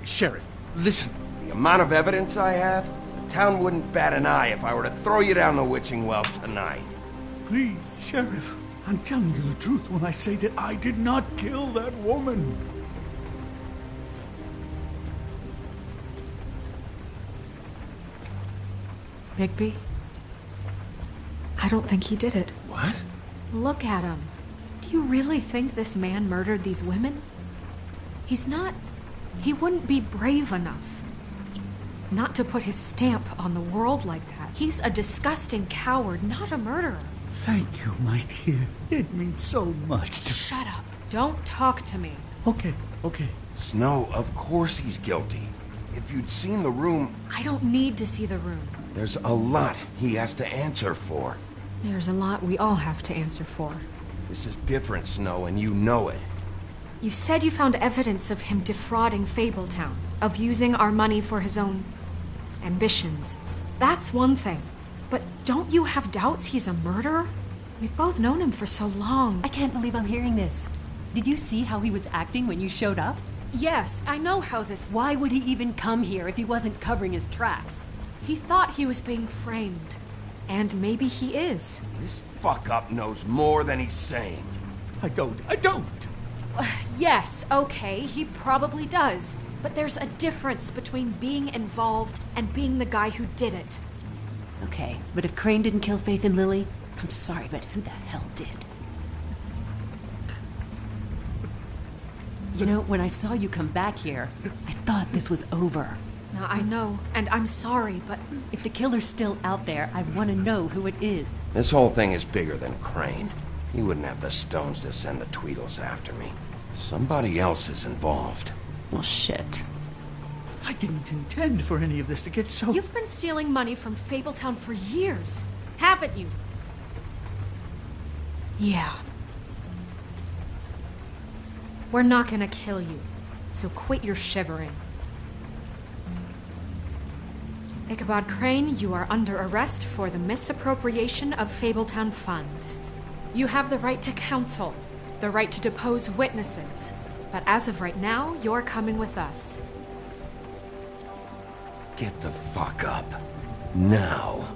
Sheriff, listen. The amount of evidence I have, the town wouldn't bat an eye if I were to throw you down the witching well tonight. Please, Sheriff, I'm telling you the truth when I say that I did not kill that woman. Bigby? I don't think he did it. What? Look at him. Do you really think this man murdered these women? He's not... He wouldn't be brave enough. Not to put his stamp on the world like that. He's a disgusting coward, not a murderer. Thank you, my dear. It means so much to... Shut up. Don't talk to me. Okay. Snow, of course he's guilty. If you'd seen the room... I don't need to see the room. There's a lot he has to answer for. There's a lot we all have to answer for. This is different, Snow, and you know it. You said you found evidence of him defrauding Fabletown, of using our money for his own ambitions. That's one thing. But don't you have doubts he's a murderer? We've both known him for so long. I can't believe I'm hearing this. Did you see how he was acting when you showed up? Yes, I know how this... Why would he even come here if he wasn't covering his tracks? He thought he was being framed. And maybe he is. This fuck-up knows more than he's saying. I don't. Yes, okay, he probably does. But there's a difference between being involved and being the guy who did it. Okay, but if Crane didn't kill Faith and Lily, I'm sorry, but who the hell did? You know, when I saw you come back here, I thought this was over. Now, I know, and I'm sorry, but... If the killer's still out there, I want to know who it is. This whole thing is bigger than Crane. He wouldn't have the stones to send the Tweedles after me. Somebody else is involved. Well, shit. I didn't intend for any of this to get so... You've been stealing money from Fabletown for years, haven't you? Yeah. We're not gonna kill you, so quit your shivering. Ichabod Crane, you are under arrest for the misappropriation of Fabletown funds. You have the right to counsel, the right to depose witnesses, but as of right now, you're coming with us. Get the fuck up. Now.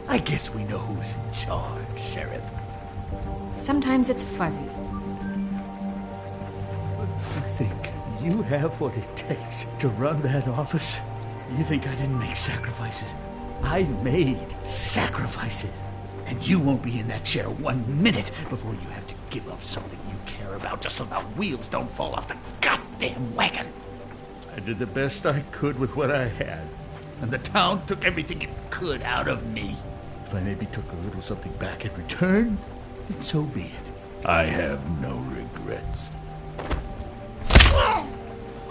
I guess we know who's in charge, Sheriff. Sometimes it's fuzzy. You think you have what it takes to run that office? You think I didn't make sacrifices? I made sacrifices. And you won't be in that chair 1 minute before you have to give up something you care about just so the wheels don't fall off the goddamn wagon. I did the best I could with what I had. and the town took everything it could out of me. If I maybe took a little something back in return, then so be it. I have no regrets.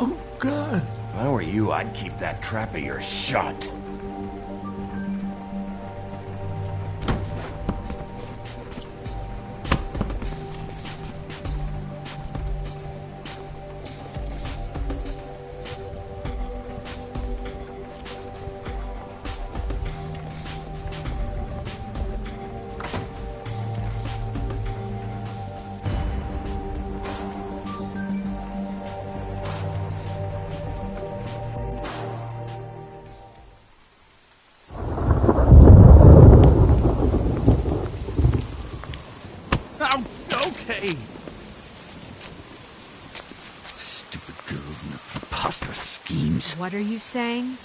Oh, God. If I were you, I'd keep that trap of yours shut. Okay. Stupid girls and their preposterous schemes. What are you saying?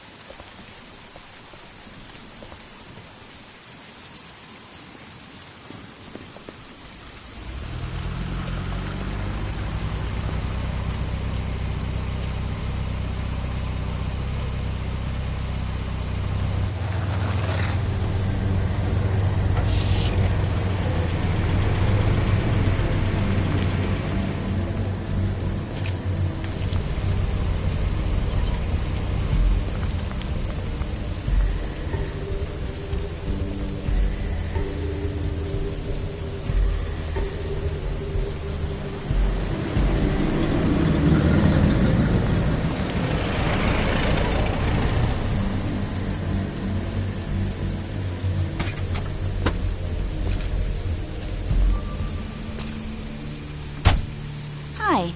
Hi.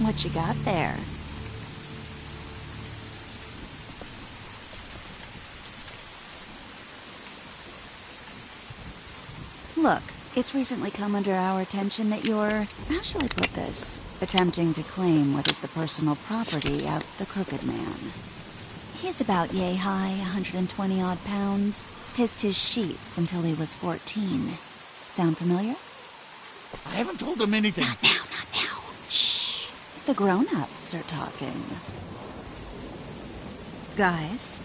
What you got there? Look, it's recently come under our attention that you're, how shall I put this, attempting to claim what is the personal property of the Crooked Man. He's about yay high, 120 odd pounds, pissed his sheets until he was 14. Sound familiar? I haven't told them anything. Not now, not now. Shh. The grown-ups are talking. Guys,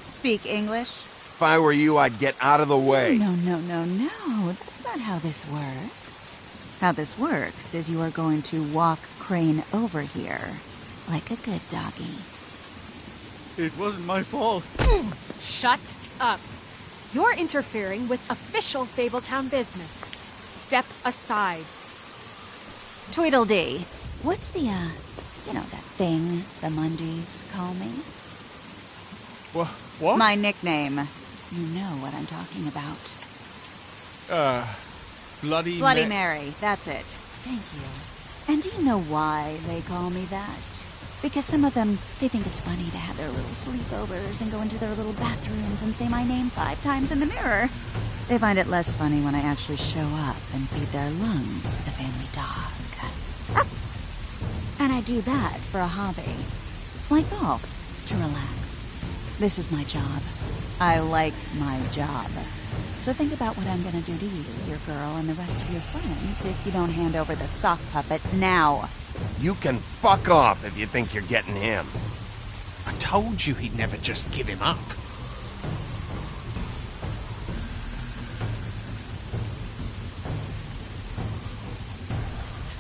speak English? If I were you, I'd get out of the way. No. That's not how this works. How this works is you are going to walk Crane over here, like a good doggy. It wasn't my fault. Shut up. You're interfering with official Fabletown business. Step aside. Tweedledee, what's the, that thing the Mundies call me? What? My nickname. You know what I'm talking about. Bloody Mary, that's it. Thank you. And do you know why they call me that? Because some of them, they think it's funny to have their little sleepovers and go into their little bathrooms and say my name 5 times in the mirror. They find it less funny when I actually show up and feed their lungs to the family dog. And I do that for a hobby. Like golf, to relax. This is my job. I like my job. So think about what I'm gonna do to you, your girl, and the rest of your friends if you don't hand over the sock puppet now. You can fuck off if you think you're getting him. I told you he'd never just give him up.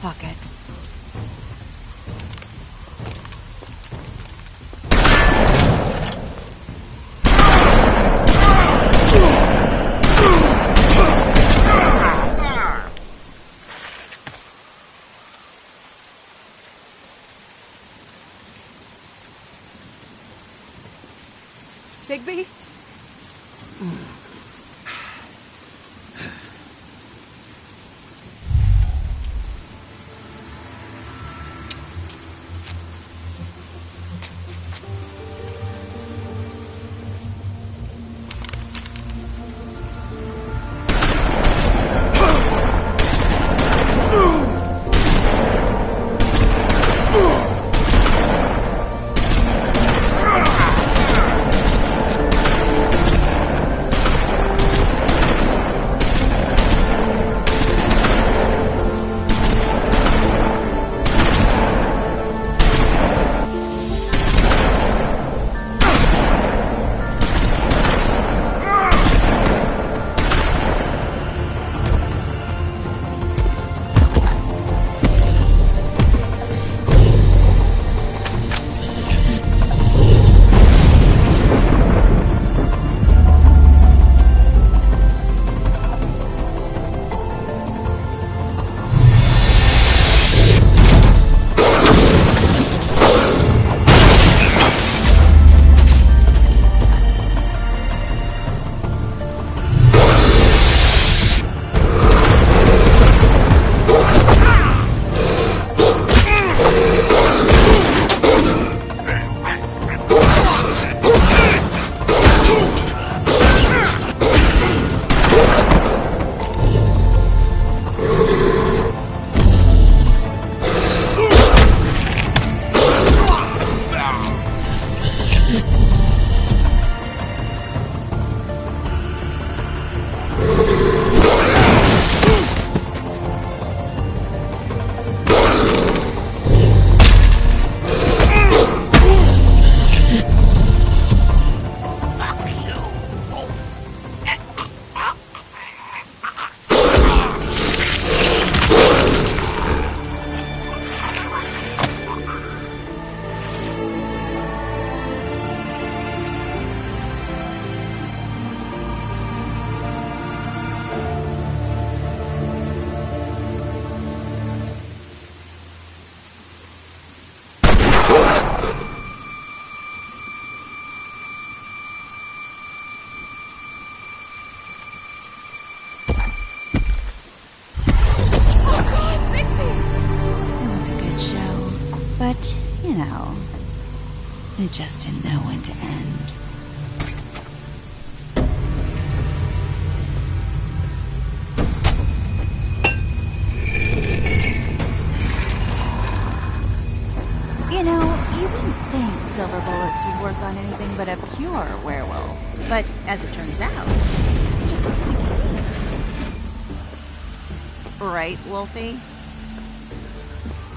Fuck it. Bigby? But, you know, it just didn't know when to end. You know, you didn't think silver bullets would work on anything but a pure werewolf. But as it turns out, it's just not the case. Right, Wolfie?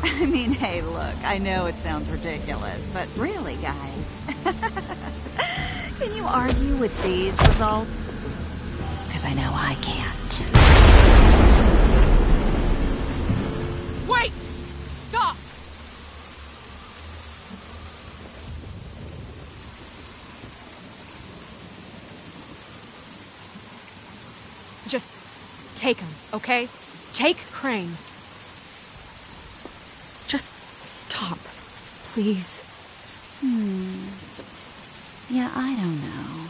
I mean, hey, look, I know it sounds ridiculous, but really, guys, can you argue with these results? Because I know I can't. Wait! Stop! Just take him, okay? Take Crane. Just stop, please. Yeah, I don't know.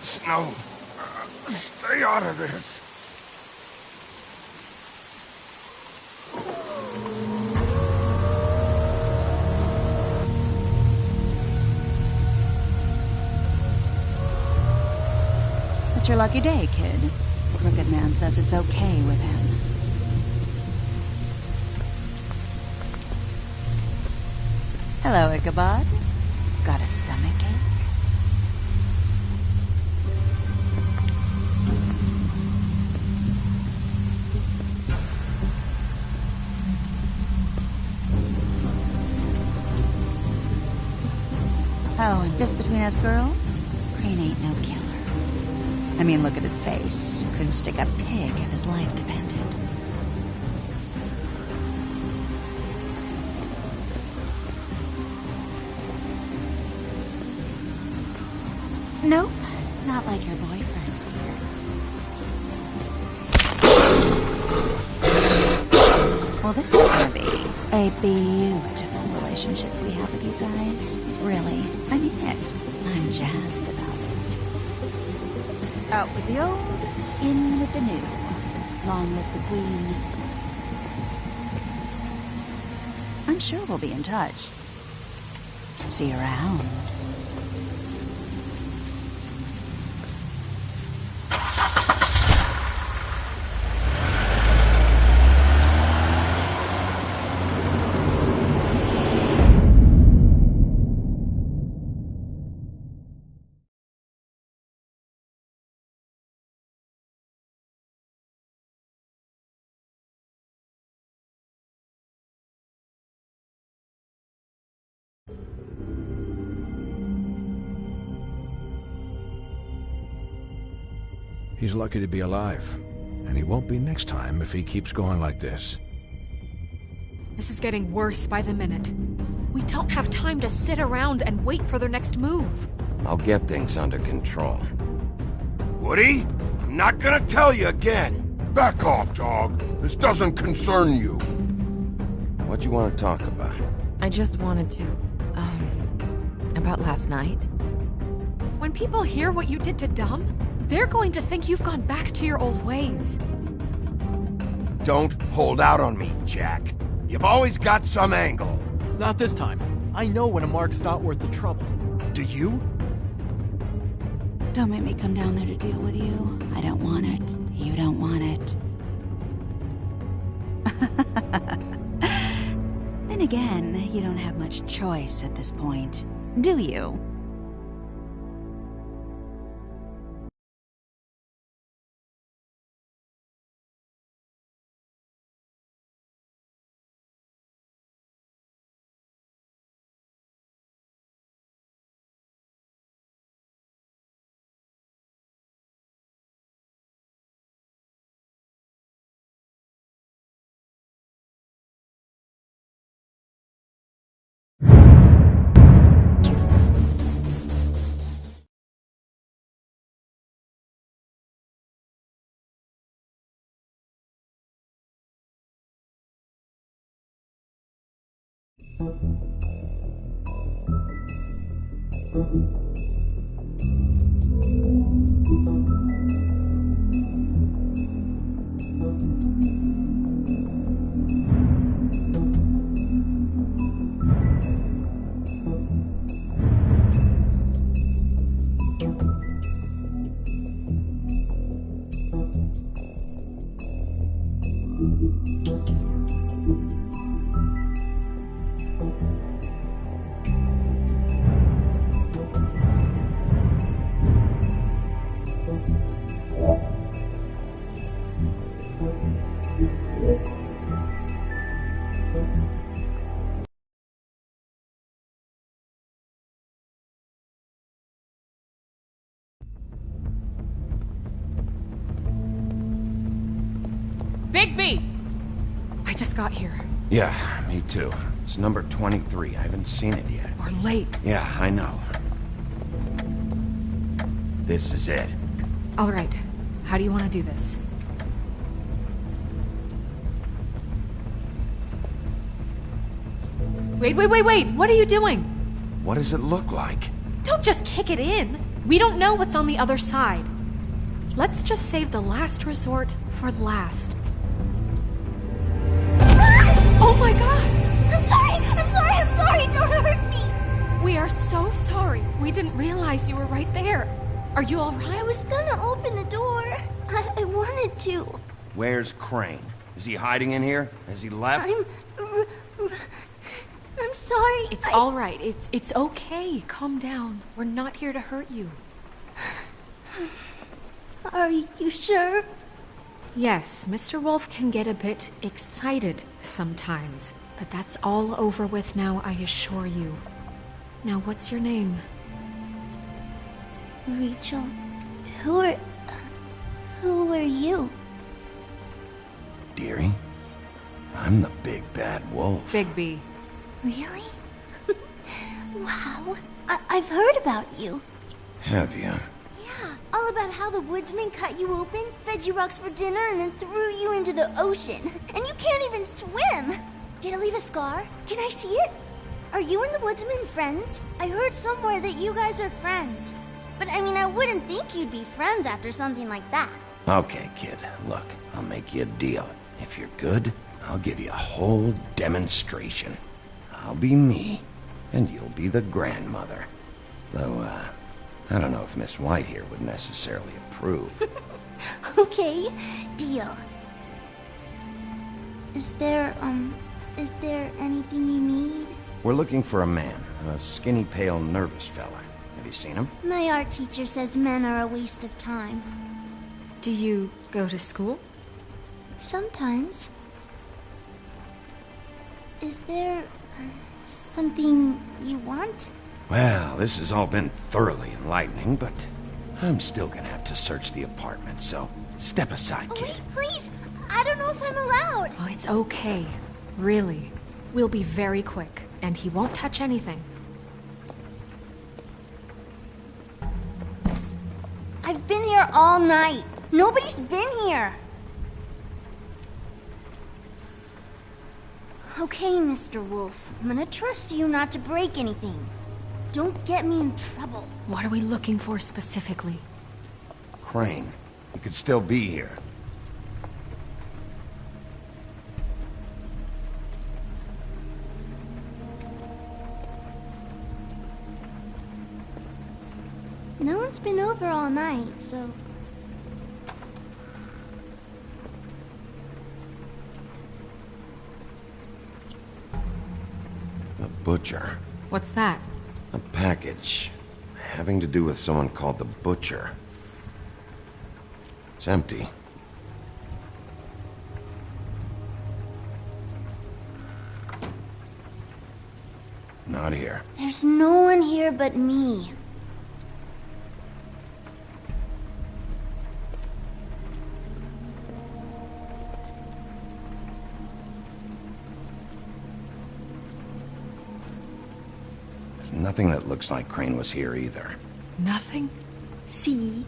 Snow, stay out of this. It's your lucky day, kid. Crooked Man says it's okay with him. Hello, Ichabod. Got a stomachache? Oh, and just between us girls, Crane ain't no killer. I mean, look at his face. Couldn't stick a pig if his life depended. Nope, not like your boyfriend. Well, this is gonna be a beautiful relationship we have with you guys. Really, I mean it. I'm jazzed about it. Out with the old, in with the new. Long live the Queen. I'm sure we'll be in touch. See you around. He's lucky to be alive, and he won't be next time if he keeps going like this. This is getting worse by the minute. We don't have time to sit around and wait for their next move. I'll get things under control. Woody, I'm not gonna tell you again. Back off, dog. This doesn't concern you. What do you want to talk about? I just wanted to, about last night. When people hear what you did to Dom, they're going to think you've gone back to your old ways. Don't hold out on me, Jack. You've always got some angle. Not this time. I know when a mark's not worth the trouble. Do you? Don't make me come down there to deal with you. I don't want it. You don't want it. Then again, you don't have much choice at this point, do you? Bigby! I just got here. Yeah, me too. It's number 23. I haven't seen it yet. We're late. Yeah, I know. This is it. All right. How do you want to do this? Wait! What are you doing? What does it look like? Don't just kick it in. We don't know what's on the other side. Let's just save the last resort for last. Oh my god! I'm sorry! Don't hurt me! We are so sorry. We didn't realize you were right there. Are you alright? I was gonna open the door. I wanted to. Where's Crane? Is he hiding in here? Has he left? I'm sorry. It's alright. It's okay. Calm down. We're not here to hurt you. Are you sure? Yes, Mr. Wolf can get a bit excited sometimes, but that's all over with now, I assure you. Now, what's your name? Rachel. Who are you? Dearie, I'm the big bad wolf. Bigby. Really? Wow. I've heard about you. Have you? Yeah, all about how the woodsman cut you open, fed you rocks for dinner, and then threw you into the ocean. And you can't even swim! Did it leave a scar? Can I see it? Are you and the woodsman friends? I heard somewhere that you guys are friends. But I mean, I wouldn't think you'd be friends after something like that. Okay, kid. Look, I'll make you a deal. If you're good, I'll give you a whole demonstration. I'll be me, and you'll be the grandmother. Though, I don't know if Miss White here would necessarily approve. Okay, deal. Is there anything you need? We're looking for a man, a skinny, pale, nervous fella. Have you seen him? My art teacher says men are a waste of time. Do you go to school? Sometimes. Is there something you want? Well, this has all been thoroughly enlightening, but I'm still gonna have to search the apartment, so step aside, kid. Wait, please! I don't know if I'm allowed! Oh, it's okay. Really. We'll be very quick, and he won't touch anything. I've been here all night. Nobody's been here. Okay, Mr. Wolf. I'm gonna trust you not to break anything. Don't get me in trouble. What are we looking for specifically? Crane. He could still be here. No one's been over all night, so... The Butcher. What's that? A package having to do with someone called the Butcher. It's empty. Not here. There's no one here but me. Nothing that looks like Crane was here either. Nothing? See?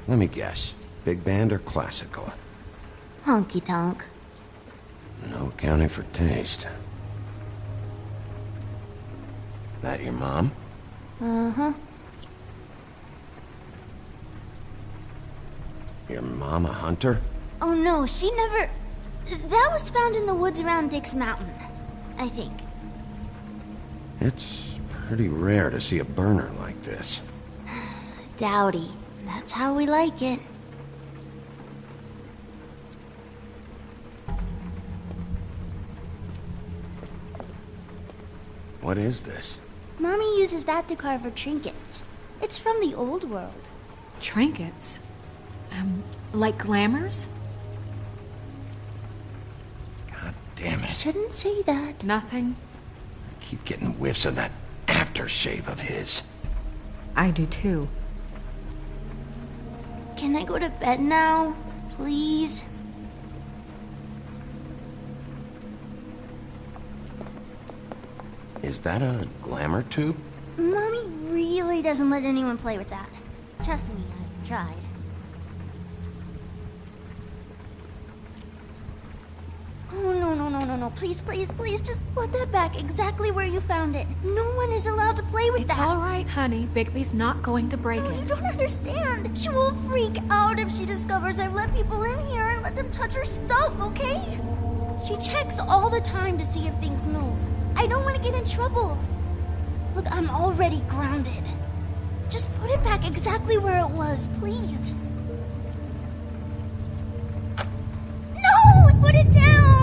Let me guess. Big band or classical? Honky tonk. No accounting for taste. That your mom? Uh-huh. Your mom a hunter? Oh no, she never... That was found in the woods around Dick's Mountain, I think. It's pretty rare to see a burner like this. Dowdy. That's how we like it. What is this? Mommy uses that to carve her trinkets. It's from the old world. Trinkets? Like glamours? God damn it. Shouldn't say that. Nothing? I keep getting whiffs of that aftershave of his. I do too. Can I go to bed now? Please? Is that a glamour tube? Mommy really doesn't let anyone play with that. Trust me, I've tried. Oh, no. Please, just put that back exactly where you found it. No one is allowed to play with that. It's all right, honey. Bigby's not going to break You it. don't understand. She will freak out if she discovers I've let people in here and let them touch her stuff, okay? She checks all the time to see if things move. I don't want to get in trouble. Look, I'm already grounded. Just put it back exactly where it was, please. No! Put it down!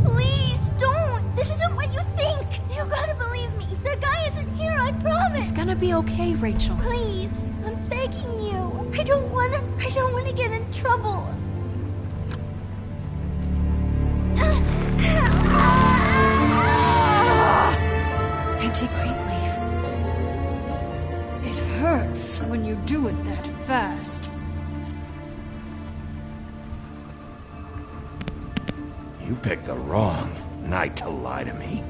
Please, don't! This isn't what you think! You gotta believe me. The guy isn't here, I promise! It's gonna be okay, Rachel. Please, I'm begging you. I don't wanna get in trouble. Auntie Greenleaf. It hurts when you do it that fast. You picked the wrong night to lie to me.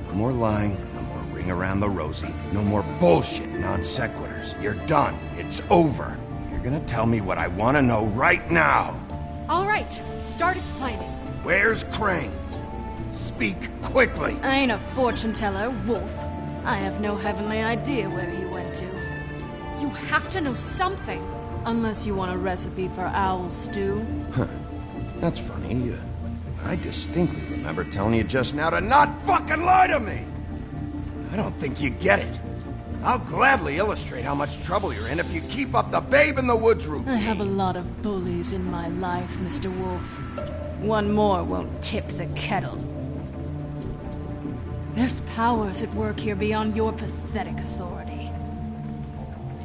No more lying, no more ring around the rosy, no more bullshit non sequiturs. You're done. It's over. You're gonna tell me what I want to know right now. All right, start explaining. Where's Crane? Speak quickly. I ain't a fortune teller, Wolf. I have no heavenly idea where he went to. You have to know something. Unless you want a recipe for owl stew. Huh. That's funny. I distinctly remember telling you just now to not fucking lie to me! I don't think you get it. I'll gladly illustrate how much trouble you're in if you keep up the Babe in the Woods routine. I have a lot of bullies in my life, Mr. Wolf. One more won't tip the kettle. There's powers at work here beyond your pathetic authority.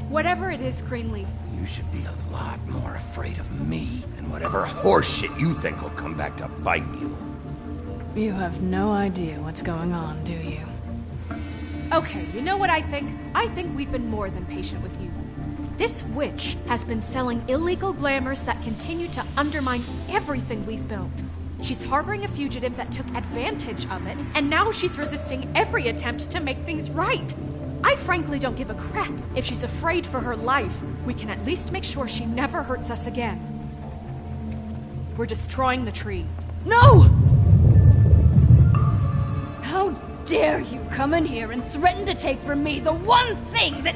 Whatever it is, Greenleaf. You should be a lot more afraid of me and whatever horseshit you think will come back to bite you. You have no idea what's going on, do you? Okay, you know what I think? I think we've been more than patient with you. This witch has been selling illegal glamours that continue to undermine everything we've built. She's harboring a fugitive that took advantage of it, and now she's resisting every attempt to make things right. I frankly don't give a crap if she's afraid for her life. We can at least make sure she never hurts us again. We're destroying the tree. No! How dare you come in here and threaten to take from me the one thing that...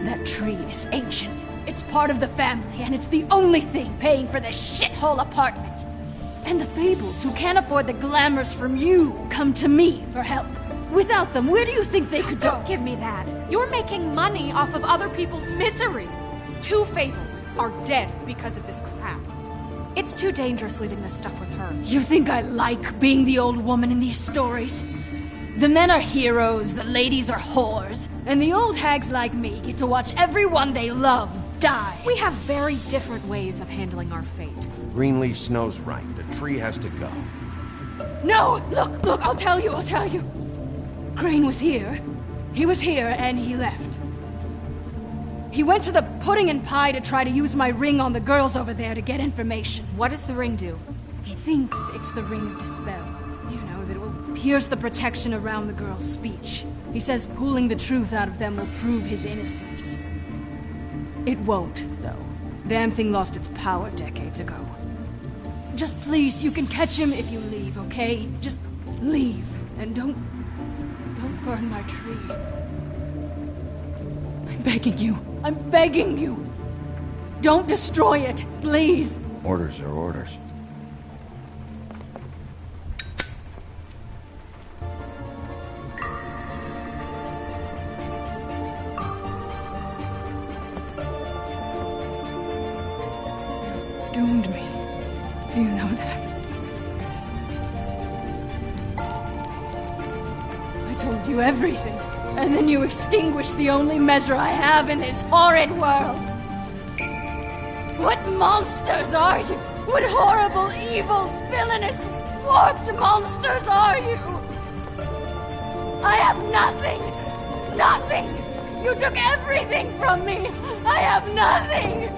That tree is ancient. It's part of the family, and it's the only thing paying for this shithole apartment. And the Fables, who can't afford the glamours from you, come to me for help. Without them, where do you think they could go? Don't give me that. You're making money off of other people's misery. 2 Fables are dead because of this crap. It's too dangerous leaving this stuff with her. You think I like being the old woman in these stories? The men are heroes, the ladies are whores, and the old hags like me get to watch everyone they love die. We have very different ways of handling our fate. Greenleaf Snow's right. The tree has to go. No! Look, I'll tell you. Crane was here. He was here, and he left. He went to the Pudding and Pie to try to use my ring on the girls over there to get information. What does the ring do? He thinks it's the Ring of Dispel. You know, that it will pierce the protection around the girls' speech. He says pulling the truth out of them will prove his innocence. It won't, though. Damn thing lost its power decades ago. Just please, you can catch him if you leave, okay? Just leave, and don't burn my tree. I'm begging you. Don't destroy it, please. Orders are orders. doomed me. Do you know that? I told you everything, and then you extinguished the only measure I have in this horrid world. What monsters are you? What horrible, evil, villainous, warped monsters are you? I have nothing! Nothing! You took everything from me! I have nothing!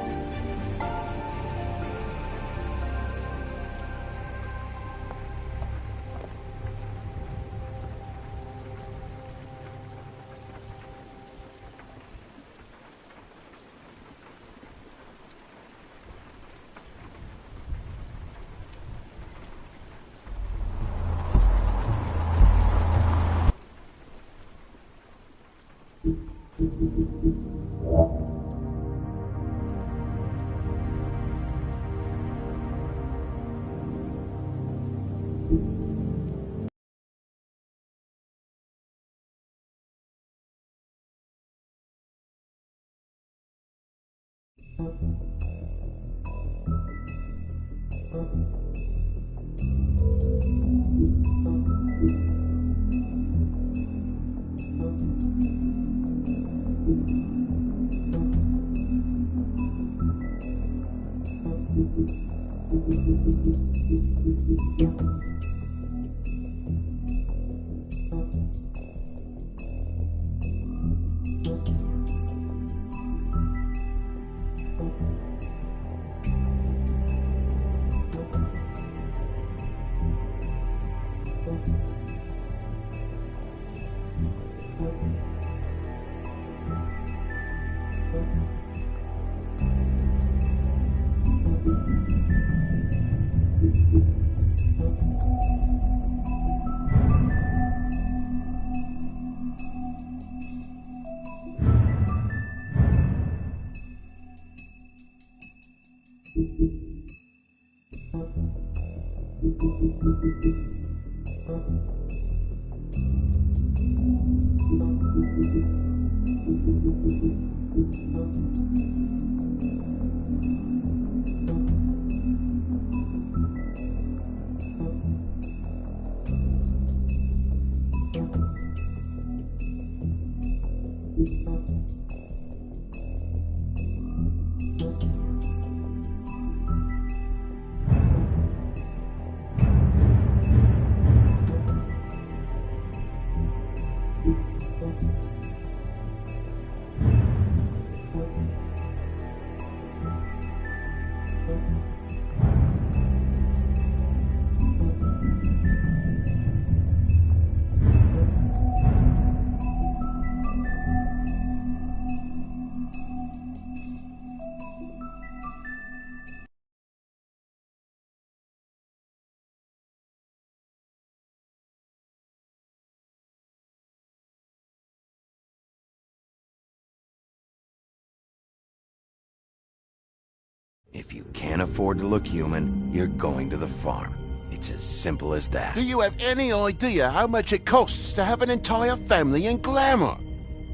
If you can't afford to look human, you're going to the farm. It's as simple as that. Do you have any idea how much it costs to have an entire family in Glamour?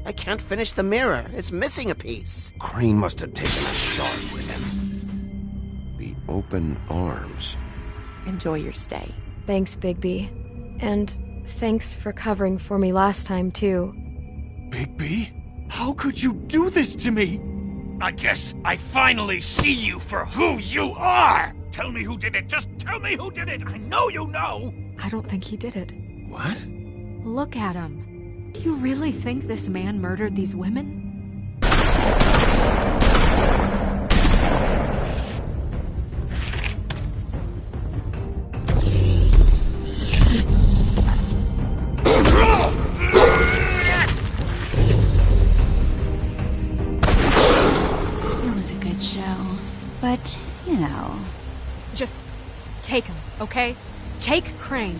I can't finish the mirror. It's missing a piece. Crane must have taken a shard with him. The open arms. Enjoy your stay. Thanks, Bigby. And thanks for covering for me last time, too. Bigby? How could you do this to me? I guess I finally see you for who you are! Tell me who did it! Just tell me who did it! I know you know! I don't think he did it. What? Look at him. Do you really think this man murdered these women? But, you know... Just take him, okay? Take Crane.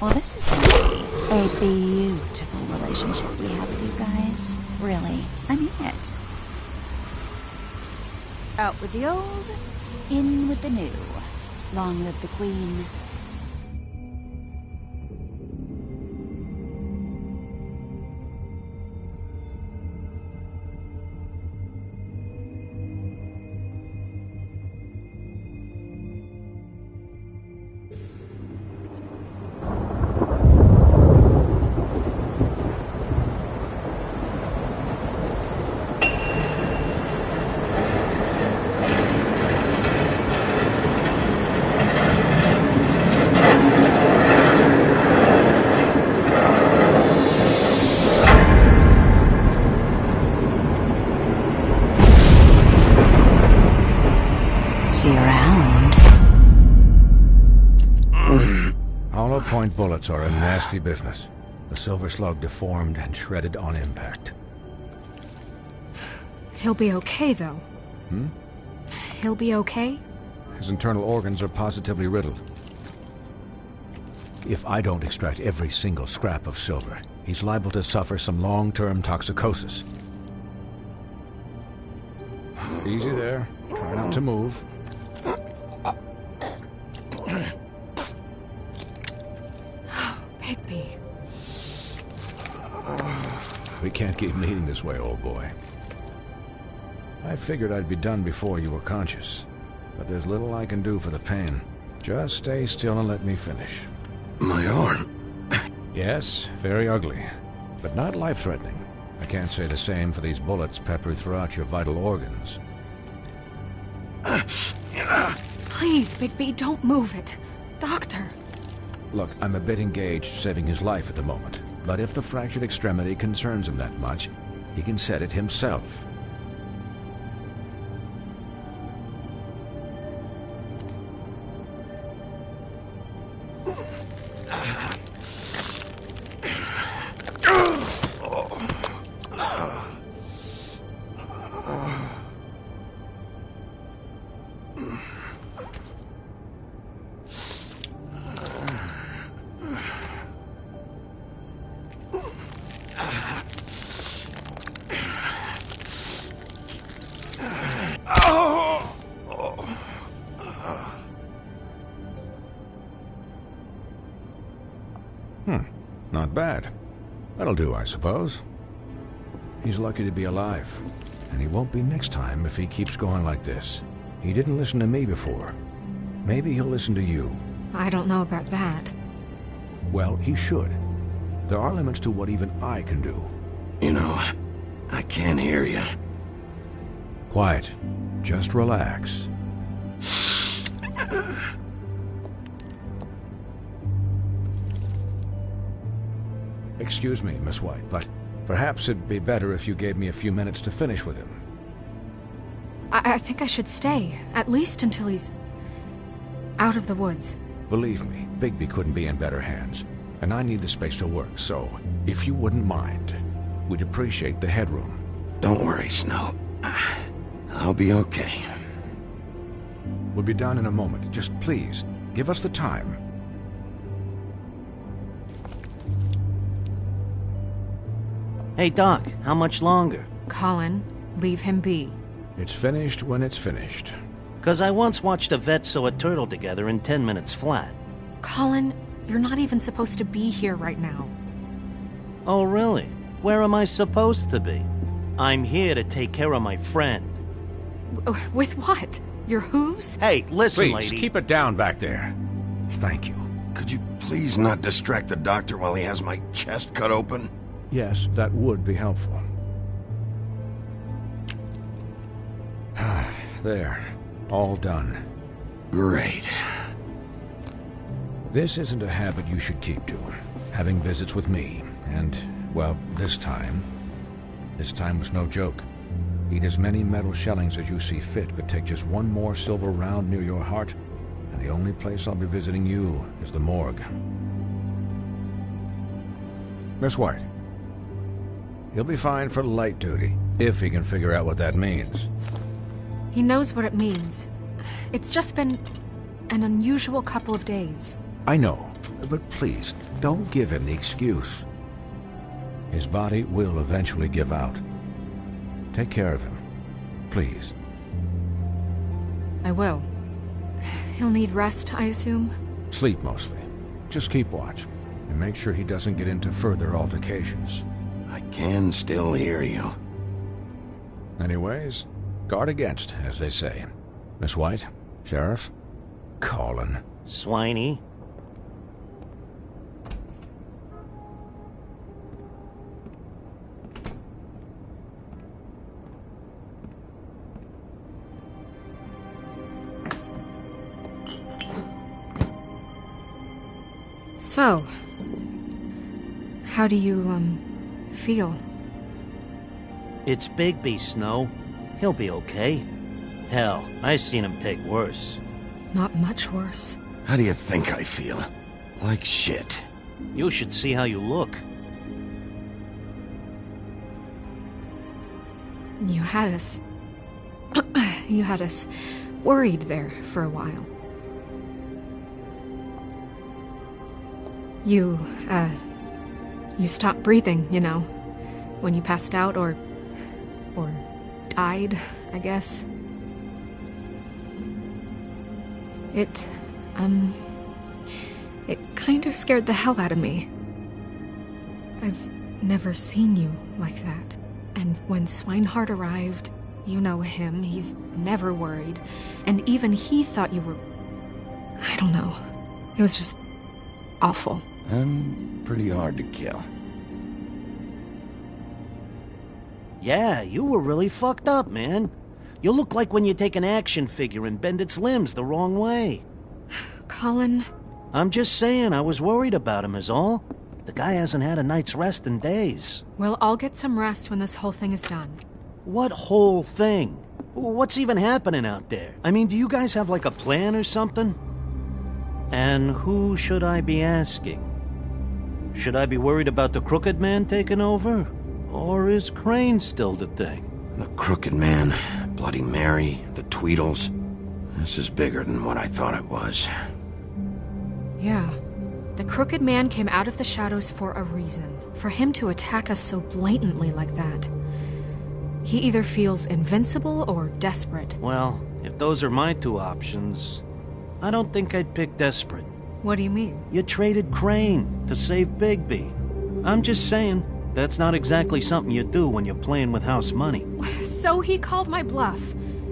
Well, this is going to be a beautiful relationship we have with you guys. Really. I mean it. Out with the old, in with the new. Long live the Queen. point bullets are a nasty business. The Silver Slug deformed and shredded on impact. He'll be okay, though. He'll be okay? His internal organs are positively riddled. If I don't extract every single scrap of silver, he's liable to suffer some long-term toxicosis. Easy there. Try not to move. Bigby. We can't keep bleeding this way, old boy. I figured I'd be done before you were conscious, but there's little I can do for the pain. Just stay still and let me finish. My arm. Yes, very ugly, but not life-threatening. I can't say the same for these bullets peppered throughout your vital organs. Please, Bigby, don't move it. Doctor. Look, I'm a bit engaged saving his life at the moment, but if the fractured extremity concerns him that much, he can set it himself. Not bad. That'll do, I suppose. He's lucky to be alive, and he won't be next time if he keeps going like this. He didn't listen to me before. Maybe he'll listen to you. I don't know about that. Well, he should. There are limits to what even I can do. You know, I can't hear you. Quiet. Just relax. Excuse me, Miss White, but perhaps it'd be better if you gave me a few minutes to finish with him. I think I should stay, at least until he's out of the woods. Believe me, Bigby couldn't be in better hands, and I need the space to work, so if you wouldn't mind, we'd appreciate the headroom. Don't worry, Snow. I'll be okay. We'll be done in a moment. Just please, give us the time. Hey, Doc, how much longer? Colin, leave him be. It's finished when it's finished. 'Cause I once watched a vet sew a turtle together in 10 minutes flat. Colin, you're not even supposed to be here right now. Oh, really? Where am I supposed to be? I'm here to take care of my friend. With what? Your hooves? Hey, listen, Please, lady. keep it down back there. Thank you. Could you please not distract the doctor while he has my chest cut open? Yes, that would be helpful. There. All done. Great. This isn't a habit you should keep to. Having visits with me. And, well, this time was no joke. Eat as many metal shellings as you see fit, but take just one more silver round near your heart, and the only place I'll be visiting you is the morgue. Miss White. He'll be fine for light duty, if he can figure out what that means. He knows what it means. It's just been an unusual couple of days. I know, but please, don't give him the excuse. His body will eventually give out. Take care of him, please. I will. He'll need rest, I assume? Sleep mostly. Just keep watch, and make sure he doesn't get into further altercations. I can still hear you. Anyways, guard against, as they say. Miss White, Sheriff, Colin. Swiney. So, how do you, feel? It's Bigby, Snow. He'll be okay. Hell, I seen him take worse. Not much worse. How do you think I feel? Like shit. You should see how you look. You had us... you had us worried there for a while. You stopped breathing, you know, when you passed out or died, I guess. It kind of scared the hell out of me. I've never seen you like that. And when Swinehart arrived, you know him, he's never worried. And even he thought you were... I don't know. It was just awful. I'm pretty hard to kill. Yeah, you were really fucked up, man. You look like when you take an action figure and bend its limbs the wrong way. Colin... I'm just saying, I was worried about him is all. The guy hasn't had a night's rest in days. We'll all get some rest when this whole thing is done. What whole thing? What's even happening out there? I mean, do you guys have like a plan or something? And who should I be asking? Should I be worried about the Crooked Man taking over? Or is Crane still the thing? The Crooked Man, Bloody Mary, the Tweedles. This is bigger than what I thought it was. Yeah. The Crooked Man came out of the shadows for a reason. For him to attack us so blatantly like that. He either feels invincible or desperate. Well, if those are my two options, I don't think I'd pick desperate. What do you mean? You traded Crane to save Bigby. I'm just saying, that's not exactly something you do when you're playing with house money. So he called my bluff.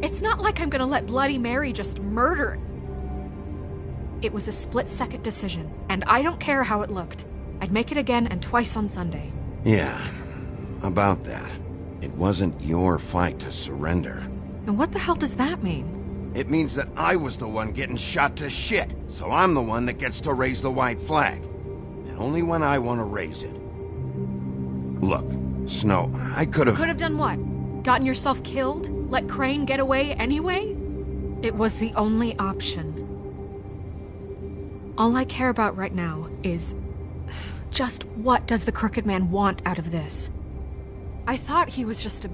It's not like I'm gonna let Bloody Mary just murder... It was a split-second decision, and I don't care how it looked. I'd make it again and twice on Sunday. Yeah, about that. It wasn't your fight to surrender. And what the hell does that mean? It means that I was the one getting shot to shit, so I'm the one that gets to raise the white flag. And only when I want to raise it. Look, Snow, I could have... Could have done what? Gotten yourself killed? Let Crane get away anyway? It was the only option. All I care about right now is... just what does the Crooked Man want out of this? I thought he was just a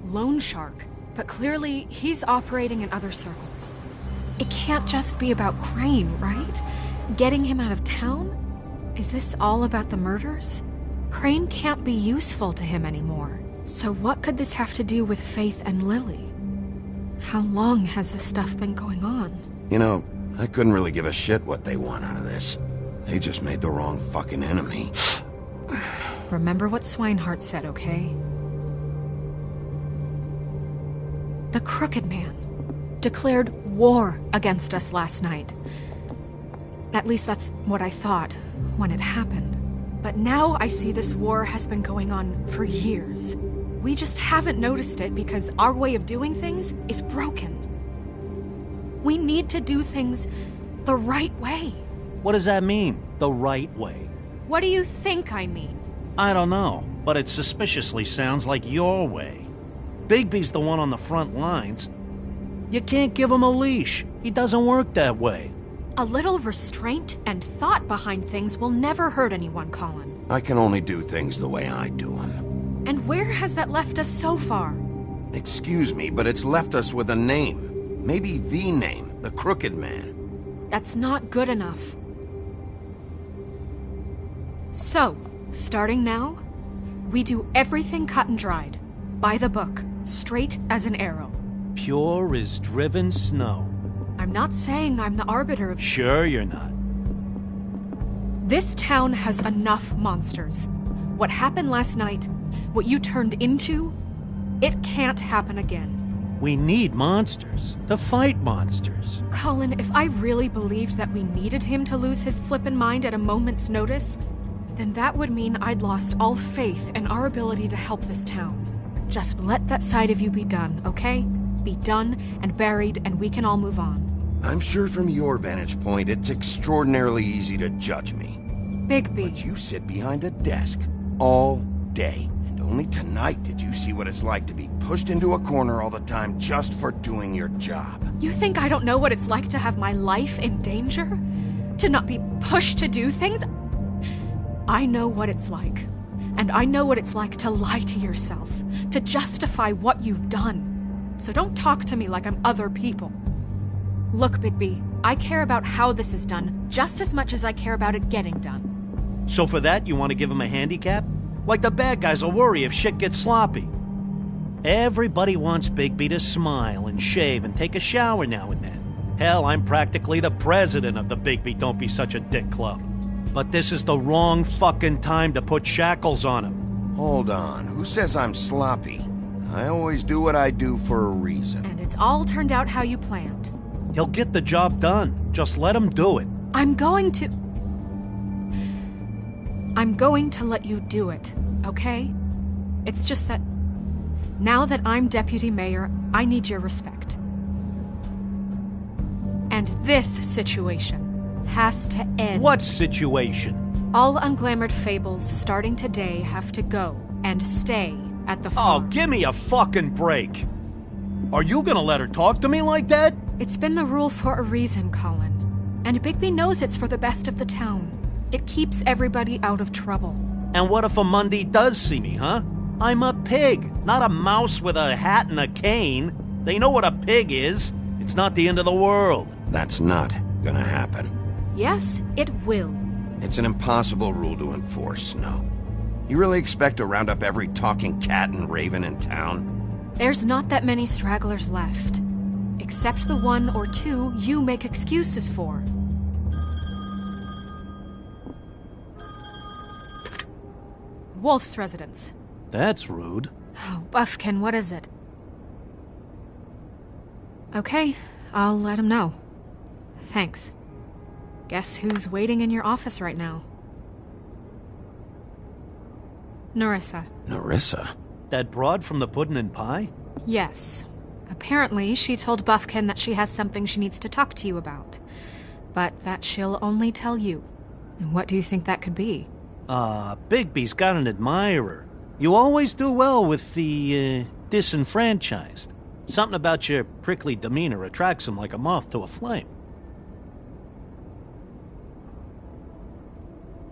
loan shark, but clearly he's operating in other circles. It can't just be about Crane, right? Getting him out of town? Is this all about the murders? Crane can't be useful to him anymore. So what could this have to do with Faith and Lily? How long has this stuff been going on? You know, I couldn't really give a shit what they want out of this. They just made the wrong fucking enemy. Remember what Swinehart said, okay? The Crooked Man declared war against us last night. At least that's what I thought when it happened. But now I see this war has been going on for years. We just haven't noticed it because our way of doing things is broken. We need to do things the right way. What does that mean, the right way? What do you think I mean? I don't know, but it suspiciously sounds like your way. Bigby's the one on the front lines. You can't give him a leash. He doesn't work that way. A little restraint and thought behind things will never hurt anyone, Colin. I can only do things the way I do them. And where has that left us so far? Excuse me, but it's left us with a name. Maybe the name, the Crooked Man. That's not good enough. So, starting now, we do everything cut and dried. By the book, straight as an arrow. Pure as driven snow. I'm not saying I'm the arbiter of... Sure you're not. This town has enough monsters. What happened last night, what you turned into, it can't happen again. We need monsters to fight monsters. Colin, if I really believed that we needed him to lose his flippin' mind at a moment's notice, then that would mean I'd lost all faith in our ability to help this town. Just let that side of you be done, okay? Be done and buried, and we can all move on. I'm sure from your vantage point, it's extraordinarily easy to judge me. Bigby. But you sit behind a desk all day. And only tonight did you see what it's like to be pushed into a corner all the time just for doing your job. You think I don't know what it's like to have my life in danger? To not be pushed to do things? I know what it's like. And I know what it's like to lie to yourself, to justify what you've done. So don't talk to me like I'm other people. Look, Bigby, I care about how this is done just as much as I care about it getting done. So for that, you want to give him a handicap? Like the bad guys will worry if shit gets sloppy. Everybody wants Bigby to smile and shave and take a shower now and then. Hell, I'm practically the president of the Bigby Don't Be Such a Dick Club. But this is the wrong fucking time to put shackles on him. Hold on. Who says I'm sloppy? I always do what I do for a reason. And it's all turned out how you planned. He'll get the job done. Just let him do it. I'm going to let you do it, okay? It's just that now that I'm deputy mayor, I need your respect. And this situation has to end. What situation? All unglamored fables starting today have to go and stay at the farm. Oh, give me a fucking break. Are you gonna let her talk to me like that? It's been the rule for a reason, Colin. And Bigby knows it's for the best of the town. It keeps everybody out of trouble. And what if a Mundy does see me, huh? I'm a pig, not a mouse with a hat and a cane. They know what a pig is. It's not the end of the world. That's not gonna happen. Yes, it will. It's an impossible rule to enforce, Snow. You really expect to round up every talking cat and raven in town? There's not that many stragglers left. Except the one or two you make excuses for. Wolf's residence. That's rude. Oh, Buffkin, what is it? Okay, I'll let him know. Thanks. Guess who's waiting in your office right now? Nerissa. Nerissa? That broad from the Puddin' and Pie? Yes. Apparently, she told Buffkin that she has something she needs to talk to you about. But that she'll only tell you. And what do you think that could be? Bigby's got an admirer. You always do well with the, disenfranchised. Something about your prickly demeanor attracts him like a moth to a flame.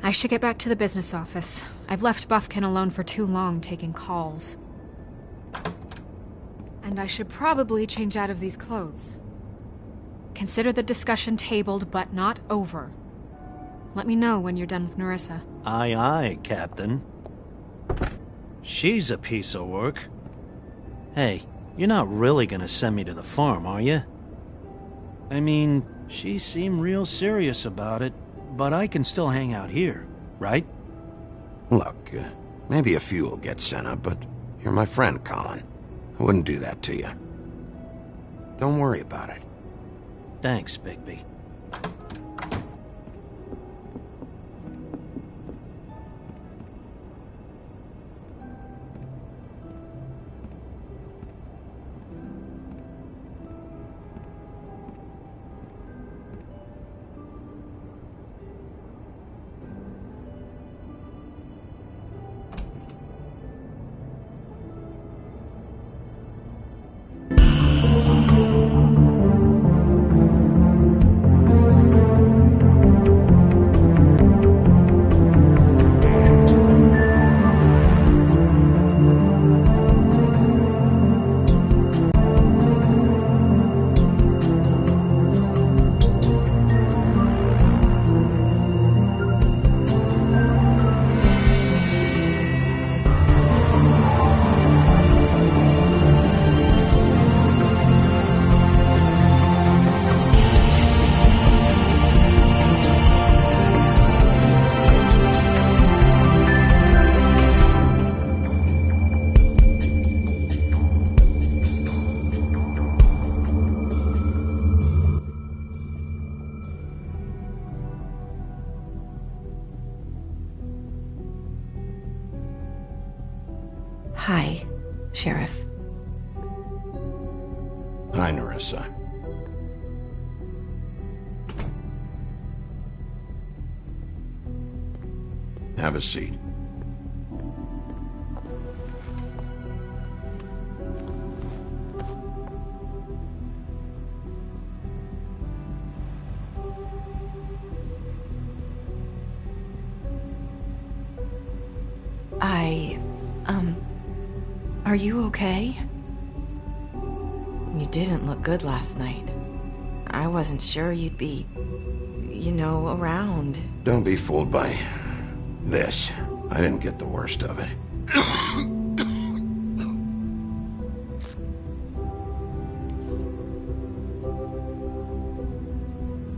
I should get back to the business office. I've left Buffkin alone for too long taking calls. And I should probably change out of these clothes. Consider the discussion tabled, but not over. Let me know when you're done with Nerissa. Aye, aye, Captain. She's a piece of work. Hey, you're not really gonna send me to the farm, are you? I mean, she seemed real serious about it, but I can still hang out here, right? Look, maybe a few will get sent up, but you're my friend, Colin. I wouldn't do that to you. Don't worry about it. Thanks, Bigby. Hi, Sheriff. Hi, Nerissa. Have a seat. Are you okay? You didn't look good last night. I wasn't sure you'd be, around. Don't be fooled by this. I didn't get the worst of it.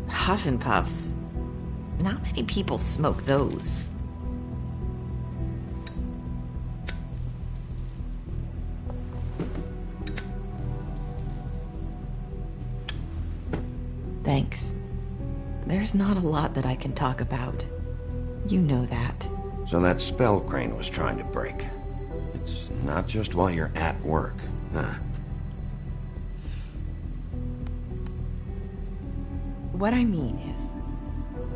Huff and Puffs. Not many people smoke those. Thanks. There's not a lot that I can talk about. You know that. So that spell Crane was trying to break. It's not just while you're at work, huh? What I mean is,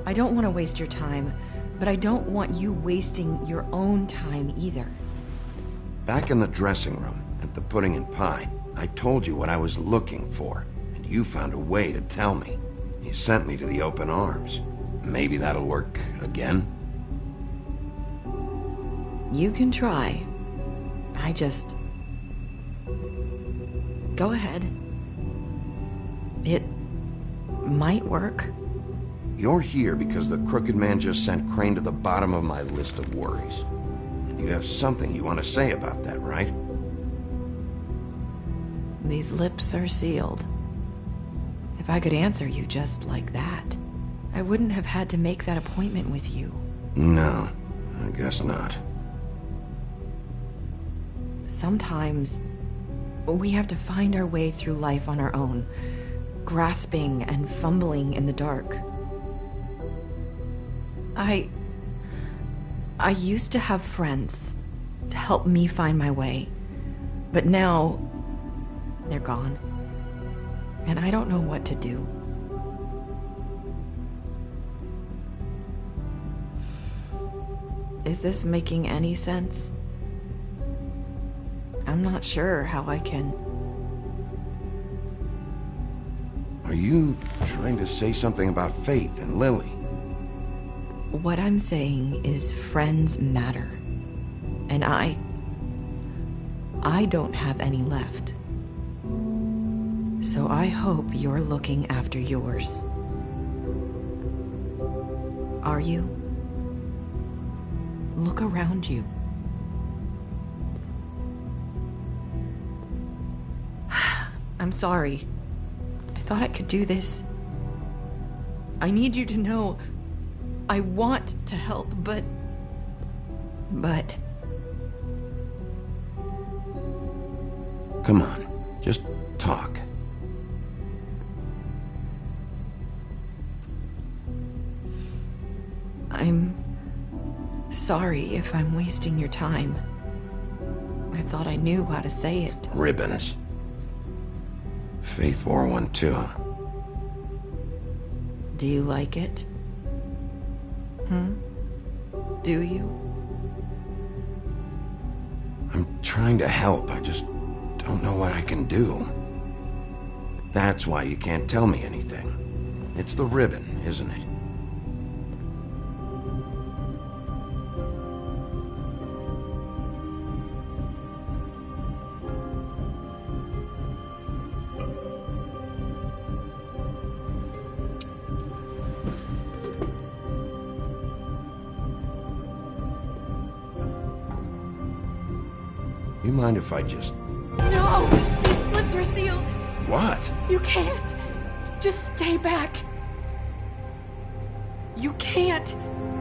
I don't want to waste your time, but I don't want you wasting your own time either. Back in the dressing room, at the Pudding and Pie, I told you what I was looking for, and you found a way to tell me. You sent me to the open arms. Maybe that'll work again? You can try. I just... Go ahead. It might work. You're here because the Crooked Man just sent Crane to the bottom of my list of worries. And you have something you want to say about that, right? These lips are sealed. If I could answer you just like that, I wouldn't have had to make that appointment with you. No, I guess not. Sometimes we have to find our way through life on our own, grasping and fumbling in the dark. I used to have friends to help me find my way, but now they're gone, and I don't know what to do. Is this making any sense? I'm not sure how I can... Are you trying to say something about Faith and Lily? What I'm saying is friends matter. And I don't have any left. So I hope you're looking after yours. Are you? Look around you. I'm sorry. I thought I could do this. I need you to know I want to help, but... Come on, just talk. I'm sorry if I'm wasting your time. I thought I knew how to say it. Ribbons. Faith wore one too. Do you like it? Do you? I'm trying to help, I just don't know what I can do. That's why you can't tell me anything. It's the ribbon, isn't it? You mind if I just... No! These lips are sealed! What? You can't! Just stay back! You can't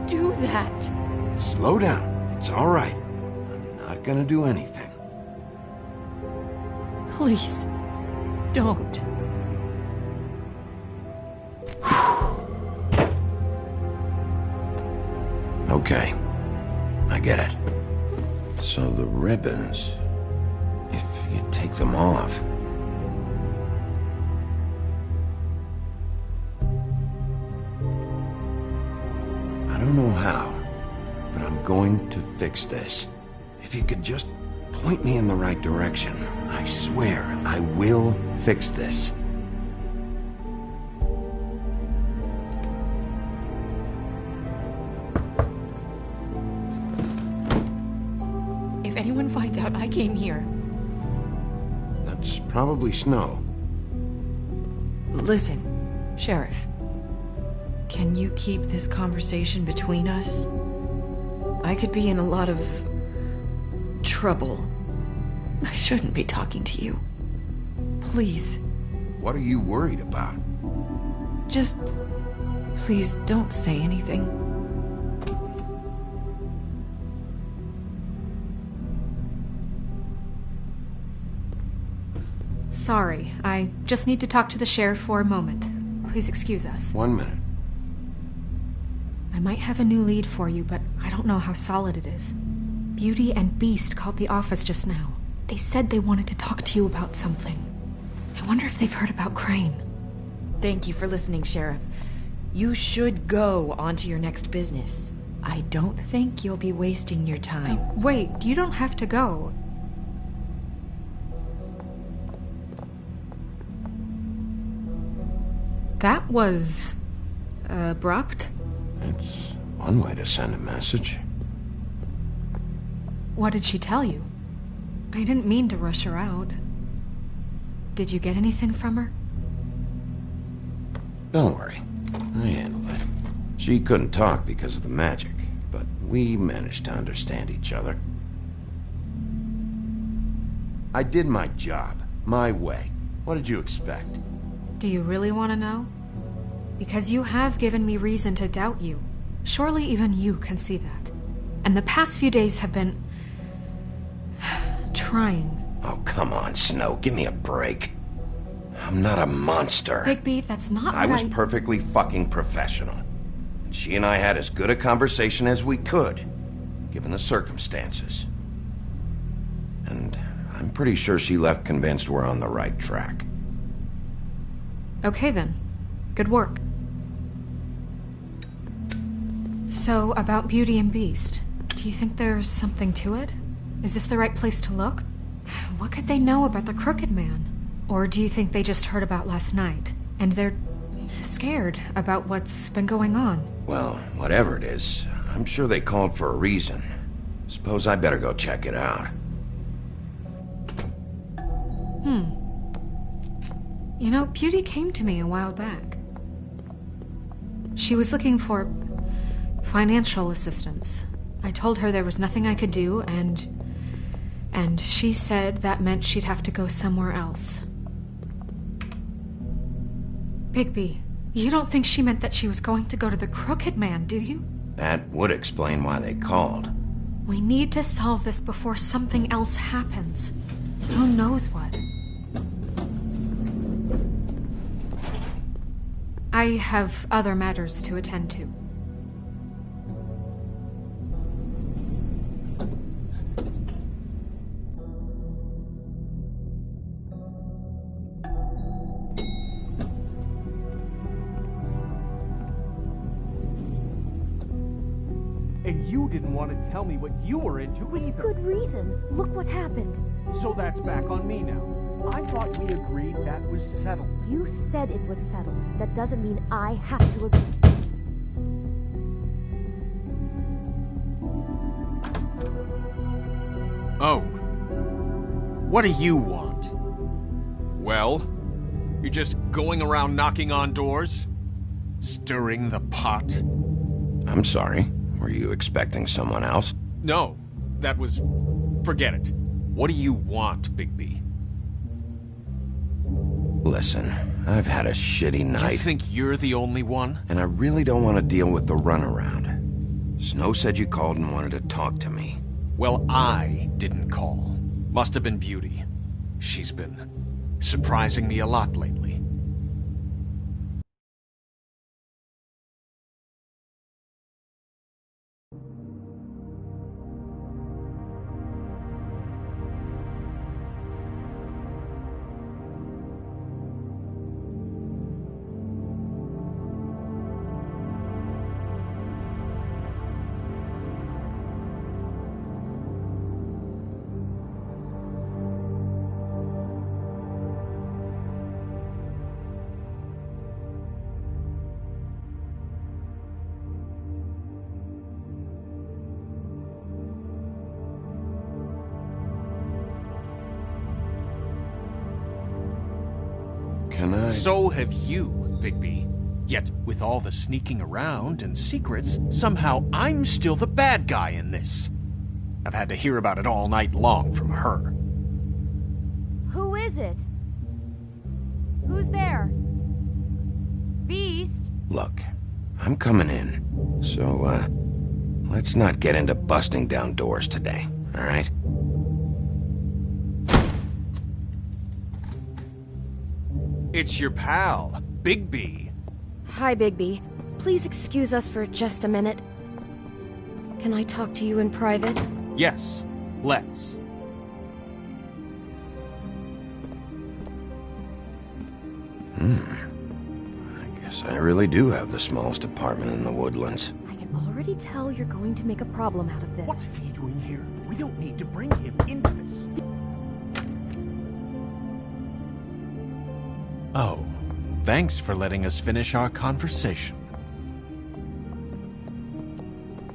do that! Slow down. It's all right. I'm not gonna do anything. Please, don't. Okay. I get it. So the ribbons, if you take them off... I don't know how, but I'm going to fix this. If you could just point me in the right direction, I swear I will fix this. If anyone someone finds out I came here... That's probably Snow. Listen, Sheriff. Can you keep this conversation between us? I could be in a lot of... trouble. I shouldn't be talking to you. Please. What are you worried about? Just... please don't say anything. Sorry, I just need to talk to the sheriff for a moment. Please excuse us. 1 minute. I might have a new lead for you, but I don't know how solid it is. Beauty and Beast called the office just now. They said they wanted to talk to you about something. I wonder if they've heard about Crane. Thank you for listening, Sheriff. You should go on to your next business. I don't think you'll be wasting your time. Wait, you don't have to go. That was... abrupt? It's one way to send a message. What did she tell you? I didn't mean to rush her out. Did you get anything from her? Don't worry. I handled it. She couldn't talk because of the magic, but we managed to understand each other. I did my job, my way. What did you expect? Do you really want to know? Because you have given me reason to doubt you. Surely even you can see that. And the past few days have been... trying. Oh, come on, Snow. Give me a break. I'm not a monster. Bigby, that's not I was perfectly fucking professional. She and I had as good a conversation as we could, given the circumstances. And I'm pretty sure she left convinced we're on the right track. Okay then. Good work. So, about Beauty and Beast, do you think there's something to it? Is this the right place to look? What could they know about the Crooked Man? Or do you think they just heard about last night, and they're scared about what's been going on? Well, whatever it is, I'm sure they called for a reason. Suppose I better go check it out. You know, Beauty came to me a while back. She was looking for financial assistance. I told her there was nothing I could do, and she said that meant she'd have to go somewhere else. Bigby, you don't think she meant that she was going to go to the Crooked Man, do you? That would explain why they called. We need to solve this before something else happens. Who knows what? I have other matters to attend to. And you didn't want to tell me what you were into either. Good reason. Look what happened. So that's back on me now. I thought we agreed that was settled. You said it was settled. That doesn't mean I have to agree. Oh. What do you want? Well, you're just going around knocking on doors? Stirring the pot? I'm sorry. Were you expecting someone else? No, that was... forget it. What do you want, Bigby? Listen, I've had a shitty night. You think you're the only one? And I really don't want to deal with the runaround. Snow said you called and wanted to talk to me. Well, I didn't call. Must have been Beauty. She's been surprising me a lot lately. can I? So have you, Bigby. Yet, with all the sneaking around and secrets, somehow I'm still the bad guy in this. I've had to hear about it all night long from her. Who is it? Who's there? Beast? Look, I'm coming in. So, let's not get into busting down doors today, all right? It's your pal, Bigby. Hi, Bigby. Please excuse us for just a minute. Can I talk to you in private? Yes, let's. I guess I really do have the smallest apartment in the Woodlands. I can already tell you're going to make a problem out of this. What's he doing here? We don't need to bring him into this. Oh, thanks for letting us finish our conversation.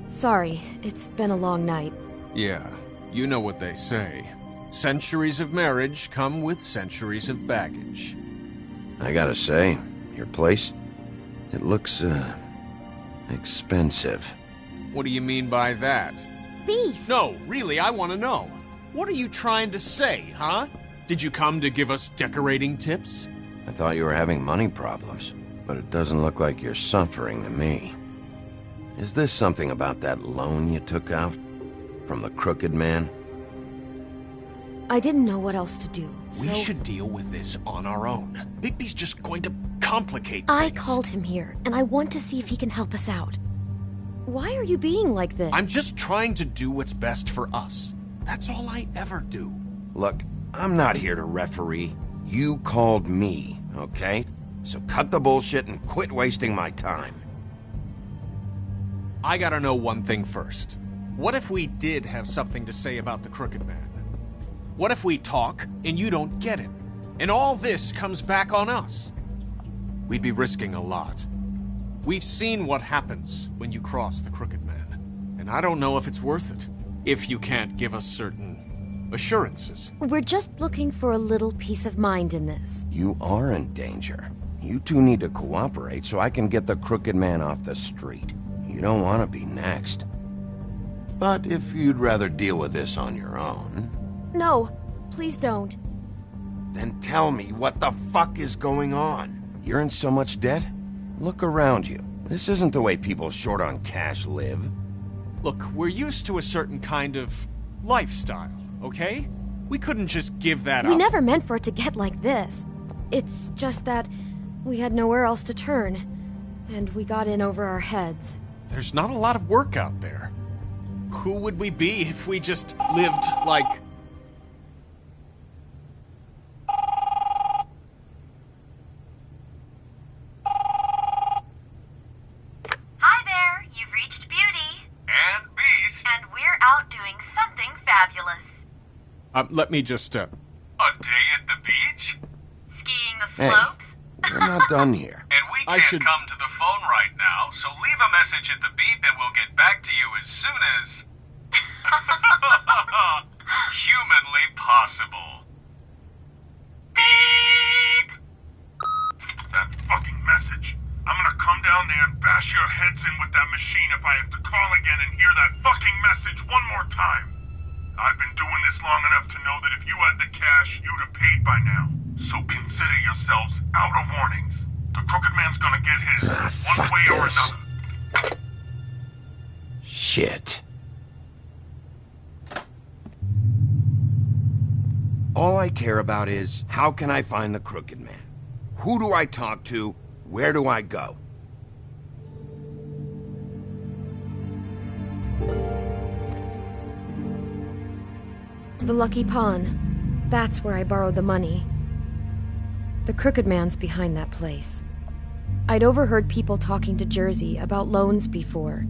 Sorry, it's been a long night. Yeah, you know what they say. Centuries of marriage come with centuries of baggage. I gotta say, your place, it looks, expensive. What do you mean by that? Beast! No, really, I want to know. What are you trying to say, huh? Did you come to give us decorating tips? I thought you were having money problems, but it doesn't look like you're suffering to me. Is this something about that loan you took out? From the Crooked Man? I didn't know what else to do, so... We should deal with this on our own. Bigby's just going to complicate I things. called him here, and I want to see if he can help us out. Why are you being like this? I'm just trying to do what's best for us. That's all I ever do. Look, I'm not here to referee. You called me, okay? So cut the bullshit and quit wasting my time. I gotta know one thing first. What if we did have something to say about the Crooked Man? What if we talk and you don't get it? And all this comes back on us? We'd be risking a lot. We've seen what happens when you cross the Crooked Man. And I don't know if it's worth it. If you can't give us certain assurances. We're just looking for a little peace of mind in this. You are in danger. You two need to cooperate so I can get the Crooked Man off the street. You don't want to be next. But if you'd rather deal with this on your own... No, please don't. Then tell me what the fuck is going on. You're in so much debt? Look around you. This isn't the way people short on cash live. Look, we're used to a certain kind of lifestyle, okay? We couldn't just give that up. We never meant for it to get like this. It's just that we had nowhere else to turn, and we got in over our heads. There's not a lot of work out there. Who would we be if we just lived like... Hi there, you've reached Beauty. And Beast. And we're out doing something fabulous. Let me just, A day at the beach? Skiing the Hey, slopes? we're not done here. And we can't come to the phone right now, so leave a message at the beep and we'll get back to you as soon as... humanly possible. Beep! That fucking message. I'm gonna come down there and bash your heads in with that machine if I have to call again and hear that fucking message one more time. I've been doing this long enough to know that if you had the cash, you'd have paid by now. So consider yourselves out of warnings. The Crooked Man's gonna get his, one fuck way or this. another. Shit. All I care about is, how can I find the Crooked Man? Who do I talk to? Where do I go? The Lucky Pawn. That's where I borrowed the money. The Crooked Man's behind that place. I'd overheard people talking to Jersey about loans before.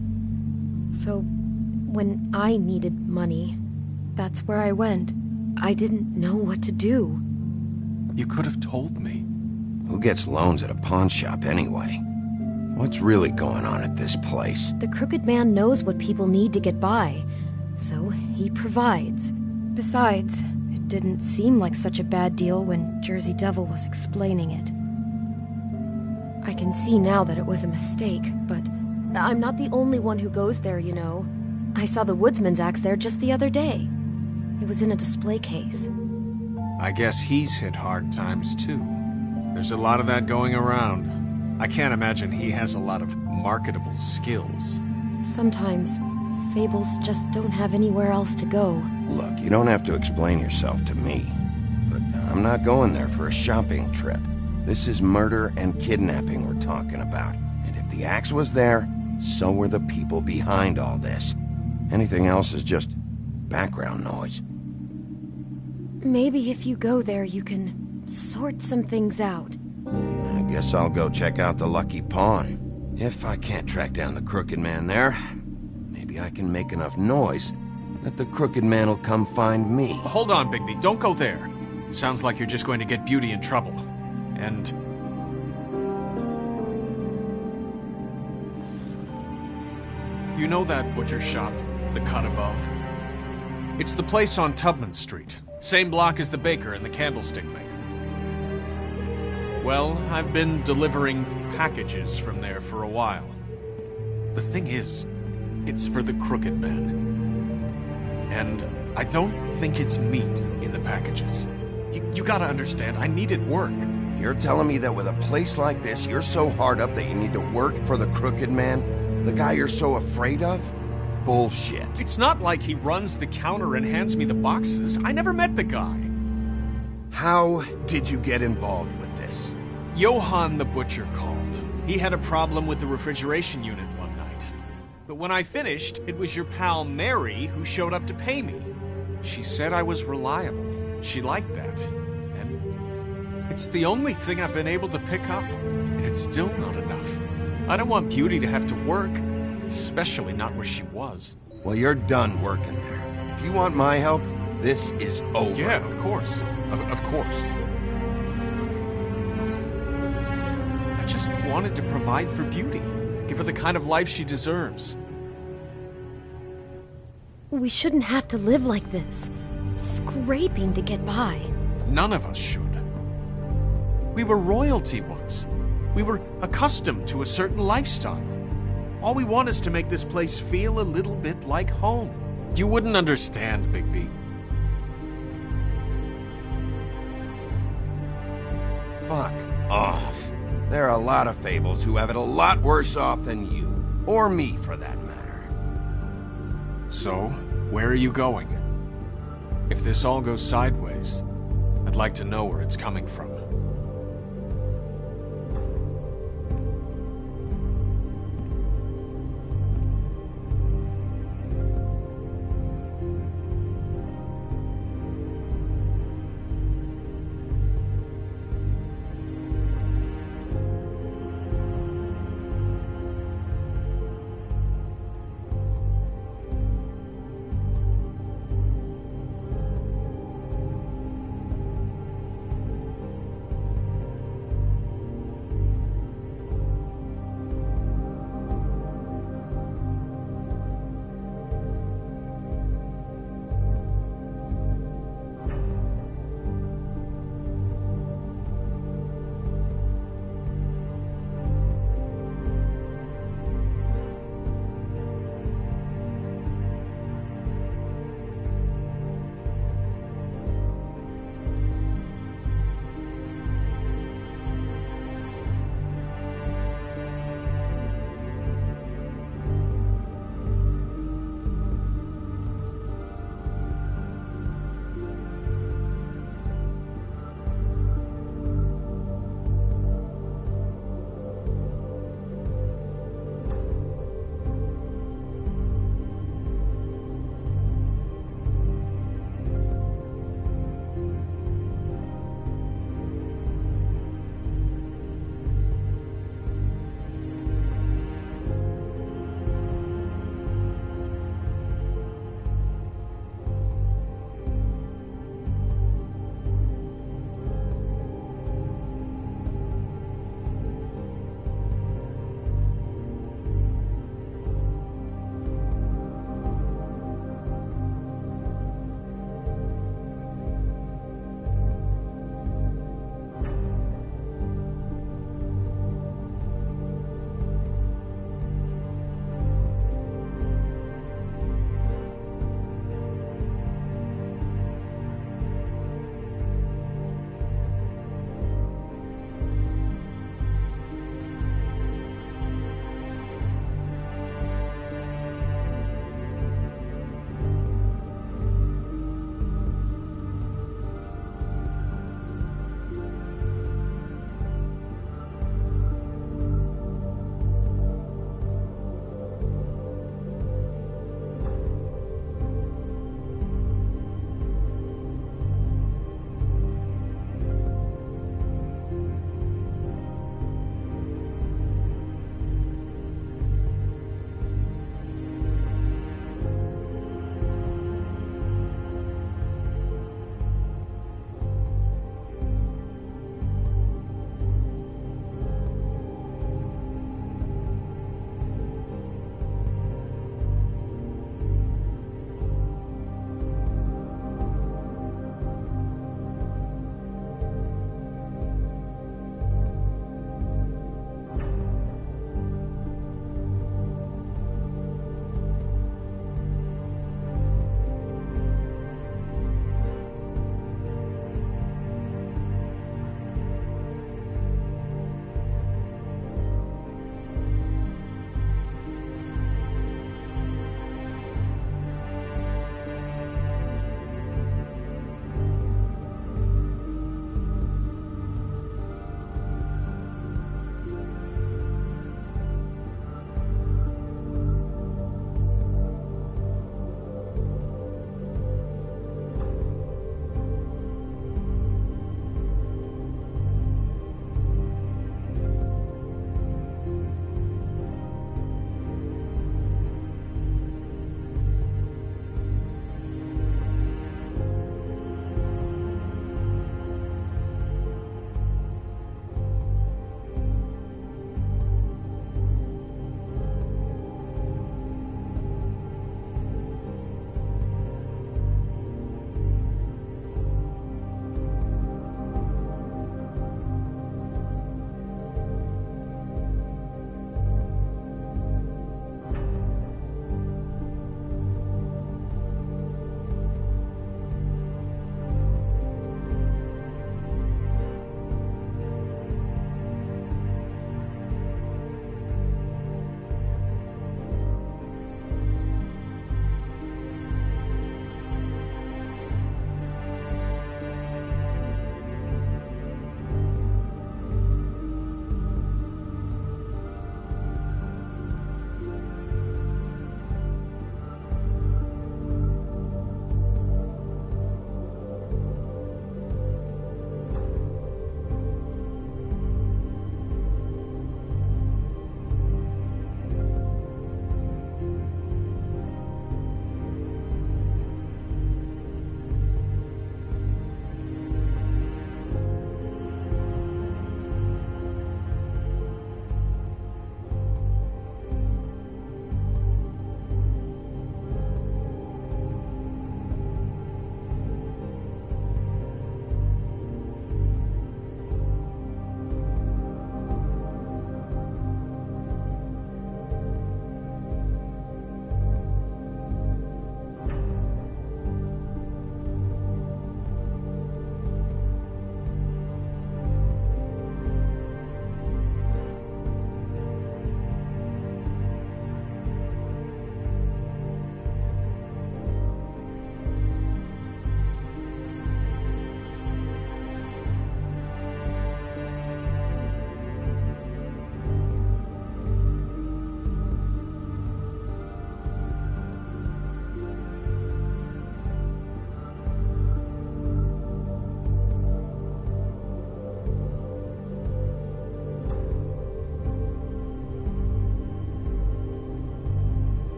So, when I needed money, that's where I went. I didn't know what to do. You could have told me. Who gets loans at a pawn shop anyway? What's really going on at this place? The Crooked Man knows what people need to get by, so he provides. Besides, it didn't seem like such a bad deal when Jersey Devil was explaining it. I can see now that it was a mistake, but I'm not the only one who goes there, you know. I saw the woodsman's axe there just the other day. It was in a display case. I guess he's hit hard times too. There's a lot of that going around. I can't imagine he has a lot of marketable skills. Sometimes, fables just don't have anywhere else to go. Look, you don't have to explain yourself to me. But I'm not going there for a shopping trip. This is murder and kidnapping we're talking about. And if the axe was there, so were the people behind all this. Anything else is just background noise. Maybe if you go there, you can sort some things out. I guess I'll go check out the Lucky Pawn. If I can't track down the Crooked Man there, maybe I can make enough noise that the Crooked Man will come find me. Hold on, Bigby. Don't go there. Sounds like you're just going to get Beauty in trouble. And... you know that butcher shop, the cut above? It's the place on Tubman Street. Same block as the baker and the candlestick maker. Well, I've been delivering packages from there for a while. The thing is, it's for the Crooked Man. And I don't think it's meat in the packages. You gotta understand, I needed work. You're telling me that with a place like this, you're so hard up that you need to work for the Crooked Man? The guy you're so afraid of? Bullshit. It's not like he runs the counter and hands me the boxes. I never met the guy. How did you get involved with this? Johann the butcher called. He had a problem with the refrigeration unit one night. But when I finished, it was your pal Mary who showed up to pay me. She said I was reliable. She liked that. And it's the only thing I've been able to pick up. And it's still not enough. I don't want Beauty to have to work. Especially not where she was. Well, you're done working there. If you want my help, this is over. Yeah, of course. Of course. I just wanted to provide for Beauty. Give her the kind of life she deserves. We shouldn't have to live like this. Scraping to get by. None of us should. We were royalty once. We were accustomed to a certain lifestyle. All we want is to make this place feel a little bit like home. You wouldn't understand, Bigby. Fuck off. There are a lot of fables who have it a lot worse off than you. Or me, for that matter. So, where are you going? If this all goes sideways, I'd like to know where it's coming from.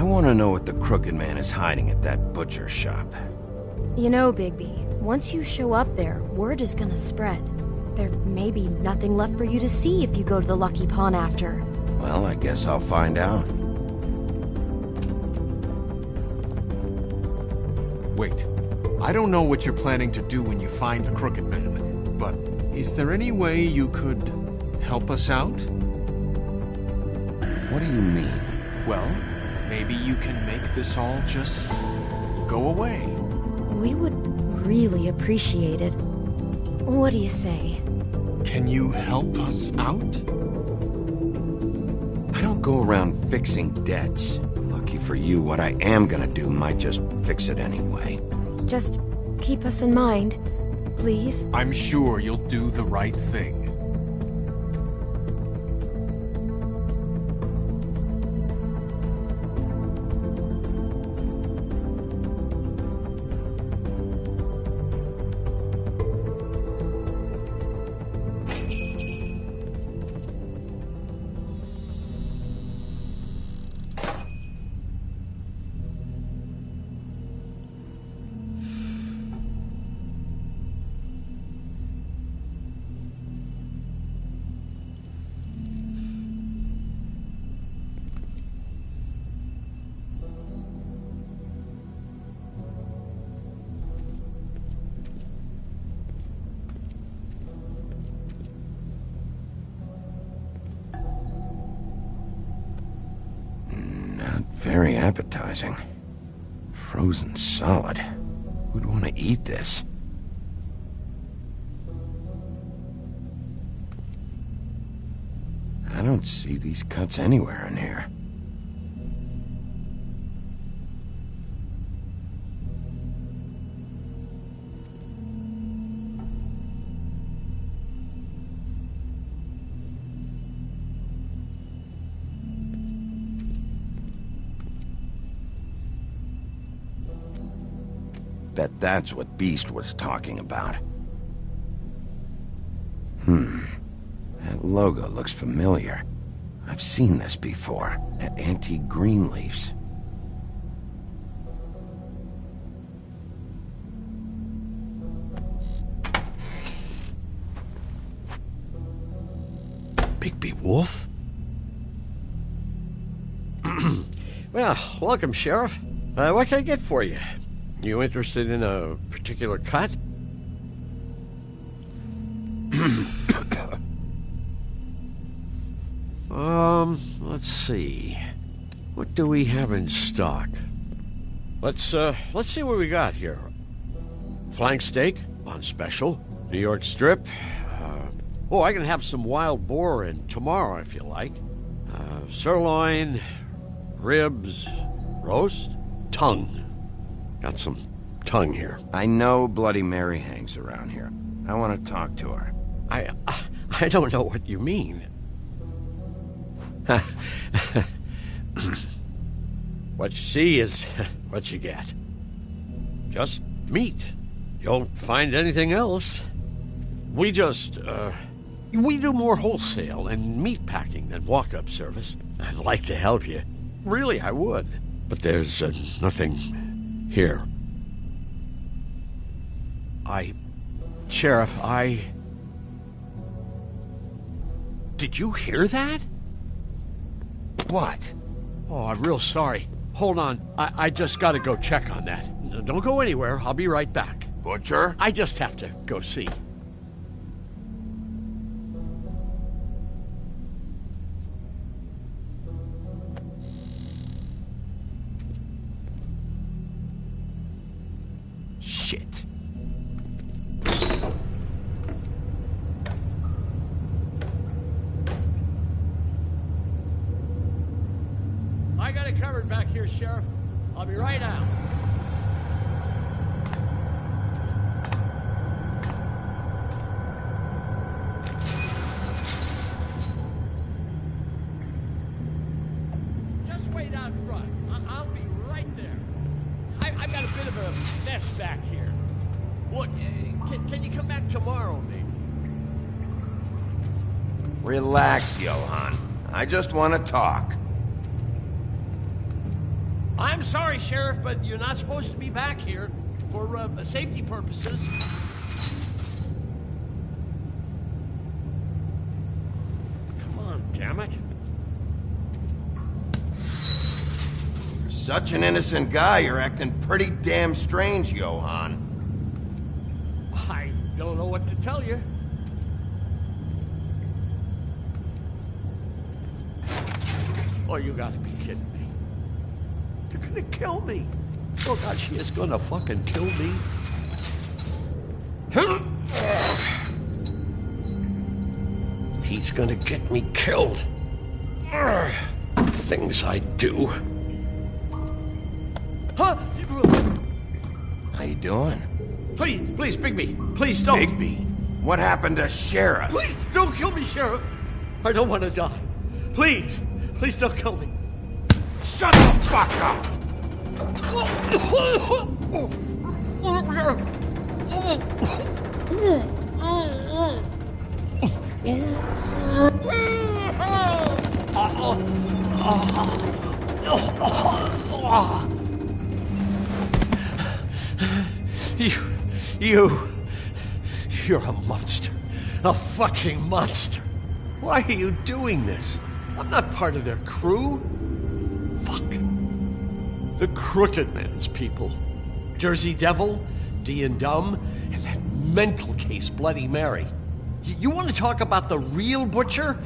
I want to know what the Crooked Man is hiding at that butcher shop. You know, Bigby, once you show up there, word is gonna spread. There may be nothing left for you to see if you go to the Lucky Pawn after. Well, I guess I'll find out. Wait. I don't know what you're planning to do when you find the Crooked Man, but is there any way you could help us out? What do you mean? Well, maybe you can make this all just go away. We would really appreciate it. What do you say? Can you help us out? I don't go around fixing debts. Lucky for you, what I am gonna do might just fix it anyway. Just keep us in mind, please. I'm sure you'll do the right thing. Very appetizing. Frozen solid. Who'd want to eat this? I don't see these cuts anywhere in here. Bet that's what Beast was talking about. That logo looks familiar. I've seen this before, at Antique Greenleaf's. Bigby Wolf? Well, welcome, Sheriff. What can I get for you? You interested in a particular cut? Let's see. What do we have in stock? Let's see what we got here. Flank steak on special. New York strip. I can have some wild boar in tomorrow if you like. Sirloin, ribs, roast, tongue. Got some tongue here. I know Bloody Mary hangs around here. I want to talk to her. I don't know what you mean. What you see is what you get. Just meat. You don't find anything else. We do more wholesale and meat packing than walk-up service. I'd like to help you. Really, I would. But there's nothing here. Sheriff, Did you hear that? What? Oh, I'm real sorry. Hold on. I just gotta go check on that. Don't go anywhere. I'll be right back. Butcher? I just have to go see. Shit. I got it covered back here, Sheriff. I'll be right out. Just wait out front. I'll be right there. I've got a bit of a mess back here. Look, can you come back tomorrow, maybe? Relax, Johan. I just want to talk. I'm sorry, Sheriff, but you're not supposed to be back here for safety purposes. Come on, damn it. You're such an innocent guy, you're acting pretty damn strange, Johann. I don't know what to tell you. Oh, you gotta be kidding me. They're gonna kill me. Oh God, she is gonna fucking kill me. He's gonna get me killed. Things I do. Huh? How you doing? Please, please, Bigby. Please don't. Bigby? What happened to Sheriff? Please don't kill me, Sheriff. I don't want to die. Please. Please don't kill me. Shut the fuck up! You're a monster. A fucking monster. Why are you doing this? I'm not part of their crew. Fuck. The Crooked Man's people. Jersey Devil, D and Dumb, and that mental case Bloody Mary. You want to talk about the real butcher?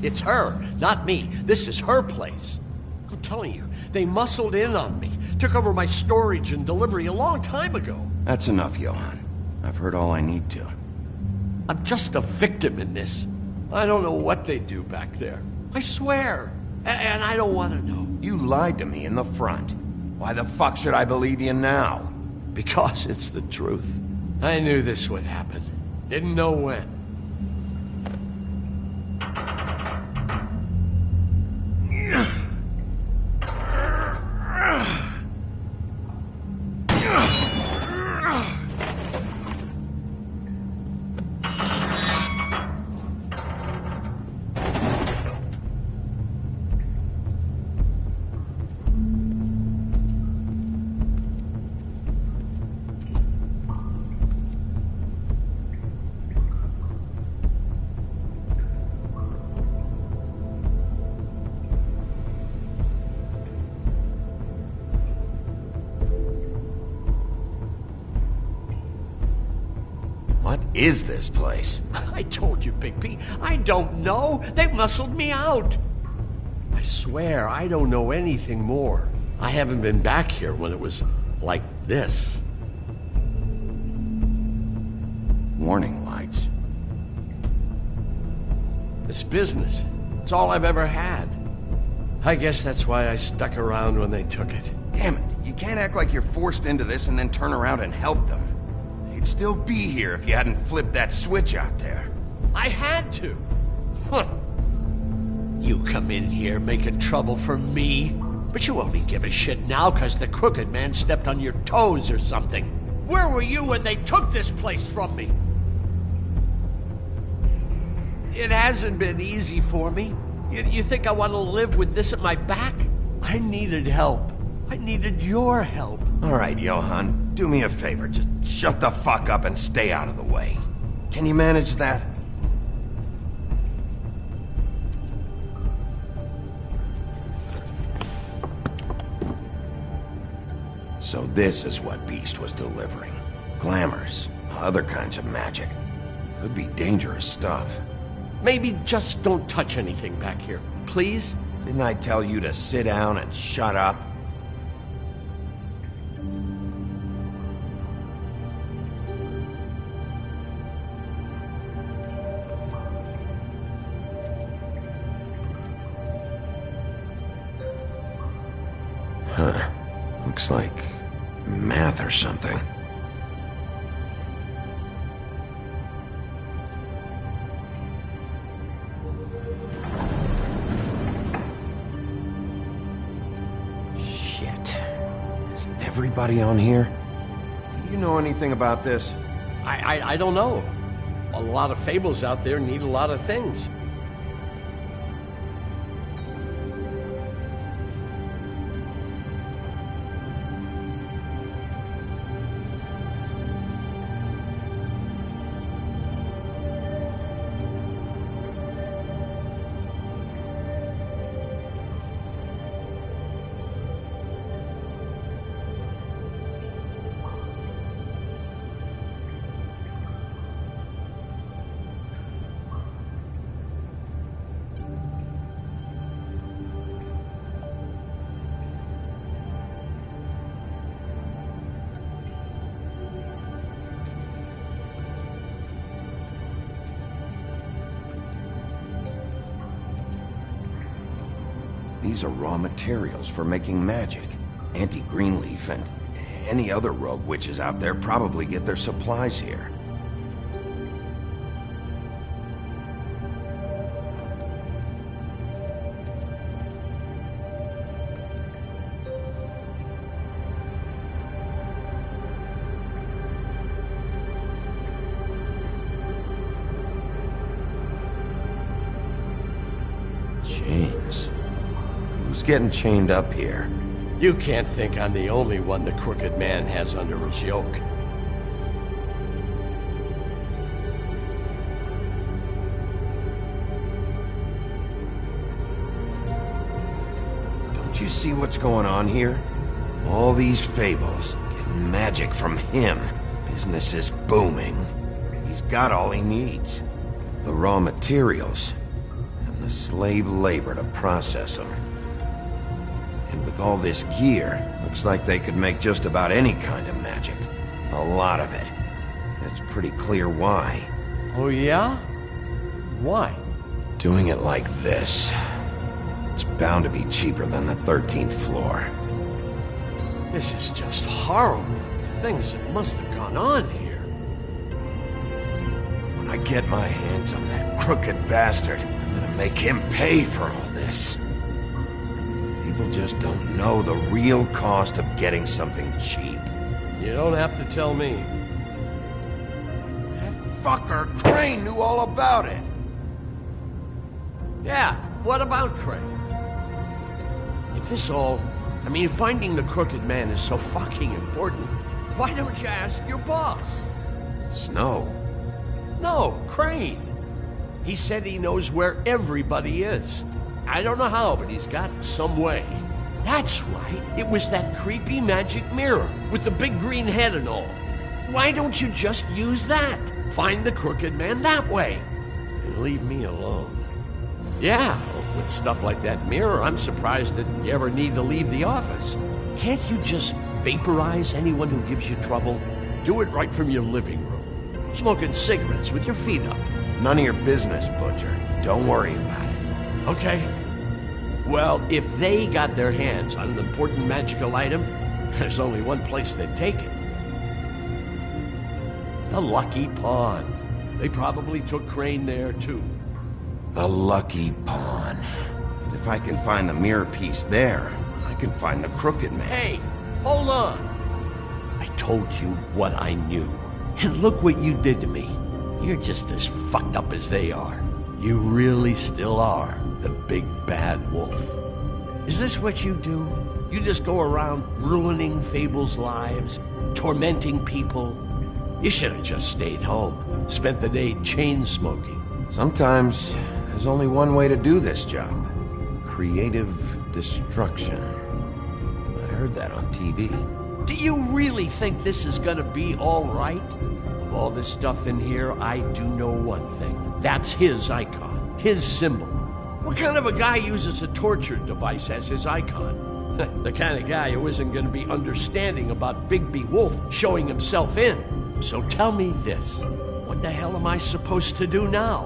It's her, not me. This is her place. I'm telling you, they muscled in on me, took over my storage and delivery a long time ago. That's enough, Johann. I've heard all I need to. I'm just a victim in this. I don't know what they do back there. I swear. And I don't want to know. You lied to me in the front. Why the fuck should I believe you now? Because it's the truth. I knew this would happen. Didn't know when. What is this place? I told you, Bigby. I don't know. They muscled me out. I swear I don't know anything more. I haven't been back here when it was like this. Warning lights. It's business. It's all I've ever had. I guess that's why I stuck around when they took it. Damn it. You can't act like you're forced into this and then turn around and help them. They'd still be here if you hadn't flipped that switch out there. I had to. Huh. You come in here making trouble for me, but you only give a shit now because the Crooked Man stepped on your toes or something. Where were you when they took this place from me? It hasn't been easy for me. You think I want to live with this at my back? I needed help. I needed your help. All right, Johann, do me a favor. Just shut the fuck up and stay out of the way. Can you manage that? So this is what Beast was delivering. Glamours, other kinds of magic. Could be dangerous stuff. Maybe just don't touch anything back here, please? Didn't I tell you to sit down and shut up? Huh. Looks like math or something. Shit. Is everybody on here? Do you know anything about this? I don't know. A lot of fables out there need a lot of things. These are raw materials for making magic. Auntie Greenleaf and any other rogue witches out there probably get their supplies here. Chains. Who's getting chained up here? You can't think I'm the only one the Crooked Man has under his yoke. Don't you see what's going on here? All these fables, getting magic from him. Business is booming. He's got all he needs. The raw materials, and the slave labor to process them. And with all this gear, looks like they could make just about any kind of magic. A lot of it. It's pretty clear why. Oh yeah? Why? Doing it like this. It's bound to be cheaper than the 13th floor. This is just horrible. Things that must have gone on here. When I get my hands on that crooked bastard, I'm gonna make him pay for all this. People just don't know the real cost of getting something cheap. You don't have to tell me. That fucker Crane knew all about it. Yeah, what about Crane? If this all... I mean, finding the Crooked Man is so fucking important, why don't you ask your boss? Snow? No, Crane. He said he knows where everybody is. I don't know how, but he's got some way. That's right. It was that creepy magic mirror with the big green head and all. Why don't you just use that? Find the Crooked Man that way. And leave me alone. Yeah, with stuff like that mirror, I'm surprised that you ever need to leave the office. Can't you just vaporize anyone who gives you trouble? Do it right from your living room. Smoking cigarettes with your feet up. None of your business, Butcher. Don't worry about it. Okay. Well, if they got their hands on an important magical item, there's only one place they'd take it. The Lucky Pawn. They probably took Crane there, too. The Lucky Pawn. And if I can find the mirror piece there, I can find the Crooked Man. Hey, hold on. I told you what I knew. And look what you did to me. You're just as fucked up as they are. You really still are the big bad wolf. Is this what you do? You just go around ruining Fable's lives, tormenting people? You should have just stayed home, spent the day chain smoking. Sometimes there's only one way to do this job. Creative destruction. I heard that on TV. Do you really think this is gonna be all right? Of all this stuff in here, I do know one thing. That's his icon, his symbol. What kind of a guy uses a torture device as his icon? The kind of guy who isn't going to be understanding about Bigby Wolf showing himself in. So tell me this. What the hell am I supposed to do now?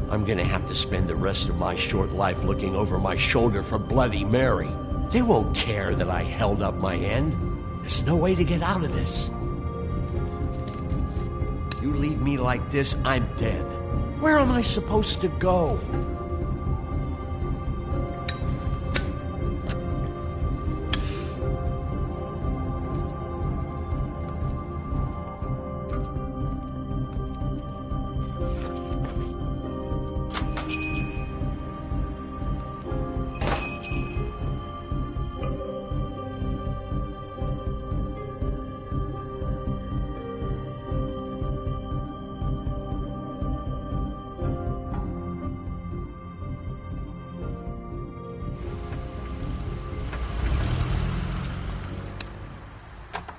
I'm going to have to spend the rest of my short life looking over my shoulder for Bloody Mary. They won't care that I held up my end. There's no way to get out of this. You leave me like this, I'm dead. Where am I supposed to go?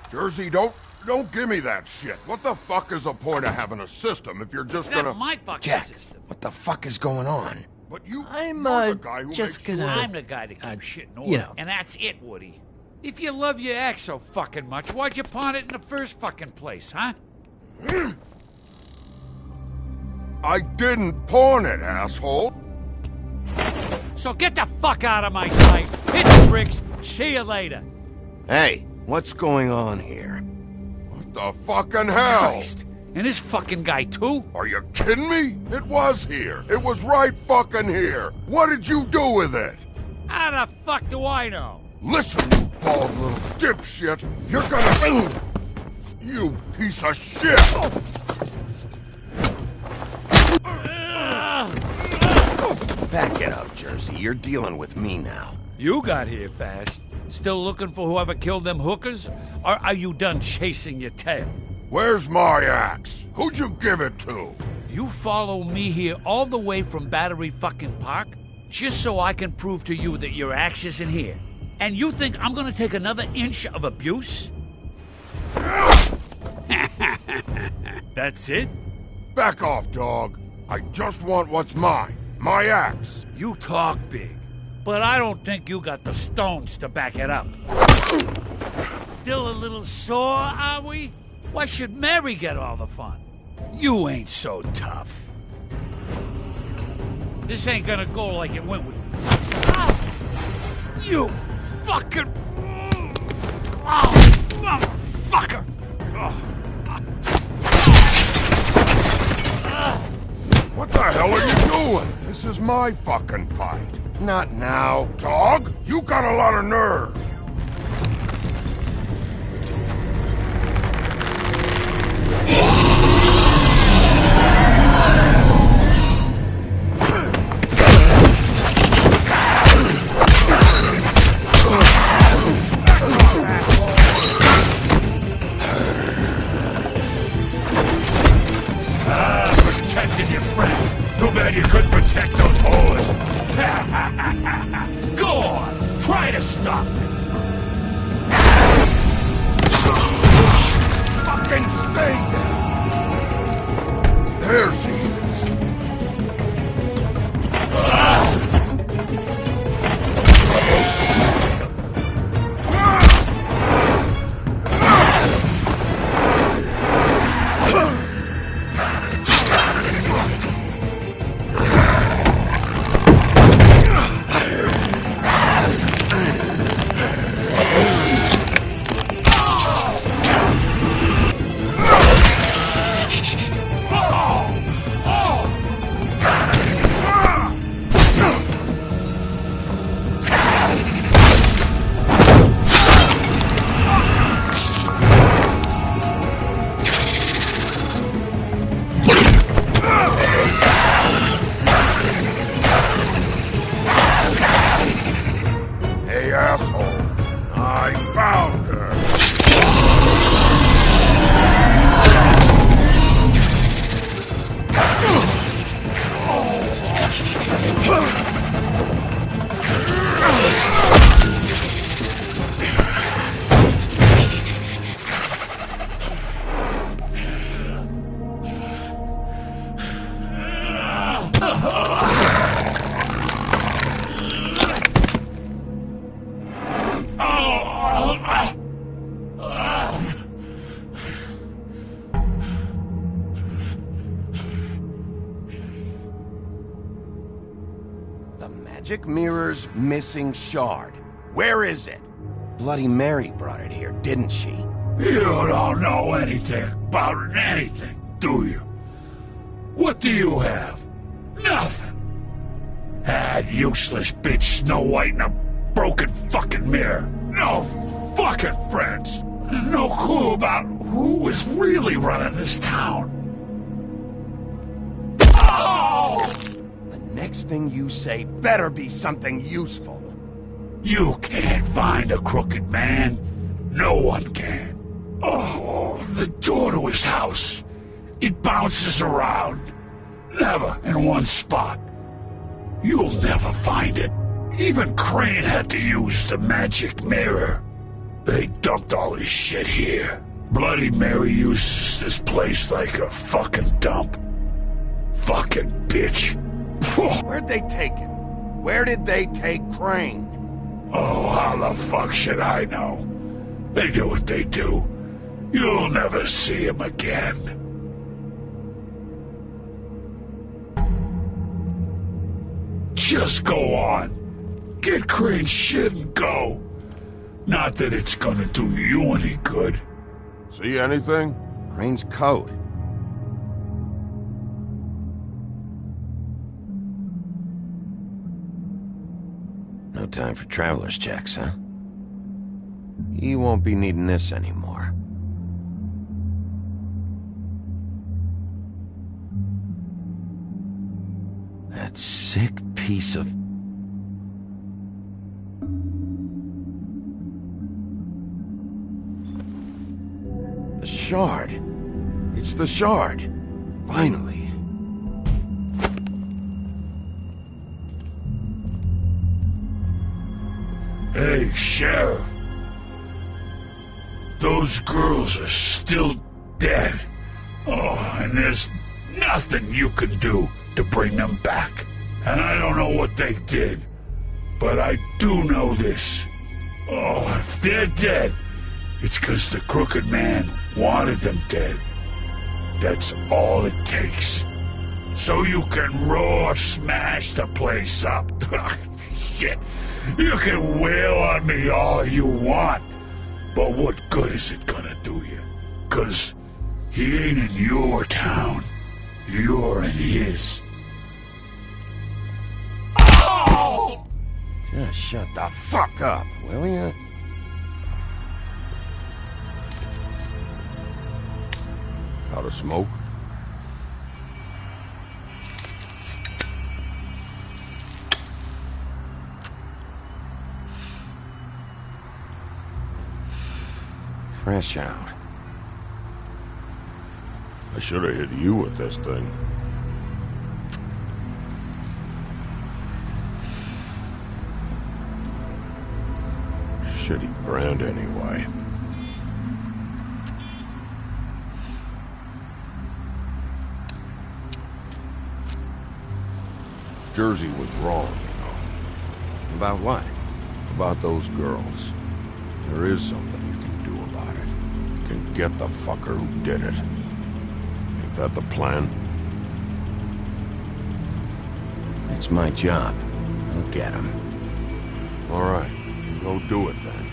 Jersey, don't give me that shit. What the fuck is the point of having a system if you're just gonna... That's my fucking Jack, system. what the fuck is going on? But you're the guy who just makes gonna... sure- I'm the guy to keep shit in order. you know. And that's it, Woody. If you love your ex so fucking much, why'd you pawn it in the first fucking place, huh? I didn't pawn it, asshole. So so get the fuck out of my sight. Hit the bricks. See you later. Hey, what's going on here? What the fucking hell? Christ. And this fucking guy, too? Are you kidding me? It was here. It was right fucking here. What did you do with it? How the fuck do I know? Listen, you bald little dipshit. You're gonna... You piece of shit! Back it up, Jersey. You're dealing with me now. You got here fast. Still looking for whoever killed them hookers? Or are you done chasing your tail? Where's my axe? Who'd you give it to? You follow me here all the way from Battery fucking Park just so I can prove to you that your axe isn't here? And you think I'm gonna take another inch of abuse? That's it? Back off, dog. I just want what's mine. My axe. You talk big, but I don't think you got the stones to back it up. Still a little sore, are we? Why should Mary get all the fun? You ain't so tough. This ain't gonna go like it went with me. Ah! You fucking... Oh, motherfucker! What the hell are you doing? This is my fucking fight. Not now. Dog, you got a lot of nerve. Protected your friend. Too bad you couldn't protect those whores. Go on, try to stop me. Fucking stay there. There she is. Magic Mirror's missing shard. Where is it? Bloody Mary brought it here, didn't she? You don't know anything about anything, do you? What do you have? Nothing. Had useless bitch Snow White and a broken fucking mirror. No fucking friends. No clue about who was really running this town. Oh! Next thing you say better be something useful. You can't find a crooked man. No one can. Oh, the door to his house. It bounces around. Never in one spot. You'll never find it. Even Crane had to use the magic mirror. They dumped all his shit here. Bloody Mary uses this place like a fucking dump. Fucking bitch. Where'd they take him? Where did they take Crane? Oh, how the fuck should I know? They do what they do. You'll never see him again. Just go on. Get Crane's shit and go. Not that it's gonna do you any good. See anything? Crane's coat. No time for traveler's checks, huh? You won't be needing this anymore. That sick piece of... The shard. It's the shard. Finally. Hey, Sheriff. Those girls are still dead. Oh, and there's nothing you can do to bring them back. And I don't know what they did, but I do know this. Oh, if they're dead, it's 'cause the Crooked Man wanted them dead. That's all it takes. So you can roar smash the place up. Shit. You can wail on me all you want, but what good is it gonna do you? 'Cause he ain't in your town. You're in his. Oh! Just shut the fuck up, will you? Out of smoke? Fresh out. I should have hit you with this thing. Shitty brand anyway. Jersey was wrong, you know. About what? About those girls. There is something you can do about it. You can get the fucker who did it. Ain't that the plan? It's my job. I'll get him. All right. Go do it then.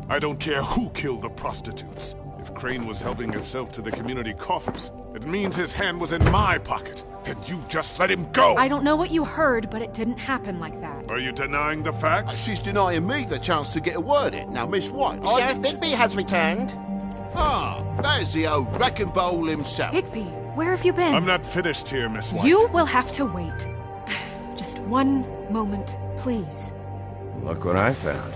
I don't care who killed the prostitutes. If Crane was helping himself to the community coffers, it means his hand was in my pocket, and you just let him go! I don't know what you heard, but it didn't happen like that. Are you denying the facts? She's denying me the chance to get a word in. Now, Miss White... Sheriff Bigby has returned. Ah, there's the old wrecking bowl himself. Bigby, where have you been? I'm not finished here, Miss White. You will have to wait. Just one moment, please. Look what I found.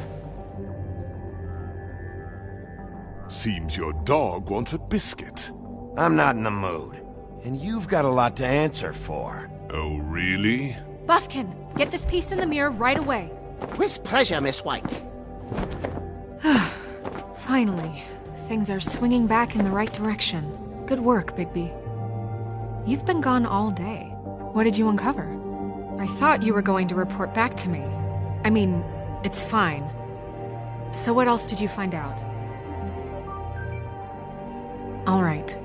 Seems your dog wants a biscuit. I'm not in the mood. And you've got a lot to answer for. Oh, really? Buffkin, get this piece in the mirror right away. With pleasure, Miss White. Finally, things are swinging back in the right direction. Good work, Bigby. You've been gone all day. What did you uncover? I thought you were going to report back to me. I mean, it's fine. So what else did you find out? All right.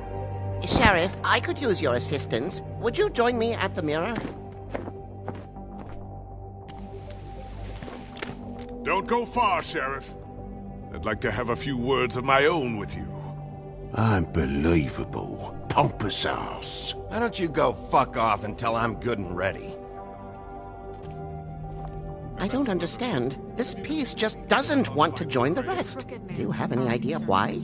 Sheriff, I could use your assistance. Would you join me at the mirror? Don't go far, Sheriff. I'd like to have a few words of my own with you. Unbelievable. Pompous ass. Why don't you go fuck off until I'm good and ready? I don't understand. This piece just doesn't want to join the rest. Do you have any idea why?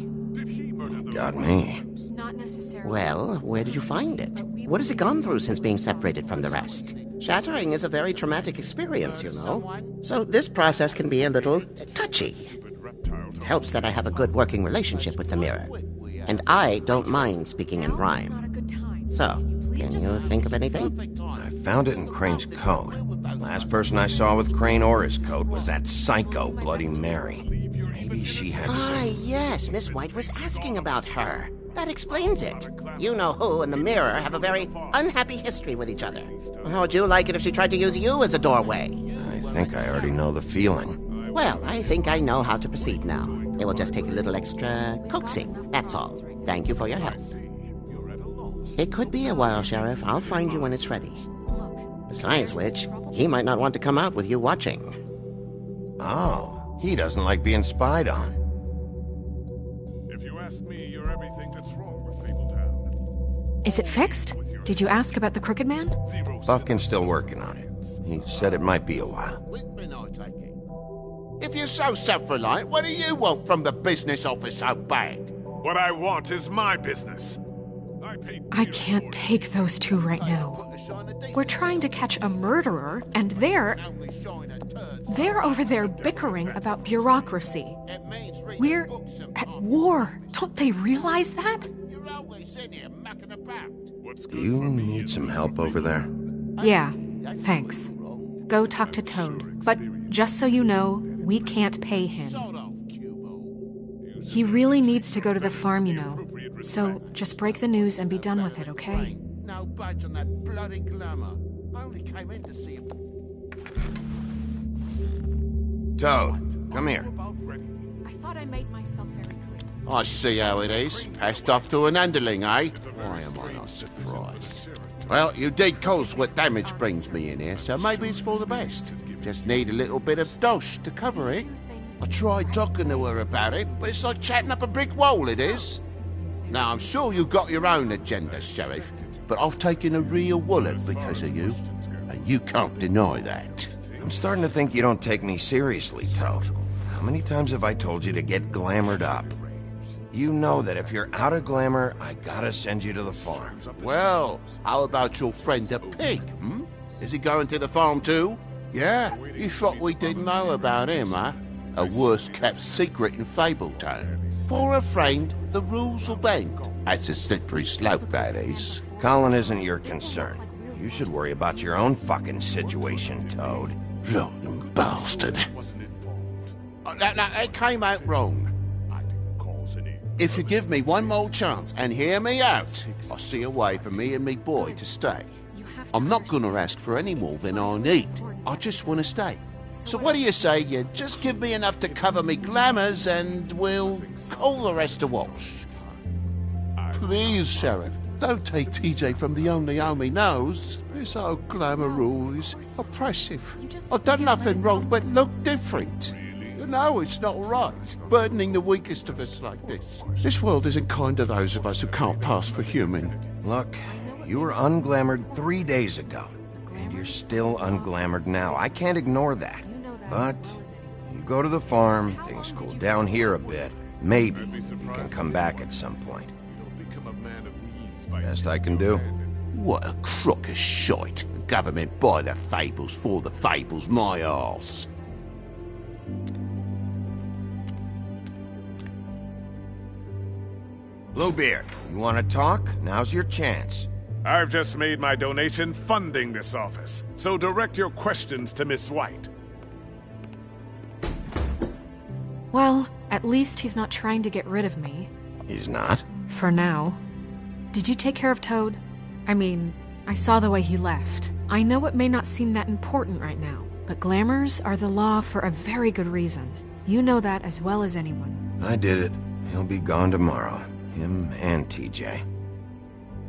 Got me. Not necessarily. Well, where did you find it? What has it gone through since being separated from the rest? Shattering is a very traumatic experience, you know. So this process can be a little touchy. It helps that I have a good working relationship with the mirror. And I don't mind speaking in rhyme. So, can you think of anything? I found it in Crane's coat. Last person I saw with Crane or his coat was that psycho Bloody Mary. Maybe she had some... Yes, Miss White was asking about her. That explains it. You know who and the mirror have a very unhappy history with each other. How would you like it if she tried to use you as a doorway? I think I already know the feeling. Well, I think I know how to proceed now. It will just take a little extra coaxing, that's all. Thank you for your help. It could be a while, Sheriff. I'll find you when it's ready. Besides which, he might not want to come out with you watching. Oh, he doesn't like being spied on. If you ask me, you're everything that's wrong with Fabletown. Is it fixed? Did you ask about the Crooked Man? Buffkin's still working on it. He said it might be a while. If you're so self-reliant, what do you want from the business office so bad? What I want is my business. I can't take those two right now. We're trying to catch a murderer, and they're over there bickering about bureaucracy. We're at war. Don't they realize that? Do you need some help over there? Yeah, thanks. Go talk to Toad. But just so you know, we can't pay him. He really needs to go to the farm, you know. So just break the news and be done with it, okay? No budge on that bloody glamour. I only came in to see if... Toad, come here. I thought I made myself very clear. I see how it is. Passed off to an underling, eh? Why am I not surprised? Well, you did cause what damage brings me in here, so maybe it's for the best. Just need a little bit of dosh to cover it. I tried talking to her about it, but it's like chatting up a brick wall, it is. Now, I'm sure you've got your own agenda, Sheriff, but I've taken a real wallet because of you, and you can't deny that. I'm starting to think you don't take me seriously, Toad. How many times have I told you to get glamored up? You know that if you're out of glamour, I gotta send you to the farm. Well, how about your friend the pig, hmm? Is he going to the farm too? Yeah? You thought we didn't know about him, huh? A worst-kept secret in Fabletown. For a friend, the rules will bend. That's a slippery slope, that is. Colin isn't your concern. You should worry about your own fucking situation, Toad. Rotten bastard. Now, it came out wrong. If you give me one more chance and hear me out, I'll see a way for me and me boy to stay. I'm not gonna ask for any more than I need. I just want to stay. So what do you say you just give me enough to cover me glamours and we'll call the rest a wash? Please, Sheriff, don't take TJ from the only home he knows. This old glamour rule is oppressive. I've done nothing wrong but look different. You know it's not right, burdening the weakest of us like this. This world isn't kind to those of us who can't pass for human. Look, you were unglamored 3 days ago. And you're still unglamored now. I can't ignore that. But you go to the farm, things cool down here a bit. Maybe you can come back at some point. Best I can do. What a crock of shite. Government by the fables, for the fables, my arse. Bluebeard, you want to talk? Now's your chance. I've just made my donation funding this office, so direct your questions to Miss White. Well, at least he's not trying to get rid of me. He's not? For now. Did you take care of Toad? I mean, I saw the way he left. I know it may not seem that important right now, but glamours are the law for a very good reason. You know that as well as anyone. I did it. He'll be gone tomorrow. Him and TJ.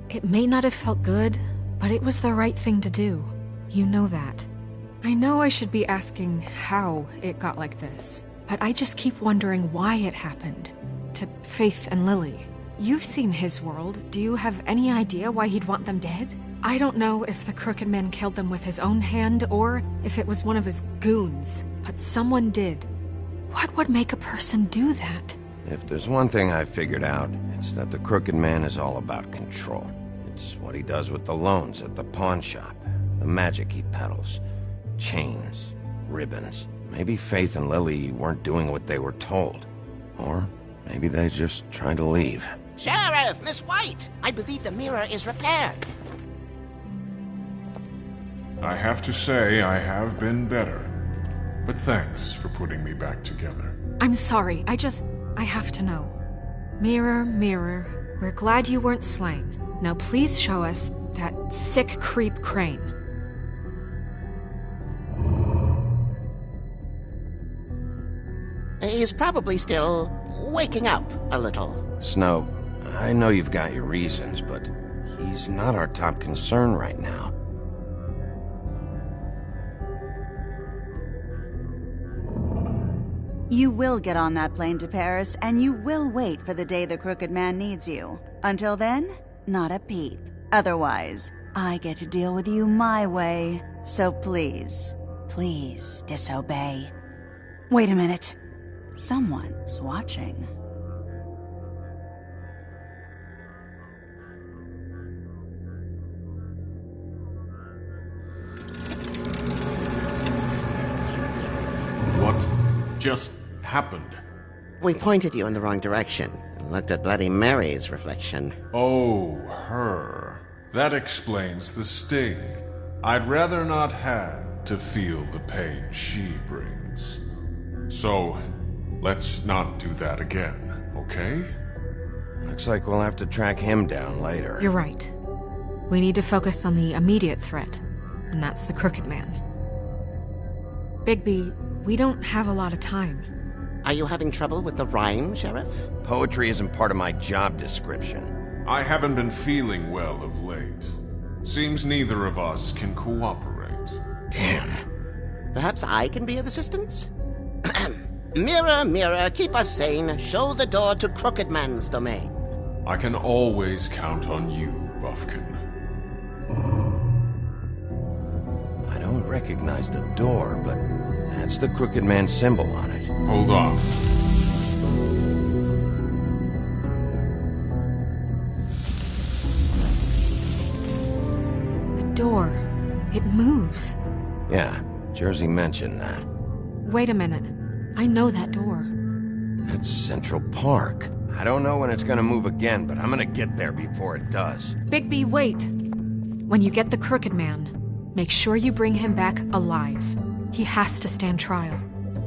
It may not have felt good, but it was the right thing to do. You know that. I know I should be asking how it got like this, but I just keep wondering why it happened. To Faith and Lily. You've seen his world. Do you have any idea why he'd want them dead? I don't know if the Crooked Man killed them with his own hand or if it was one of his goons, but someone did. What would make a person do that? If there's one thing I figured out, it's that the Crooked Man is all about control. It's what he does with the loans at the pawn shop, the magic he peddles, chains, ribbons. Maybe Faith and Lily weren't doing what they were told. Or maybe they just tried to leave. Sheriff, Miss White! I believe the mirror is repaired. I have to say I have been better. But thanks for putting me back together. I'm sorry, I have to know. Mirror, mirror, we're glad you weren't slain. Now please show us that sick creep Crane. He's probably still waking up a little. Snow, I know you've got your reasons, but he's not our top concern right now. You will get on that plane to Paris, and you will wait for the day the Crooked Man needs you. Until then, not a peep. Otherwise, I get to deal with you my way. So please, please disobey. Wait a minute. Someone's watching. What just happened? We pointed you in the wrong direction and looked at Bloody Mary's reflection. Oh, her. That explains the sting. I'd rather not have to feel the pain she brings. So, let's not do that again, okay? Looks like we'll have to track him down later. You're right. We need to focus on the immediate threat, and that's the Crooked Man. Bigby, we don't have a lot of time. Are you having trouble with the rhyme, Sheriff? Poetry isn't part of my job description. I haven't been feeling well of late. Seems neither of us can cooperate. Damn. Perhaps I can be of assistance? Mirror, mirror, keep us sane. Show the door to Crooked Man's domain. I can always count on you, Buffkin. I don't recognize the door, but that's the Crooked Man symbol on it. Hold on. The door. It moves. Yeah, Jersey mentioned that. Wait a minute. I know that door. That's Central Park. I don't know when it's gonna move again, but I'm gonna get there before it does. Bigby, wait! When you get the Crooked Man, make sure you bring him back alive. He has to stand trial.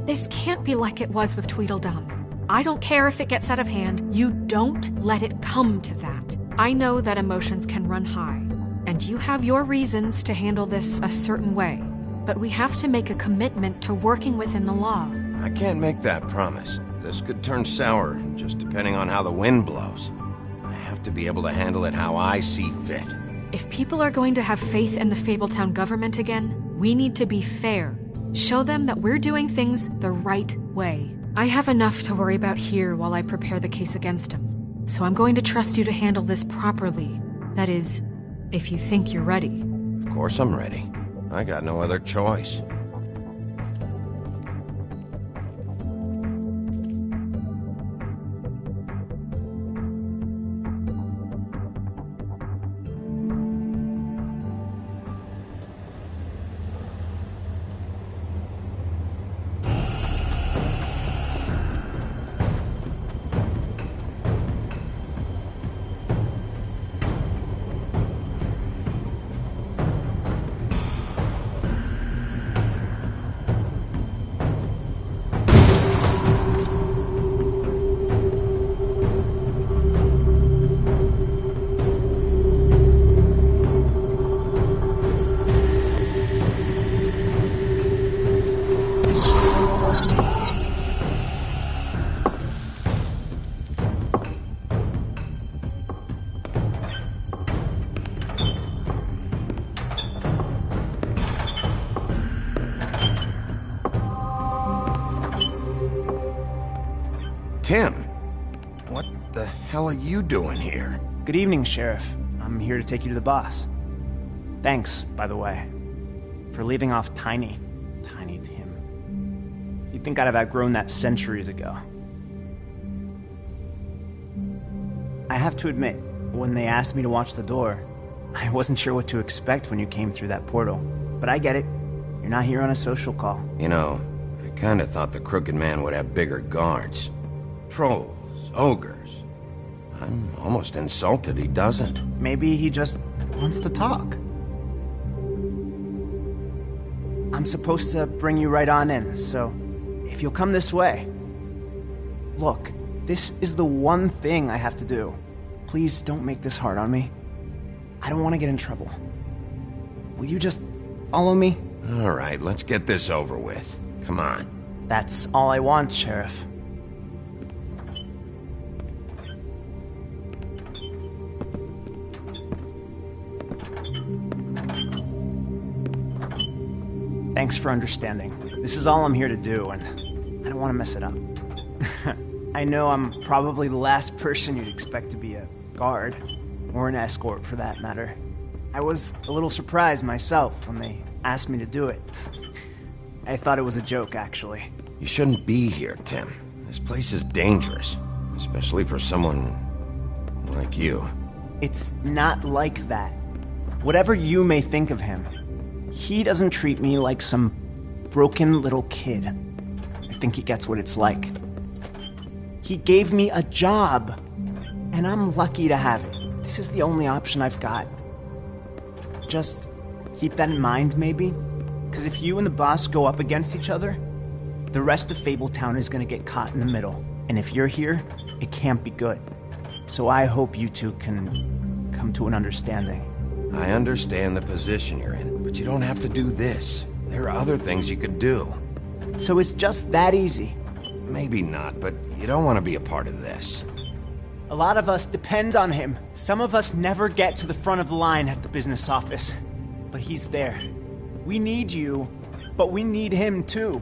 This can't be like it was with Tweedledum. I don't care if it gets out of hand. You don't let it come to that. I know that emotions can run high, and you have your reasons to handle this a certain way. But we have to make a commitment to working within the law. I can't make that promise. This could turn sour, just depending on how the wind blows. I have to be able to handle it how I see fit. If people are going to have faith in the Fabletown government again, we need to be fair. Show them that we're doing things the right way. I have enough to worry about here while I prepare the case against him. So I'm going to trust you to handle this properly. That is, if you think you're ready. Of course I'm ready. I got no other choice. Tim, what the hell are you doing here? Good evening, Sheriff. I'm here to take you to the boss. Thanks, by the way, for leaving off Tiny. Tiny Tim. You'd think I'd have outgrown that centuries ago. I have to admit, when they asked me to watch the door, I wasn't sure what to expect when you came through that portal. But I get it. You're not here on a social call. You know, I kinda thought the Crooked Man would have bigger guards. Trolls, ogres. I'm almost insulted he doesn't. Maybe he just wants to talk. I'm supposed to bring you right on in, so if you'll come this way. Look, this is the one thing I have to do. Please don't make this hard on me. I don't want to get in trouble. Will you just follow me? All right, let's get this over with. Come on. That's all I want, Sheriff. Thanks for understanding. This is all I'm here to do, and I don't want to mess it up. I know I'm probably the last person you'd expect to be a guard, or an escort for that matter. I was a little surprised myself when they asked me to do it. I thought it was a joke, actually. You shouldn't be here, Tim. This place is dangerous, especially for someone like you. It's not like that. Whatever you may think of him, he doesn't treat me like some broken little kid. I think he gets what it's like. He gave me a job, and I'm lucky to have it. This is the only option I've got. Just keep that in mind, maybe? Because if you and the boss go up against each other, the rest of Fabletown is going to get caught in the middle. And if you're here, it can't be good. So I hope you two can come to an understanding. I understand the position you're in, but you don't have to do this. There are other things you could do. So it's just that easy? Maybe not, but you don't want to be a part of this. A lot of us depend on him. Some of us never get to the front of the line at the business office. But he's there. We need you, but we need him too.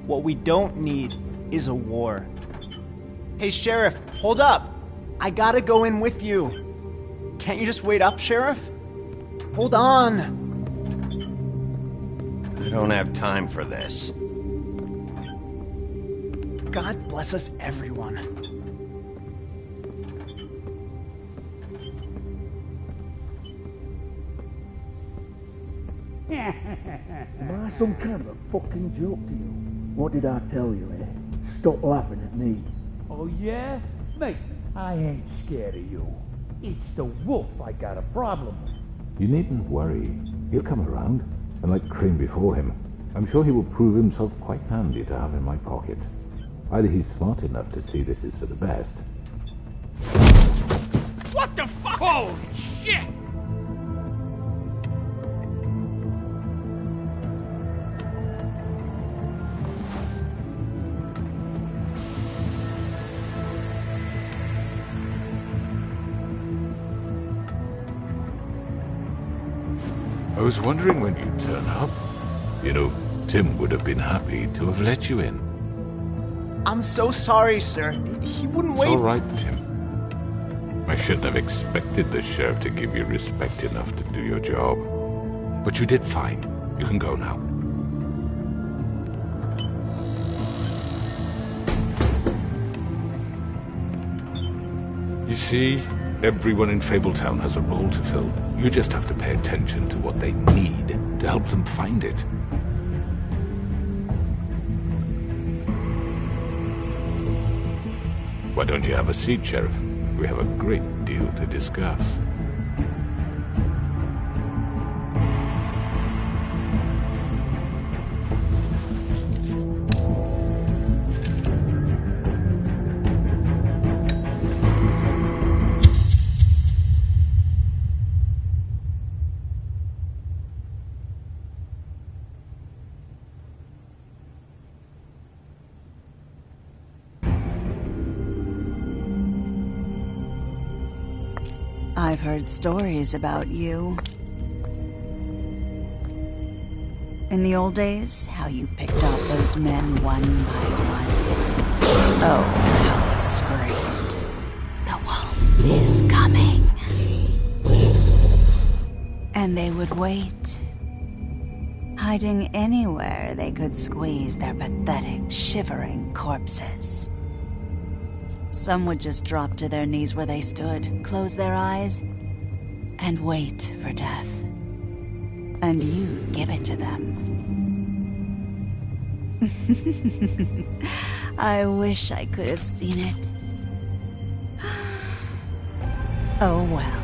What we don't need is a war. Hey, Sheriff, hold up. I gotta go in with you. Can't you just wait up, Sheriff? Hold on. I don't have time for this. God bless us, everyone. Am I some kind of a fucking joke to you? What did I tell you, eh? Stop laughing at me. Oh, yeah? Mate, I ain't scared of you. It's the wolf I got a problem with. You needn't worry. He'll come around, and like Crane before him, I'm sure he will prove himself quite handy to have in my pocket. Either he's smart enough to see this is for the best. What the fuck? Holy shit! I was wondering when you'd turn up. You know, Tim would have been happy to have let you in. I'm so sorry, sir. He wouldn't wait. It's all right, Tim. I shouldn't have expected the sheriff to give you respect enough to do your job. But you did fine. You can go now. You see, everyone in Fabletown has a role to fill. You just have to pay attention to what they need to help them find it. Why don't you have a seat, Sheriff? We have a great deal to discuss. I've heard stories about you. In the old days, how you picked off those men one by one. Oh, how they screamed. The wolf is coming. And they would wait, hiding anywhere they could squeeze their pathetic, shivering corpses. Some would just drop to their knees where they stood, close their eyes, and wait for death. And you'd give it to them. I wish I could have seen it. Oh well.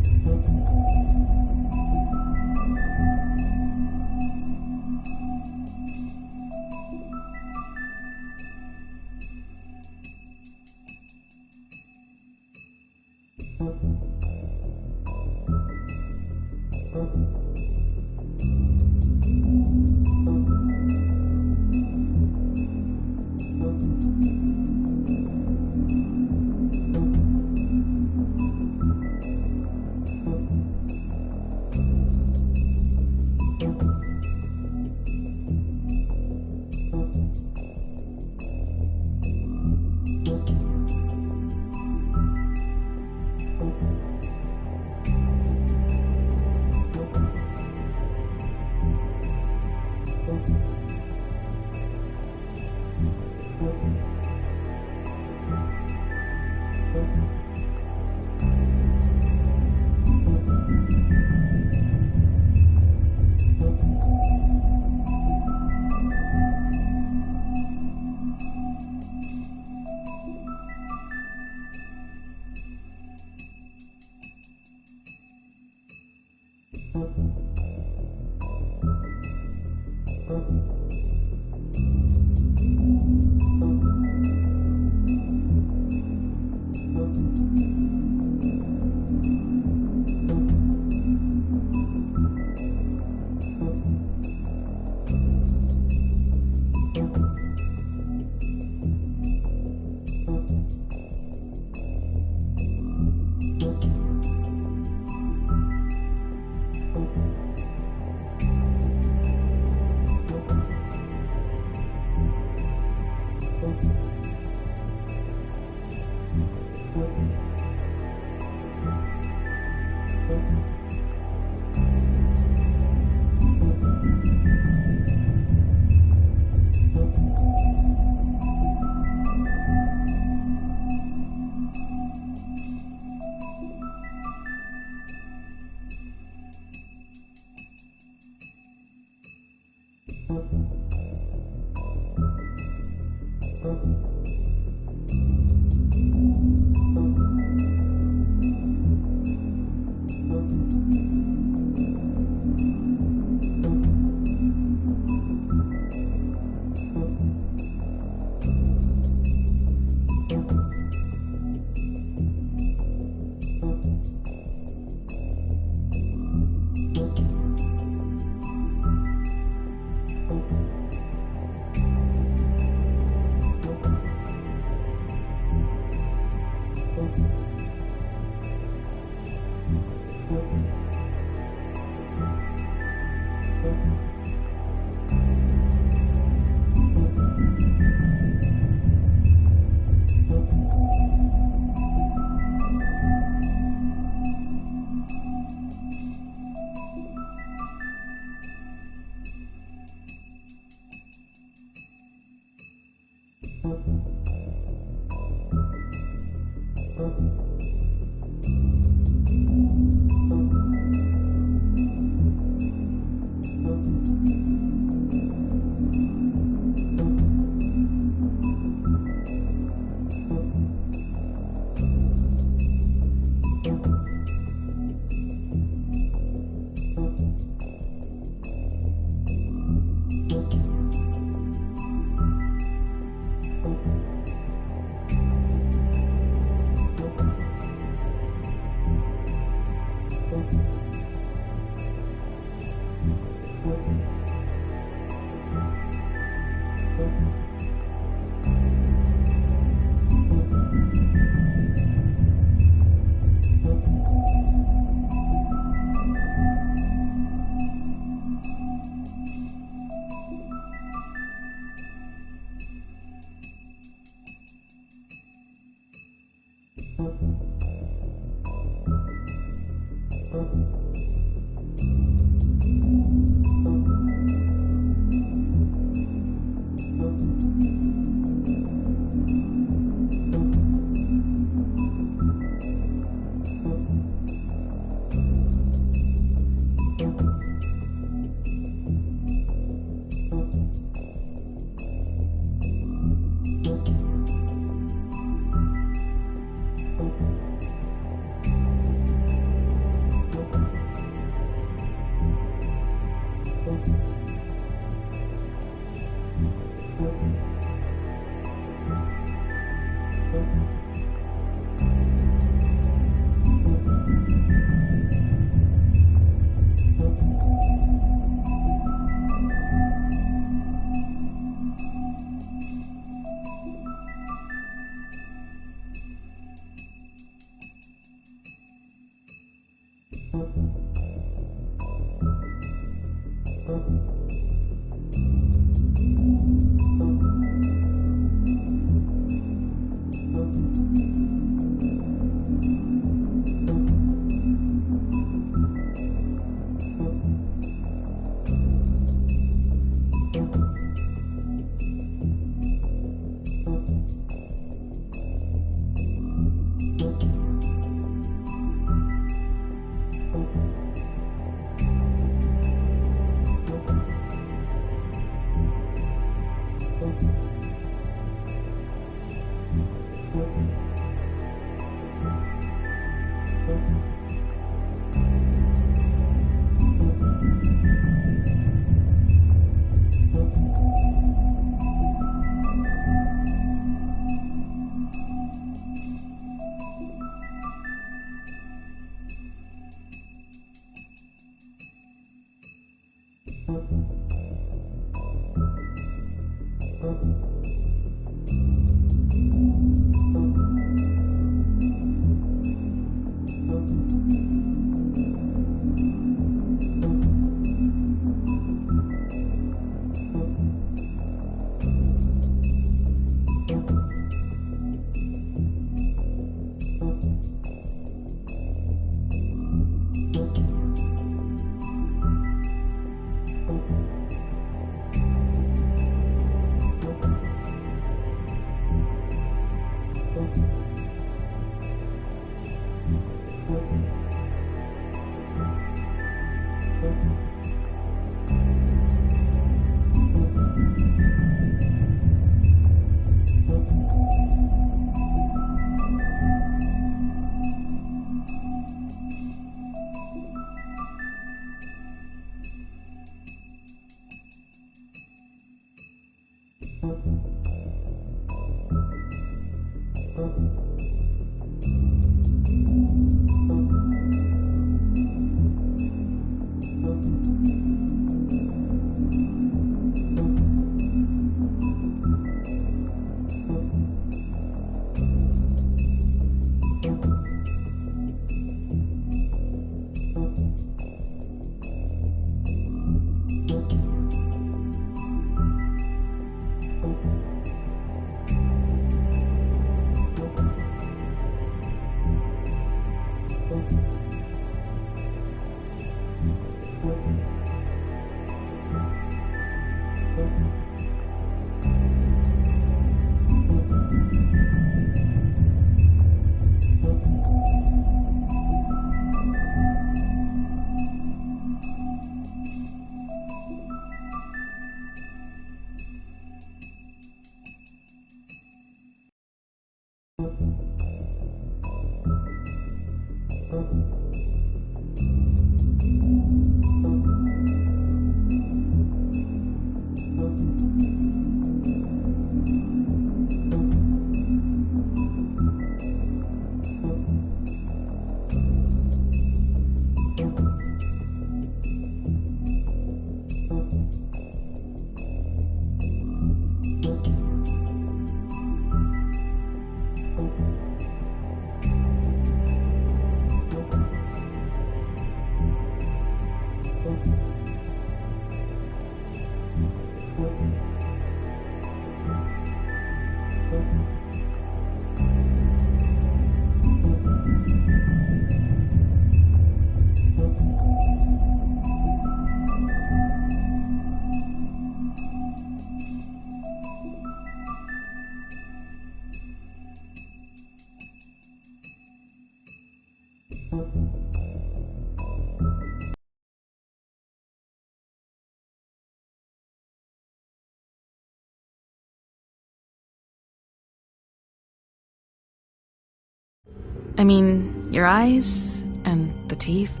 I mean, your eyes and the teeth.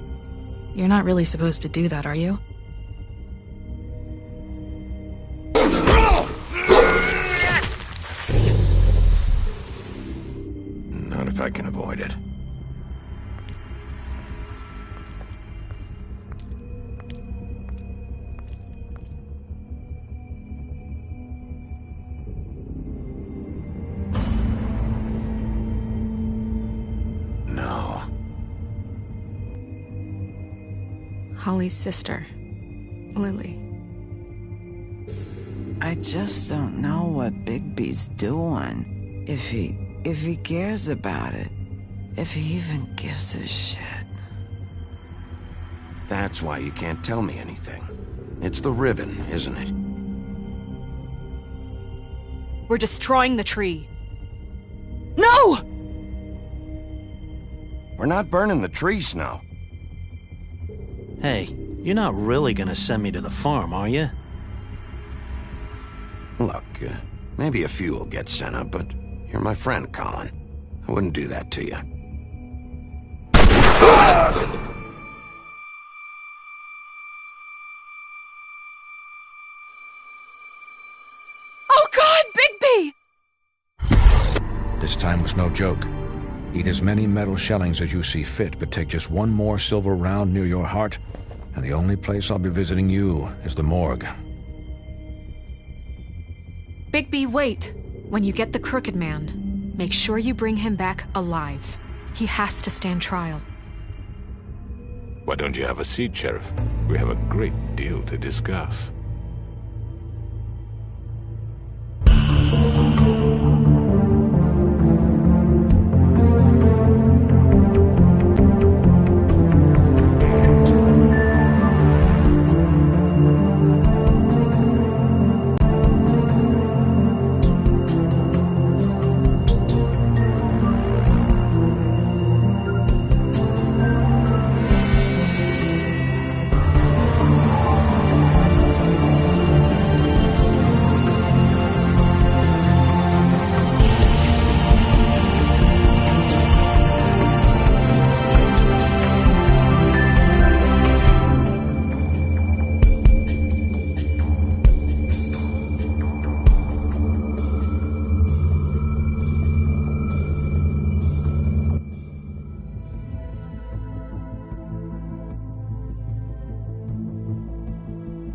You're not really supposed to do that, are you? Not if I can avoid it. Holly's sister, Lily. I just don't know what Bigby's doing. If he cares about it. If he even gives a shit. That's why you can't tell me anything. It's the ribbon, isn't it? We're destroying the tree. No! We're not burning the tree, Snow. Hey, you're not really gonna send me to the farm, are you? Look, maybe a few will get sent up, but you're my friend, Colin. I wouldn't do that to you. Oh God, Bigby! This time was no joke. Eat as many metal shellings as you see fit, but take just one more silver round near your heart, and the only place I'll be visiting you is the morgue. Bigby, wait! When you get the Crooked Man, make sure you bring him back alive. He has to stand trial. Why don't you have a seat, Sheriff? We have a great deal to discuss.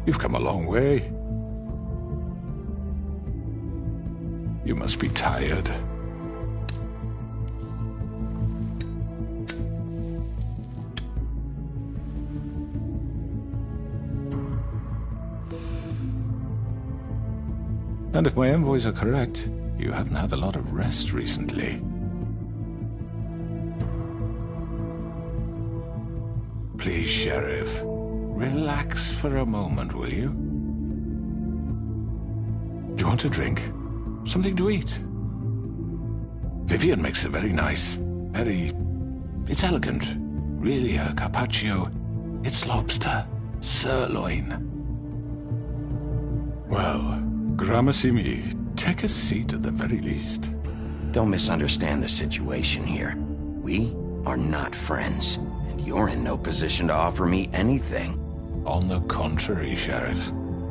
You've come a long way. You must be tired. And if my envoys are correct, you haven't had a lot of rest recently. Please, Sheriff. Relax for a moment, will you? Do you want a drink? Something to eat? Vivian makes a very nice, it's elegant. Really a carpaccio. It's lobster. Sirloin. Well, gramercy me. Take a seat at the very least. Don't misunderstand the situation here. We are not friends, and you're in no position to offer me anything. On the contrary, Sheriff.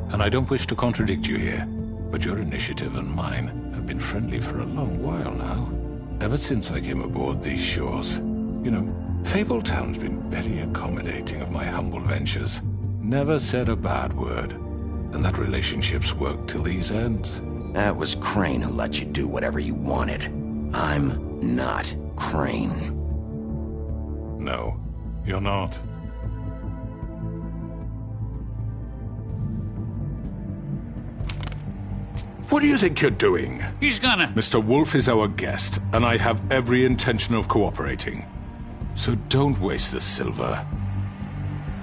And I don't wish to contradict you here, but your initiative and mine have been friendly for a long while now. Ever since I came aboard these shores. You know, Fabletown's been very accommodating of my humble ventures. Never said a bad word. And that relationship's worked till these ends. That was Crane who let you do whatever you wanted. I'm not Crane. No, you're not. What do you think you're doing? He's gonna... Mr. Wolf is our guest, and I have every intention of cooperating. So don't waste the silver.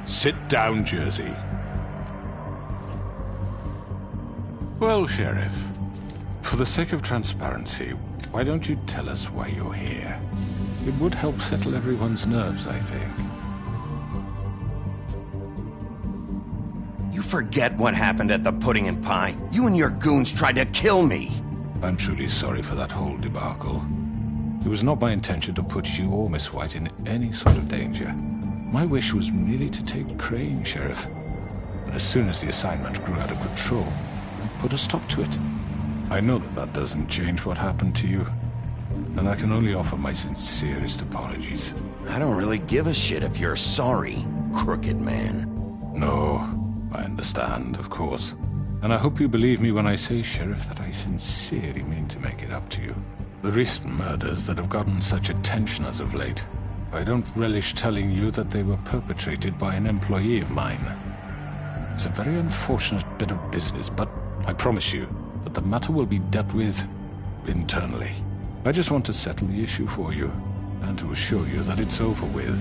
Sit down, Jersey. Well, Sheriff, for the sake of transparency, why don't you tell us why you're here? It would help settle everyone's nerves, I think. You forget what happened at the Pudding and Pie? You and your goons tried to kill me! I'm truly sorry for that whole debacle. It was not my intention to put you or Miss White in any sort of danger. My wish was merely to take Crane, Sheriff. And as soon as the assignment grew out of control, I put a stop to it. I know that that doesn't change what happened to you, and I can only offer my sincerest apologies. I don't really give a shit if you're sorry, crooked man. No, I understand, of course. And I hope you believe me when I say, Sheriff, that I sincerely mean to make it up to you. The recent murders that have gotten such attention as of late, I don't relish telling you that they were perpetrated by an employee of mine. It's a very unfortunate bit of business, but I promise you that the matter will be dealt with internally. I just want to settle the issue for you, and to assure you that it's over with.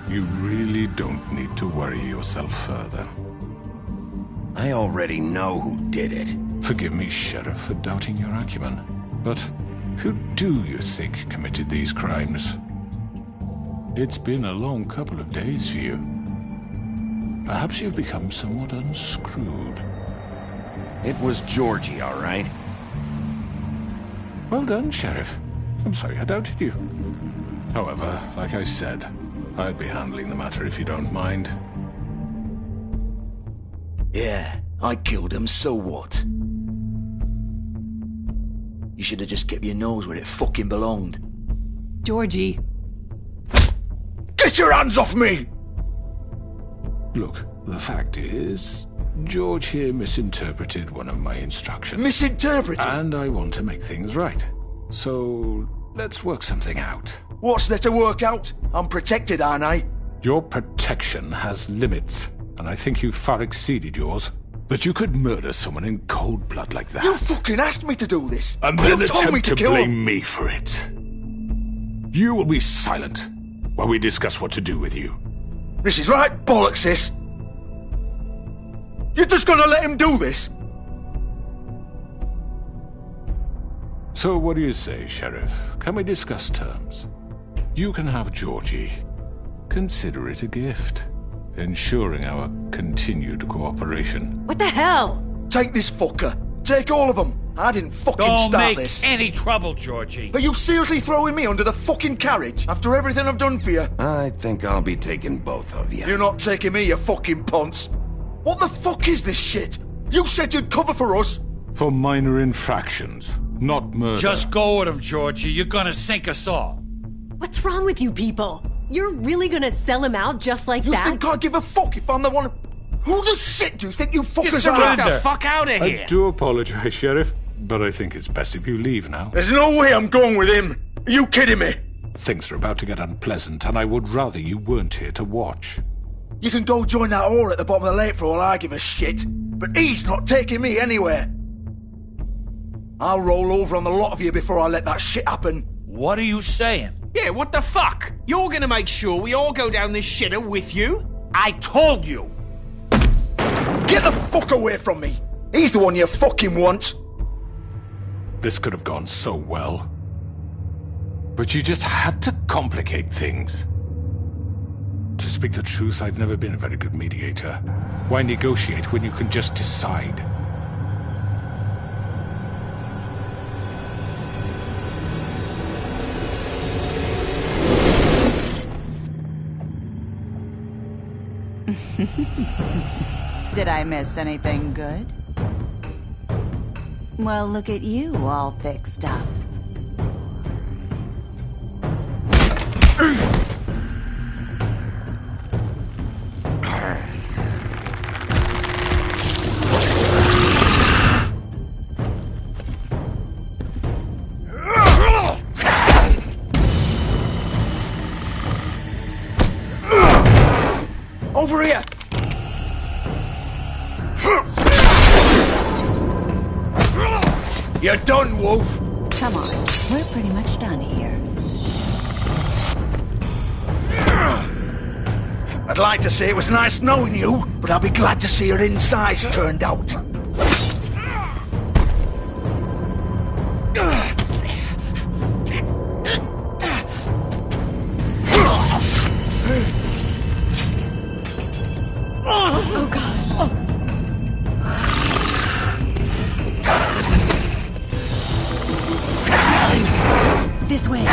You really don't need to worry yourself further. I already know who did it. Forgive me, Sheriff, for doubting your acumen, but who do you think committed these crimes? It's been a long couple of days for you. Perhaps you've become somewhat unscrewed. It was Georgie, all right? Well done, Sheriff. I'm sorry I doubted you. However, like I said, I'd be handling the matter if you don't mind. Yeah, I killed him, so what? You should have just kept your nose where it fucking belonged. Georgie. Get your hands off me! Look, the fact is, George here misinterpreted one of my instructions. Misinterpreted? And I want to make things right. So, let's work something out. What's there to work out? I'm protected, aren't I? Your protection has limits, and I think you've far exceeded yours. That you could murder someone in cold blood like that. You fucking asked me to do this! And then you told me attempt to kill blame him. me for it. You will be silent while we discuss what to do with you. This is right bollocks, this! You're just gonna let him do this? So what do you say, Sheriff? Can we discuss terms? You can have Georgie. Consider it a gift, ensuring our continued cooperation. What the hell? Take this fucker. Take all of them. I didn't fucking Don't start make this. any trouble, Georgie. Are you seriously throwing me under the fucking carriage after everything I've done for you? I think I'll be taking both of you. You're not taking me, you fucking ponce. What the fuck is this shit? You said you'd cover for us. For minor infractions, not murder. Just go with him, Georgie. You're gonna sink us all. What's wrong with you people? You're really gonna sell him out just like You that? think I give a fuck if I'm the one? Who the shit do you think you fuckers Get are? the fuck out of here! I do apologize, Sheriff, but I think it's best if you leave now. There's no way I'm going with him. Are you kidding me? Things are about to get unpleasant, and I would rather you weren't here to watch. You can go join that whore at the bottom of the lake for all I give a shit. But he's not taking me anywhere. I'll roll over on the lot of you before I let that shit happen. What are you saying? Yeah, what the fuck? You're gonna make sure we all go down this shitter with you? I told you! Get the fuck away from me! He's the one you fucking want! This could have gone so well. But you just had to complicate things. To speak the truth, I've never been a very good mediator. Why negotiate when you can just decide? Did I miss anything good? Well, look at you, all fixed up. Over here! You're done, Wolf! Come on, we're pretty much done here. I'd like to say it was nice knowing you, but I'll be glad to see your insides turned out. Oh, God. This way.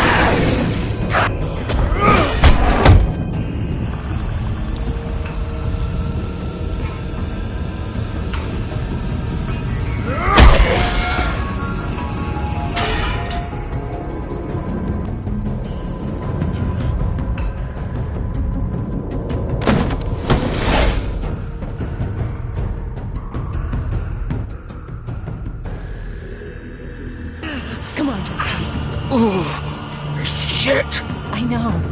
Come on, Georgie. Oh, shit! I know.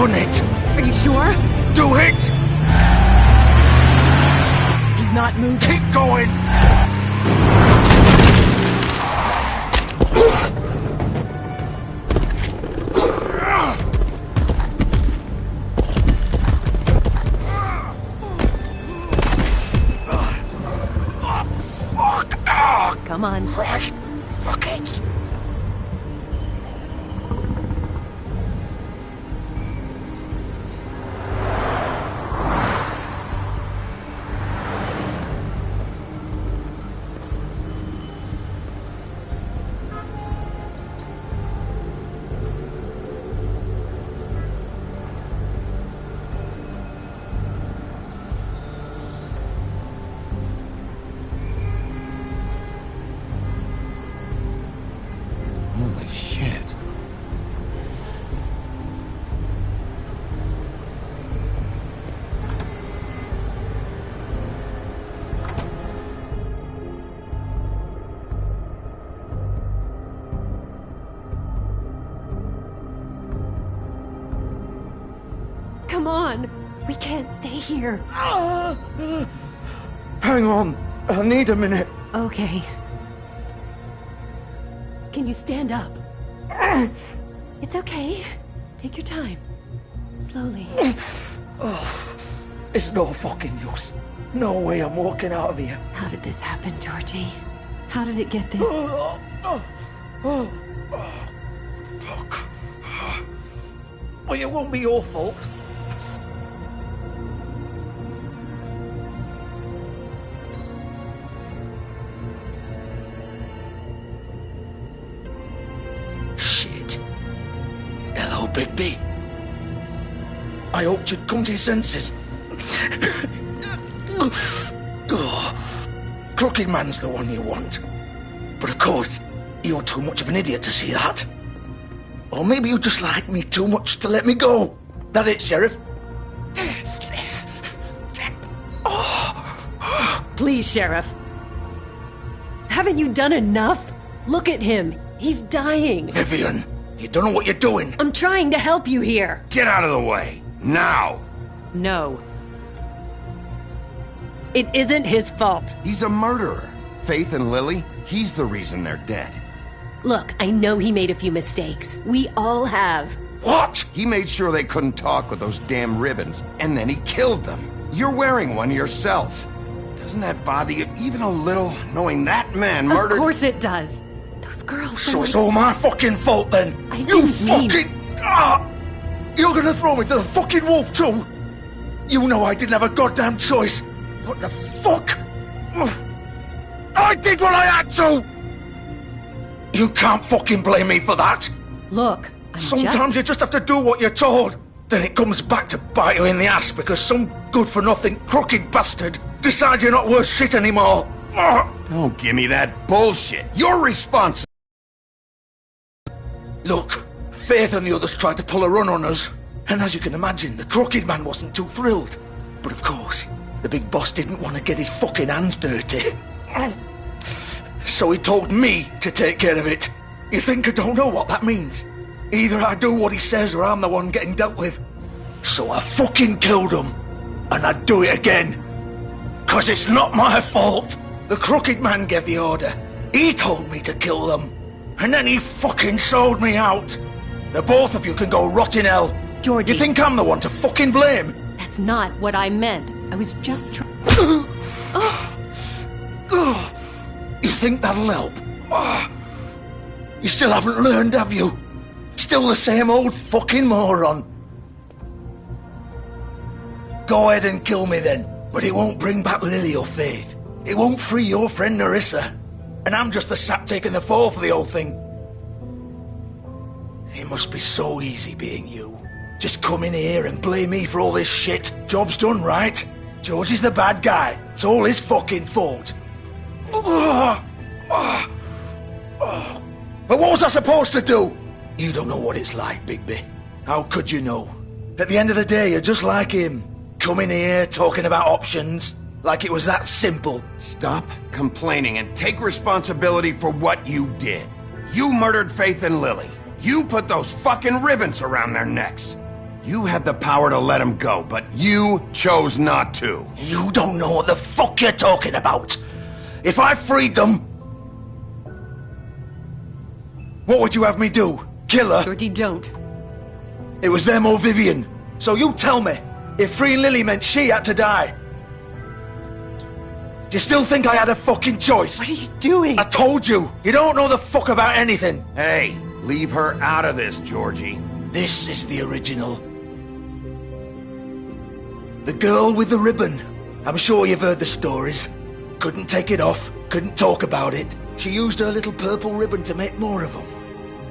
Done it! Are you sure? Do it! He's not moving. Keep going! Come on. Right. Fuck it. Holy shit. Come on. We can't stay here. Hang on. I need a minute. Okay. Can you stand up? It's okay. Take your time. Slowly. Oh, it's no fucking use. No way I'm walking out of here. How did this happen, Georgie? How did it get this? Fuck. Well, it won't be your fault. Shit. Hello, Bigby. I hoped you'd come to your senses. Crooked Man's the one you want. But of course, you're too much of an idiot to see that. Or maybe you just like me too much to let me go. That it, Sheriff? Please, Sheriff. Haven't you done enough? Look at him. He's dying. Vivian, you don't know what you're doing. I'm trying to help you here. Get out of the way. Now. No. It isn't his fault. He's a murderer. Faith and Lily, he's the reason they're dead. Look, I know he made a few mistakes. We all have. What? He made sure they couldn't talk with those damn ribbons, and then he killed them. You're wearing one yourself. Doesn't that bother you even a little, knowing that man murdered... Of course it does. Those girls... So it's all my fucking fault then? You fucking... You're gonna throw me to the fucking wolf too? You know I didn't have a goddamn choice. What the fuck? I did what I had to! You can't fucking blame me for that. Look, sometimes you just have to do what you're told. Then it comes back to bite you in the ass because some good-for-nothing crooked bastard decides you're not worth shit anymore. Don't give me that bullshit. You're responsible. Look, Faith and the others tried to pull a run on us. And as you can imagine, the Crooked Man wasn't too thrilled. But of course, the big boss didn't want to get his fucking hands dirty. So he told me to take care of it. You think I don't know what that means? Either I do what he says or I'm the one getting dealt with. So I fucking killed him. And I'd do it again. 'Cause it's not my fault. The Crooked Man gave the order. He told me to kill them. And then he fucking sold me out. The both of you can go rot in hell. Georgie. You think I'm the one to fucking blame? That's not what I meant. I was just trying... You think that'll help? You still haven't learned, have you? Still the same old fucking moron. Go ahead and kill me then, but it won't bring back Lily or Faith. It won't free your friend Nerissa. And I'm just the sap taking the fall for the whole thing. It must be so easy being you. Just come in here and blame me for all this shit. Job's done, right? George is the bad guy. It's all his fucking fault. But what was I supposed to do? You don't know what it's like, Bigby. How could you know? At the end of the day, you're just like him. Coming here, talking about options, like it was that simple. Stop complaining and take responsibility for what you did. You murdered Faith and Lily. You put those fucking ribbons around their necks. You had the power to let them go, but you chose not to. You don't know what the fuck you're talking about. If I freed them... What would you have me do? Kill her? Georgie, don't. It was them or Vivian. So you tell me, if freeing Lily meant she had to die. Do you still think I had a fucking choice? What are you doing? I told you. You don't know the fuck about anything. Hey, leave her out of this, Georgie. This is the original. The girl with the ribbon. I'm sure you've heard the stories. Couldn't take it off, couldn't talk about it. She used her little purple ribbon to make more of them.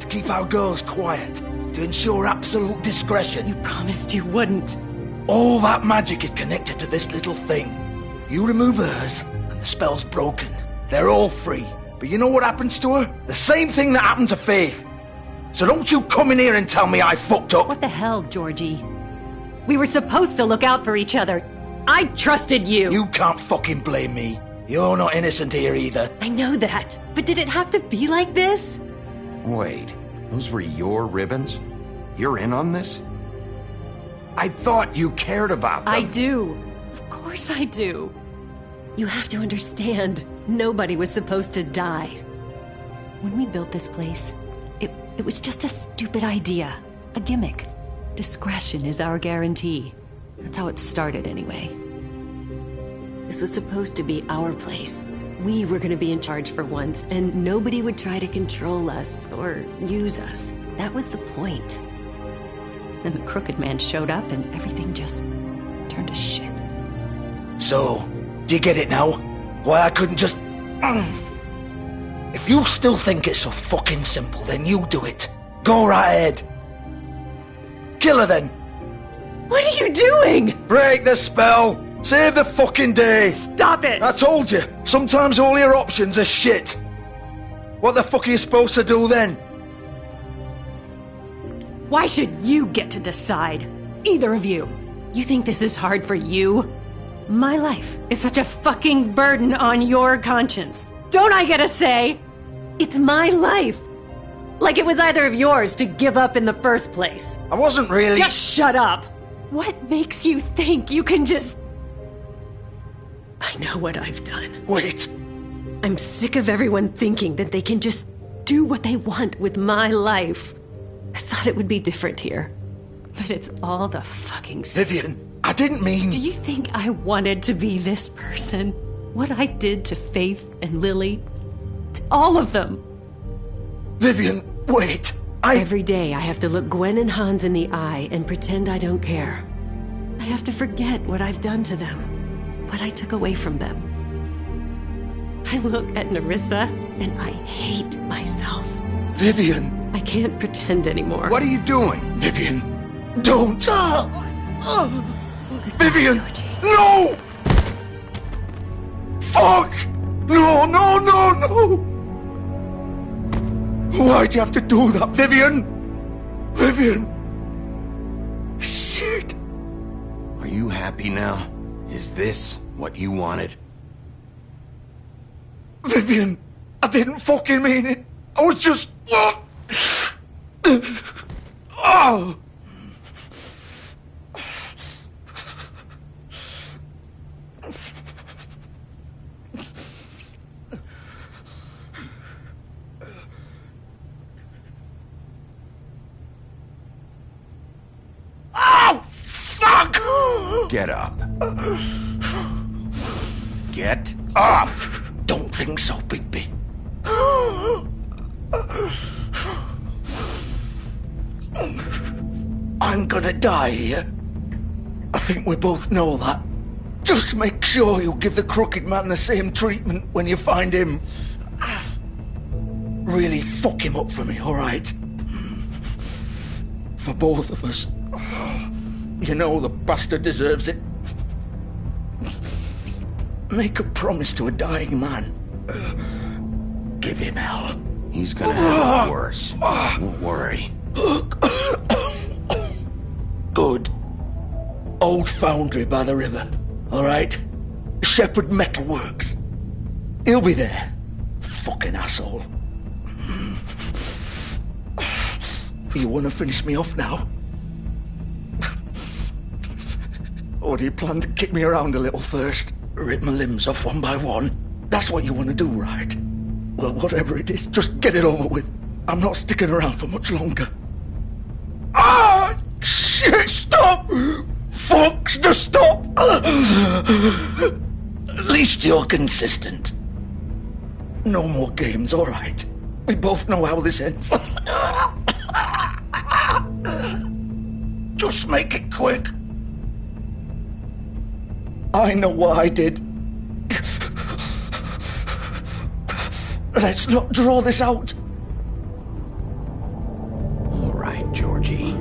To keep our girls quiet. To ensure absolute discretion. You promised you wouldn't. All that magic is connected to this little thing. You remove hers, and the spell's broken. They're all free. But you know what happens to her? The same thing that happened to Faith. So don't you come in here and tell me I fucked up. What the hell, Georgie? We were supposed to look out for each other. I trusted you. You can't fucking blame me. You're not innocent here either. I know that. But did it have to be like this? Wait, those were your ribbons? You're in on this? I thought you cared about them. I do. Of course I do. You have to understand, nobody was supposed to die. When we built this place, it was just a stupid idea. A gimmick. Discretion is our guarantee. That's how it started, anyway. This was supposed to be our place. We were gonna be in charge for once, and nobody would try to control us or use us. That was the point. Then the Crooked Man showed up, and everything just turned to shit. So, do you get it now? Why I couldn't just... If you still think it's so fucking simple, then you do it. Go right ahead. Kill her then. What are you doing? Break the spell. Save the fucking day. Stop it. I told you, sometimes all your options are shit. What the fuck are you supposed to do then? Why should you get to decide? Either of you. You think this is hard for you? My life is such a fucking burden on your conscience. Don't I get a say? It's my life. Like it was either of yours to give up in the first place. I wasn't really... Just shut up. What makes you think you can just... I know what I've done. Wait. I'm sick of everyone thinking that they can just do what they want with my life. I thought it would be different here. But it's all the fucking... Vivian, I didn't mean... Do you think I wanted to be this person? What I did to Faith and Lily? To all of them? Vivian, wait. Every day I have to look Gwen and Hans in the eye and pretend I don't care. I have to forget what I've done to them. What I took away from them. I look at Nerissa and I hate myself. Vivian. I can't pretend anymore. What are you doing? Vivian, don't. Vivian, no! Fuck! No, no, no, no! Why'd you have to do that, Vivian? Vivian! Shit! Are you happy now? Is this what you wanted? Vivian, I didn't fucking mean it. I was just... Oh! Oh, fuck! Get up. Get up! Don't think so, Bigby. I'm gonna die here. I think we both know that. Just make sure you give the Crooked Man the same treatment when you find him. Really fuck him up for me, alright? For both of us. You know the bastard deserves it. Make a promise to a dying man. Give him hell. He's gonna have it worse. Don't worry. Good. Old foundry by the river. Alright? Shepherd Metalworks. He'll be there. Fucking asshole. You wanna finish me off now? Or do you plan to kick me around a little first? Rip my limbs off one by one? That's what you want to do, right? Well, whatever it is, just get it over with. I'm not sticking around for much longer. Ah! Shit, stop! Fucks to stop! At least you're consistent. No more games, alright? We both know how this ends. Just make it quick. I know what I did. Let's not draw this out. All right, Georgie.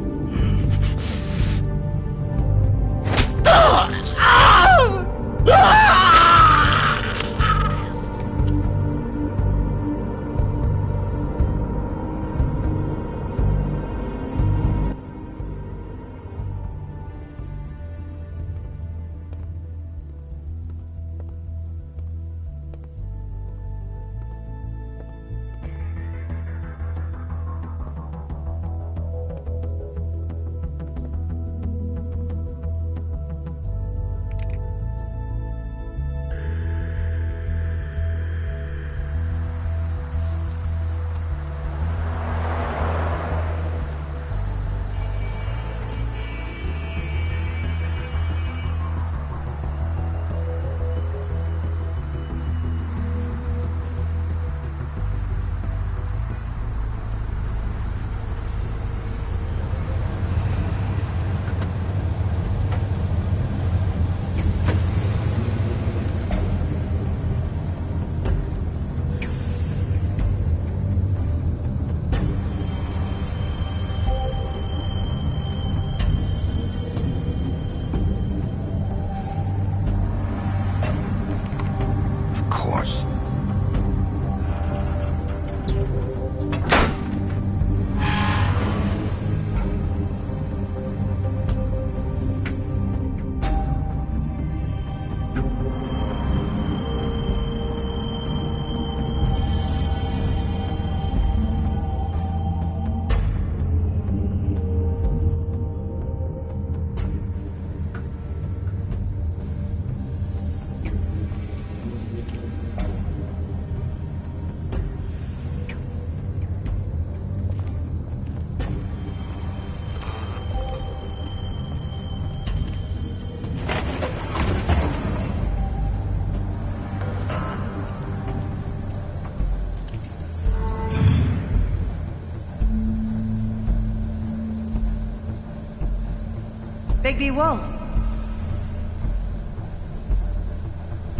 baby wolf.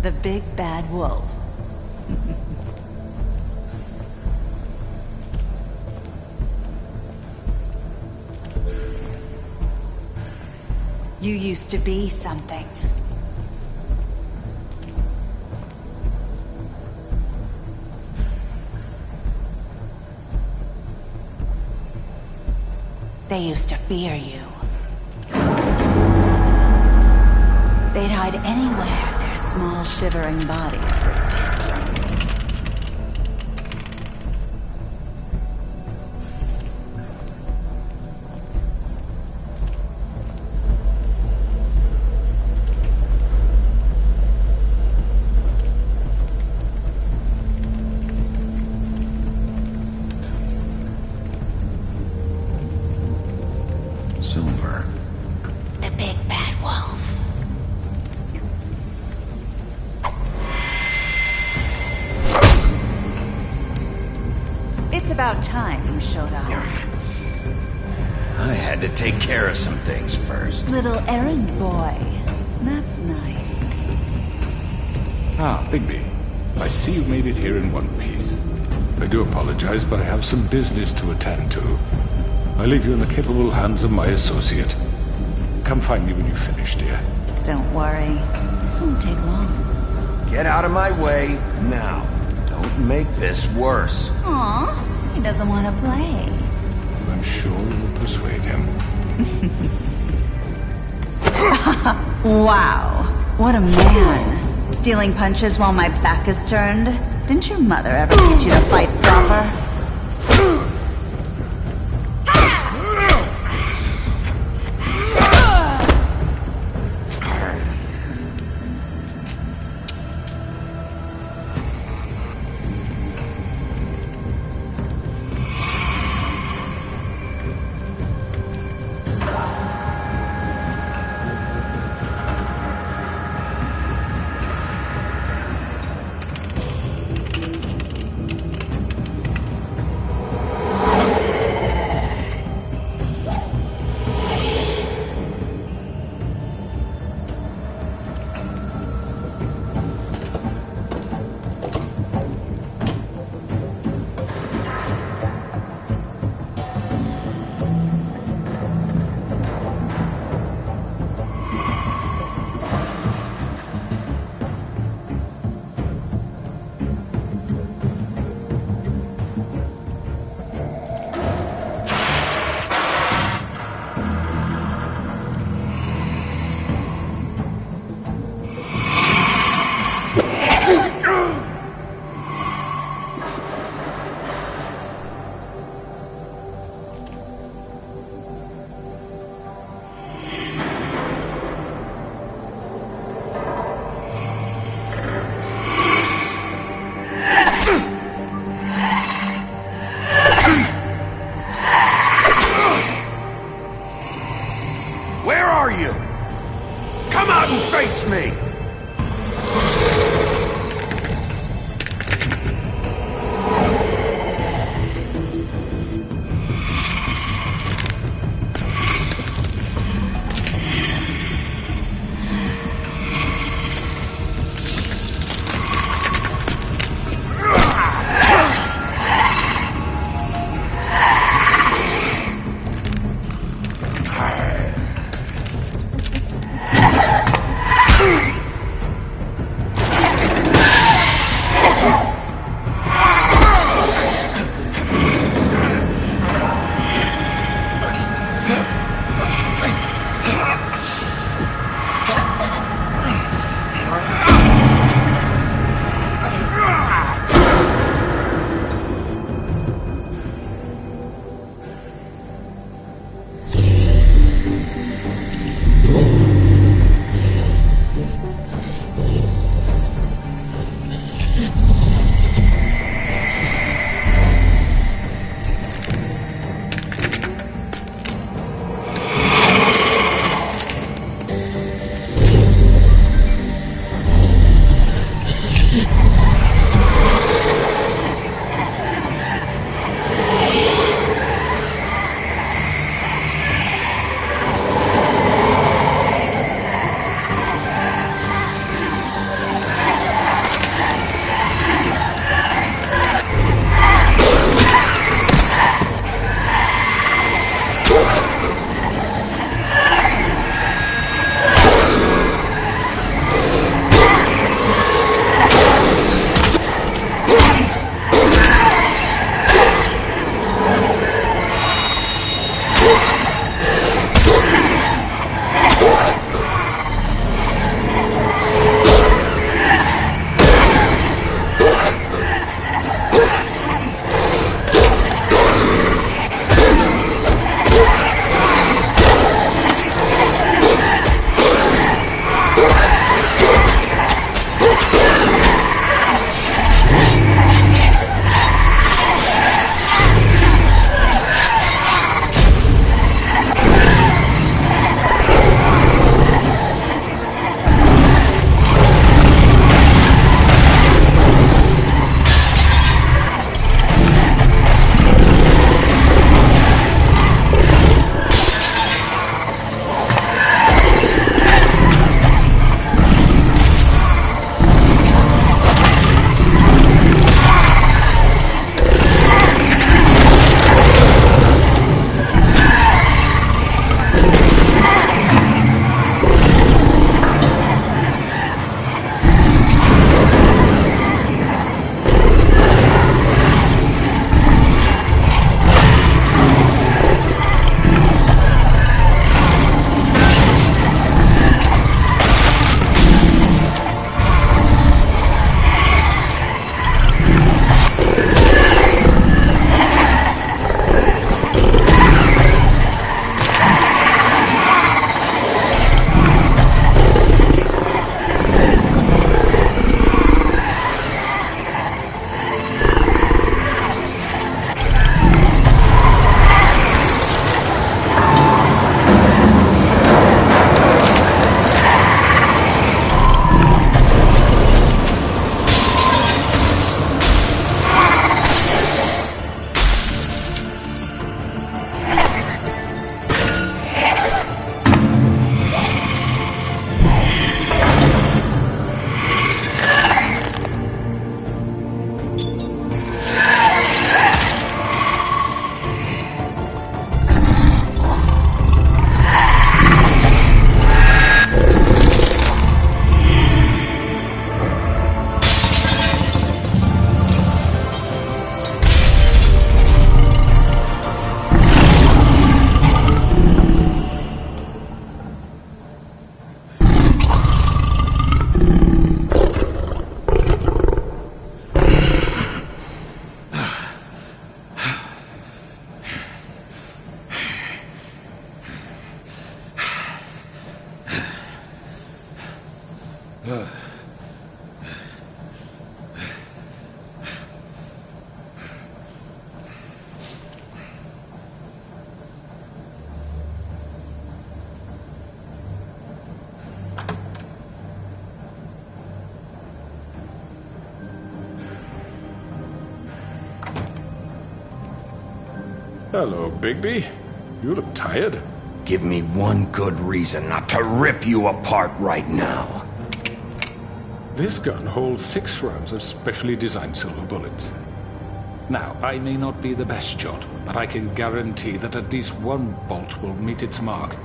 The big bad wolf. You used to be something. They used to fear you. They'd hide anywhere their small shivering bodies would fit. Silver. The big bad wolf. It's about time you showed up. I had to take care of some things first. Little errand boy. That's nice. Ah, Bigby. I see you made it here in one piece. I do apologize, but I have some business to attend to. I leave you in the capable hands of my associate. Come find me when you've finished, dear. Don't worry. This won't take long. Get out of my way now. Don't make this worse. Aw, he doesn't want to play. I'm sure you'll persuade him. Wow, what a man. Stealing punches while my back is turned? Didn't your mother ever teach you to fight proper? Where are you? Come out and face me! Hello, Bigby. You look tired. Give me one good reason not to rip you apart right now. This gun holds 6 rounds of specially designed silver bullets. Now, I may not be the best shot, but I can guarantee that at least one bolt will meet its mark.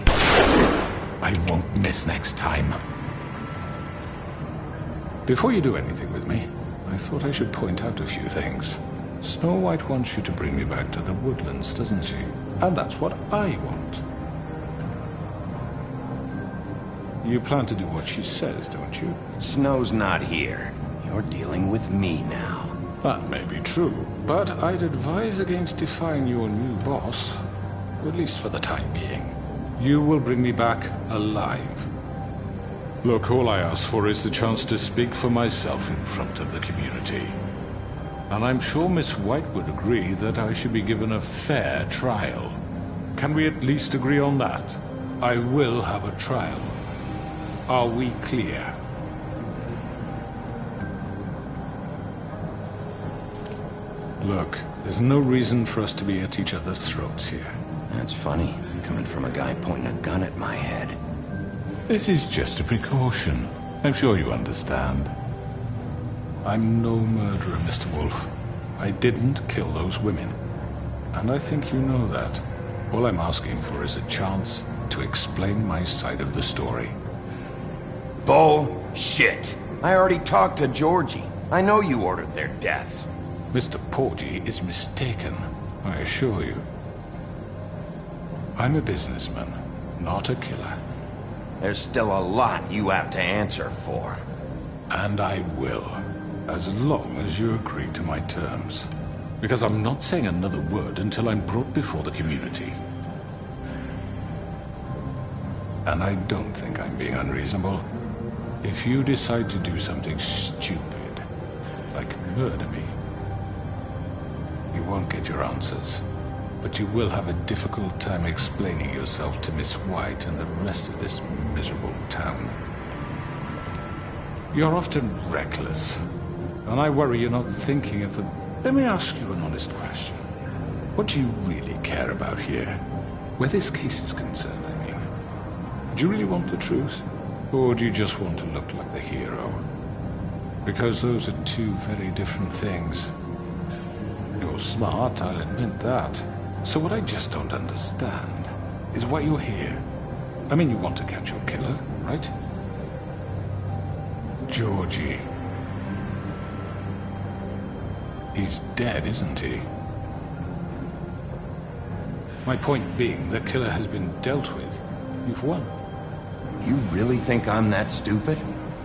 I won't miss next time. Before you do anything with me, I thought I should point out a few things. Snow White wants you to bring me back to the woodlands, doesn't she? And that's what I want. You plan to do what she says, don't you? Snow's not here. You're dealing with me now. That may be true, but I'd advise against defying your new boss, at least for the time being. You will bring me back alive. Look, all I ask for is the chance to speak for myself in front of the community. And I'm sure Miss White would agree that I should be given a fair trial. Can we at least agree on that? I will have a trial. Are we clear? Look, there's no reason for us to be at each other's throats here. That's funny, coming from a guy pointing a gun at my head. This is just a precaution. I'm sure you understand. I'm no murderer, Mr. Wolf. I didn't kill those women. And I think you know that. All I'm asking for is a chance to explain my side of the story. Bullshit. I already talked to Georgie. I know you ordered their deaths. Mr. Porgy is mistaken, I assure you. I'm a businessman, not a killer. There's still a lot you have to answer for. And I will, as long as you agree to my terms. Because I'm not saying another word until I'm brought before the community. And I don't think I'm being unreasonable. If you decide to do something stupid, like murder me, you won't get your answers. But you will have a difficult time explaining yourself to Miss White and the rest of this miserable town. You're often reckless, and I worry you're not thinking of the... Let me ask you an honest question. What do you really care about here? Where this case is concerned, I mean. Do you really want the truth? Or do you just want to look like the hero? Because those are two very different things. You're smart, I'll admit that. So what I just don't understand is why you're here. I mean, you want to catch your killer, right? Georgie. He's dead, isn't he? My point being, the killer has been dealt with. You've won. You really think I'm that stupid?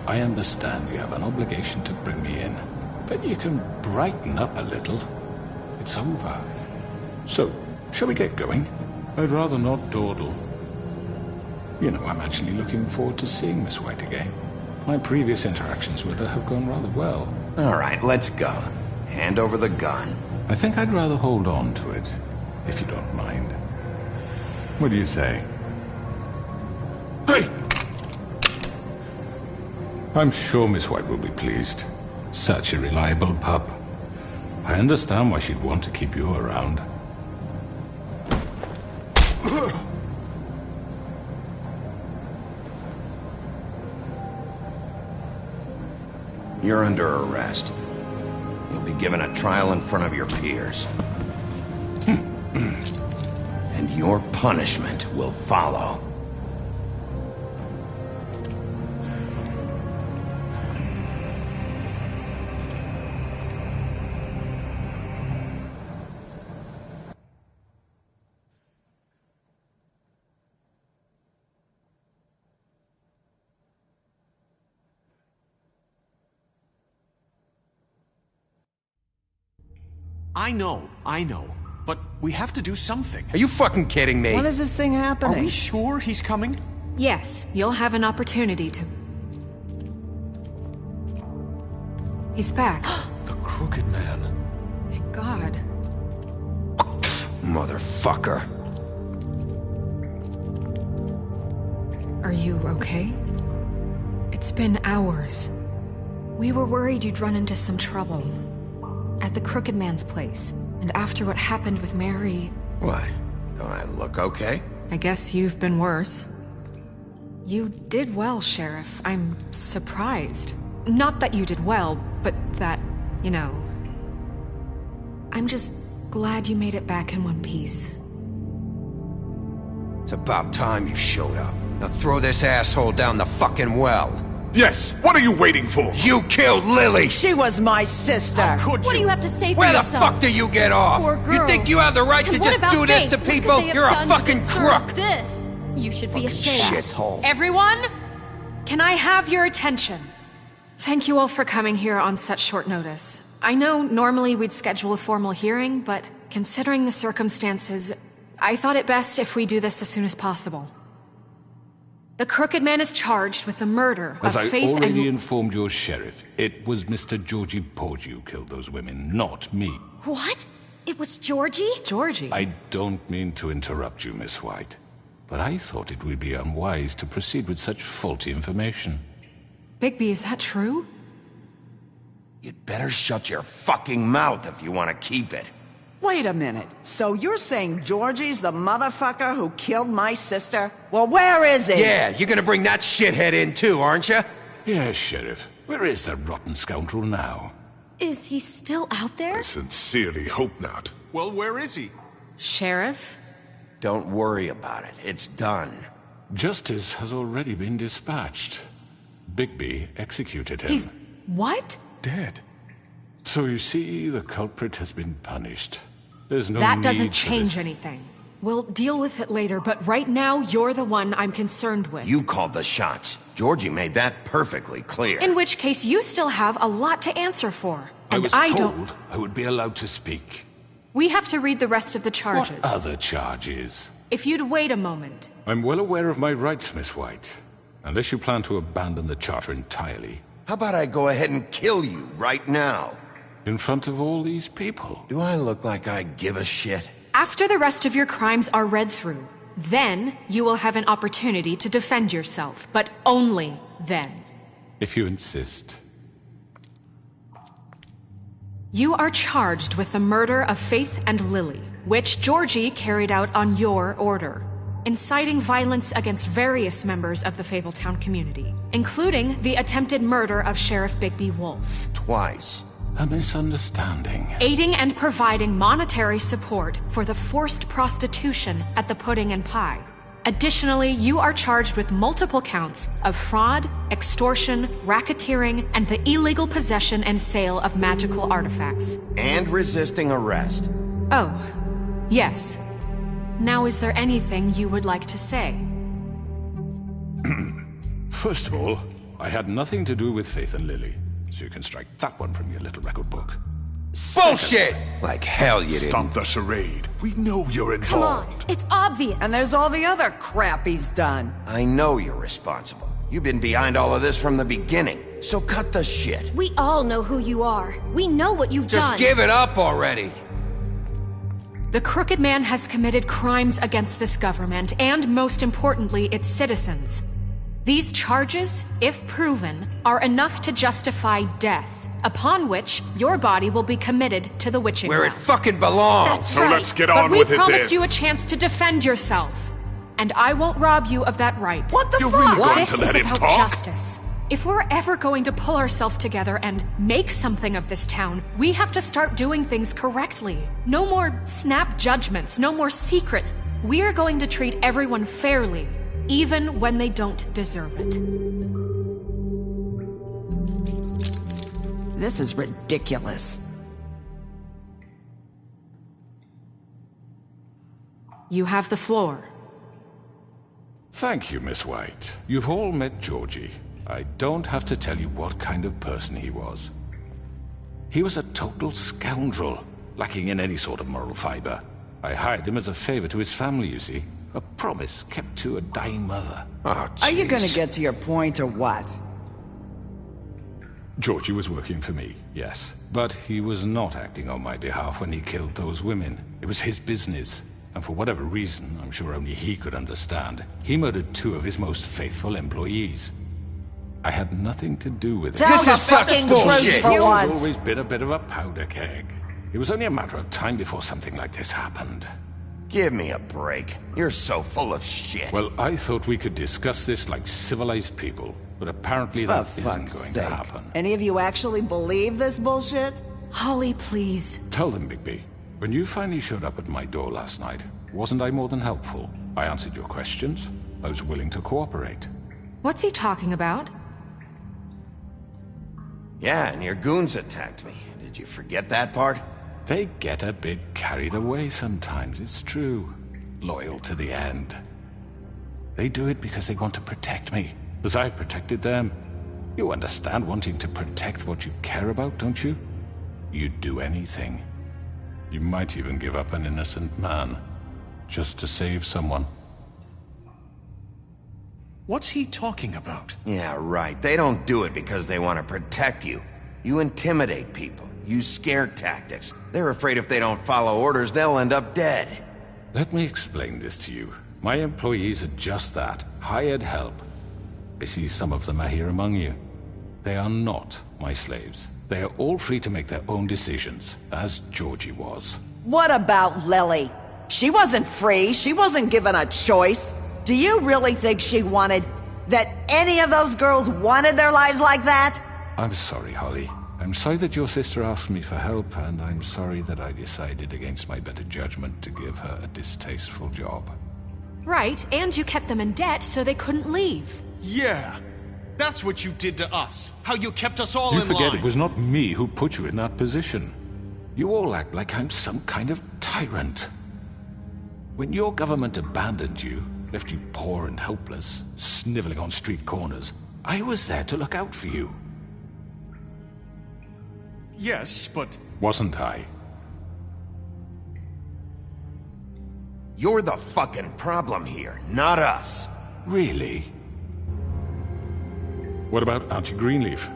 I understand you have an obligation to bring me in, but you can brighten up a little. It's over. So, shall we get going? I'd rather not dawdle. You know, I'm actually looking forward to seeing Miss White again. My previous interactions with her have gone rather well. All right, let's go. Hand over the gun. I think I'd rather hold on to it, if you don't mind. What do you say? Hey! I'm sure Miss White will be pleased. Such a reliable pup. I understand why she'd want to keep you around. You're under arrest. You'll be given a trial in front of your peers. And your punishment will follow. I know. But we have to do something. Are you fucking kidding me? When is this thing happening? Are we sure he's coming? Yes, you'll have an opportunity to He's back. The Crooked Man. Thank God. Motherfucker. Are you okay? It's been hours. We were worried you'd run into some trouble. At the Crooked Man's place. And after what happened with Mary... What? Don't I look okay? I guess you've been worse. You did well, Sheriff. I'm surprised. Not that you did well, but that, you know... I'm just glad you made it back in one piece. It's about time you showed up. Now throw this asshole down the fucking well. Yes, what are you waiting for? You killed Lily! She was my sister! How could you? What do you have to say for Where the yourself? fuck do you get off? Poor You think girls. you have the right And to what just about do this Faith? to What could people? they have You're a done to fucking deserve crook! This. You should be ashamed. Shithole. Everyone? Can I have your attention? Thank you all for coming here on such short notice. I know normally we'd schedule a formal hearing, but considering the circumstances, I thought it best if we do this as soon as possible. The Crooked Man is charged with the murder As of I Faith already and... informed your sheriff, it was Mr. Georgie Porgy who killed those women, not me. What? It was Georgie? Georgie? I don't mean to interrupt you, Miss White, but I thought it would be unwise to proceed with such faulty information. Bigby, is that true? You'd better shut your fucking mouth if you want to keep it. Wait a minute. So you're saying Georgie's the motherfucker who killed my sister? Well, where is he? Yeah, you're gonna bring that shithead in too, aren't you? Yes, Sheriff. Where is that rotten scoundrel now? Is he still out there? I sincerely hope not. Well, where is he? Sheriff? Don't worry about it. It's done. Justice has already been dispatched. Bigby executed him. He's... what? Dead. So you see, the culprit has been punished. There's no That need doesn't for change this. anything. We'll deal with it later, but right now, you're the one I'm concerned with. You called the shots. Georgie made that perfectly clear. In which case, you still have a lot to answer for. I And was don't... told I would be allowed to speak. We have to read the rest of the charges. What other charges? If you'd wait a moment. I'm well aware of my rights, Miss White. Unless you plan to abandon the charter entirely. How about I go ahead and kill you right now? In front of all these people? Do I look like I give a shit? After the rest of your crimes are read through, then you will have an opportunity to defend yourself, but only then. If you insist. You are charged with the murder of Faith and Lily, which Georgie carried out on your order, inciting violence against various members of the Fabletown community, including the attempted murder of Sheriff Bigby Wolf. Twice. A misunderstanding. Aiding and providing monetary support for the forced prostitution at the Pudding and Pie. Additionally, you are charged with multiple counts of fraud, extortion, racketeering, and the illegal possession and sale of magical artifacts. And resisting arrest. Oh, yes. Now, is there anything you would like to say? First of all, I had nothing to do with Faith and Lily, so you can strike that one from your little record book. Bullshit! Like hell you didn't. Stop the charade. We know you're Come involved. on, it's obvious. And there's all the other crap he's done. I know you're responsible. You've been behind all of this from the beginning. So cut the shit. We all know who you are. We know what you've done. Just give it up already. The Crooked Man has committed crimes against this government, and most importantly, its citizens. These charges, if proven, are enough to justify death, upon which your body will be committed to the witching Where it well. fucking belongs. That's So right. let's get on but with we it promised then. you a chance to defend yourself, and I won't rob you of that right. What the You're fuck? really going This to is let him about talk? justice. If we're ever going to pull ourselves together and make something of this town, we have to start doing things correctly. No more snap judgments, no more secrets. We are going to treat everyone fairly, even when they don't deserve it. This is ridiculous. You have the floor. Thank you, Miss White. You've all met Georgie. I don't have to tell you what kind of person he was. He was a total scoundrel, lacking in any sort of moral fiber. I hired him as a favor to his family, you see. A promise kept to a dying mother. Oh, Are you gonna jeez. get to your point or what? Georgie was working for me, yes. But he was not acting on my behalf when he killed those women. It was his business. And for whatever reason, I'm sure only he could understand, he murdered 2 of his most faithful employees. I had nothing to do with it. This is fucking bullshit. He's always been a bit of a powder keg. It was only a matter of time before something like this happened. Give me a break. You're so full of shit. Well, I thought we could discuss this like civilized people, but apparently that isn't going to happen. Any of you actually believe this bullshit? Holly, please. Tell them, Bigby. When you finally showed up at my door last night, wasn't I more than helpful? I answered your questions. I was willing to cooperate. What's he talking about? Yeah, and your goons attacked me. Did you forget that part? They get a bit carried away sometimes, it's true. Loyal to the end. They do it because they want to protect me, as I protected them. You understand wanting to protect what you care about, don't you? You'd do anything. You might even give up an innocent man, just to save someone. What's he talking about? Yeah, right. They don't do it because they want to protect you. You intimidate people, use scare tactics. They're afraid if they don't follow orders, they'll end up dead. Let me explain this to you. My employees are just that, hired help. I see some of them are here among you. They are not my slaves. They are all free to make their own decisions, as Georgie was. What about Lily? She wasn't free. She wasn't given a choice. Do you really think she wanted... that any of those girls wanted their lives like that? I'm sorry, Holly. I'm sorry that your sister asked me for help, and I'm sorry that I decided against my better judgment to give her a distasteful job. Right, and you kept them in debt so they couldn't leave. Yeah, that's what you did to us. How you kept us all in line. You forget it was not me who put you in that position. You all act like I'm some kind of tyrant. When your government abandoned you, left you poor and helpless, sniveling on street corners, I was there to look out for you. Yes, but... Wasn't I? You're the fucking problem here, not us. Really? What about Auntie Greenleaf?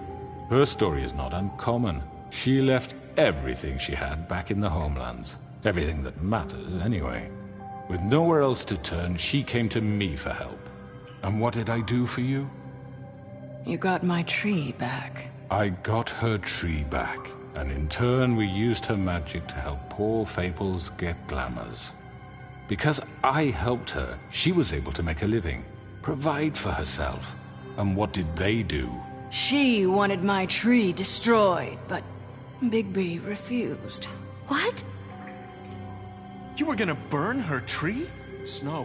Her story is not uncommon. She left everything she had back in the homelands. Everything that matters, anyway. With nowhere else to turn, she came to me for help. And what did I do for you? You got my tree back. I got her tree back, and in turn we used her magic to help poor Fables get glamours. Because I helped her, she was able to make a living, provide for herself. And what did they do? She wanted my tree destroyed, but Bigby refused. What? You were gonna burn her tree? Snow,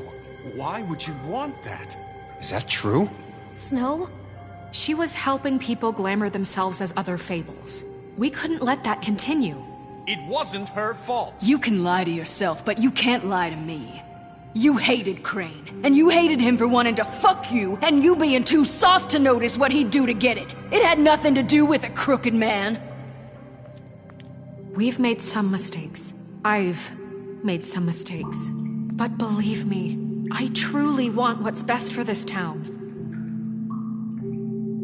why would you want that? Is that true? Snow? She was helping people glamour themselves as other Fables. We couldn't let that continue. It wasn't her fault. You can lie to yourself, but you can't lie to me. You hated Crane, and you hated him for wanting to fuck you, and you being too soft to notice what he'd do to get it. It had nothing to do with a crooked man. We've made some mistakes. I've made some mistakes. But believe me, I truly want what's best for this town.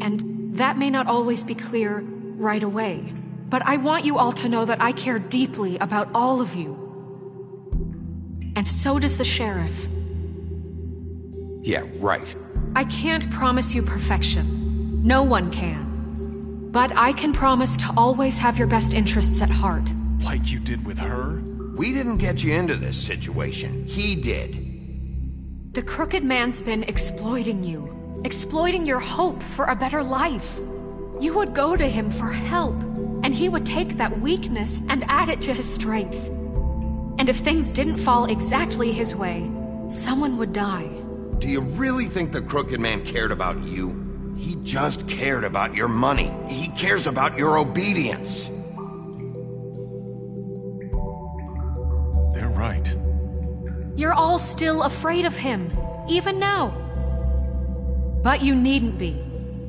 And that may not always be clear right away, but I want you all to know that I care deeply about all of you. And so does the sheriff. Yeah, right. I can't promise you perfection. No one can. But I can promise to always have your best interests at heart. Like you did with her? We didn't get you into this situation. He did. The Crooked Man's been exploiting you. Exploiting your hope for a better life. You would go to him for help, and he would take that weakness and add it to his strength. And if things didn't fall exactly his way, someone would die. Do you really think the Crooked Man cared about you? He just cared about your money. He cares about your obedience. They're right. You're all still afraid of him, even now. But you needn't be.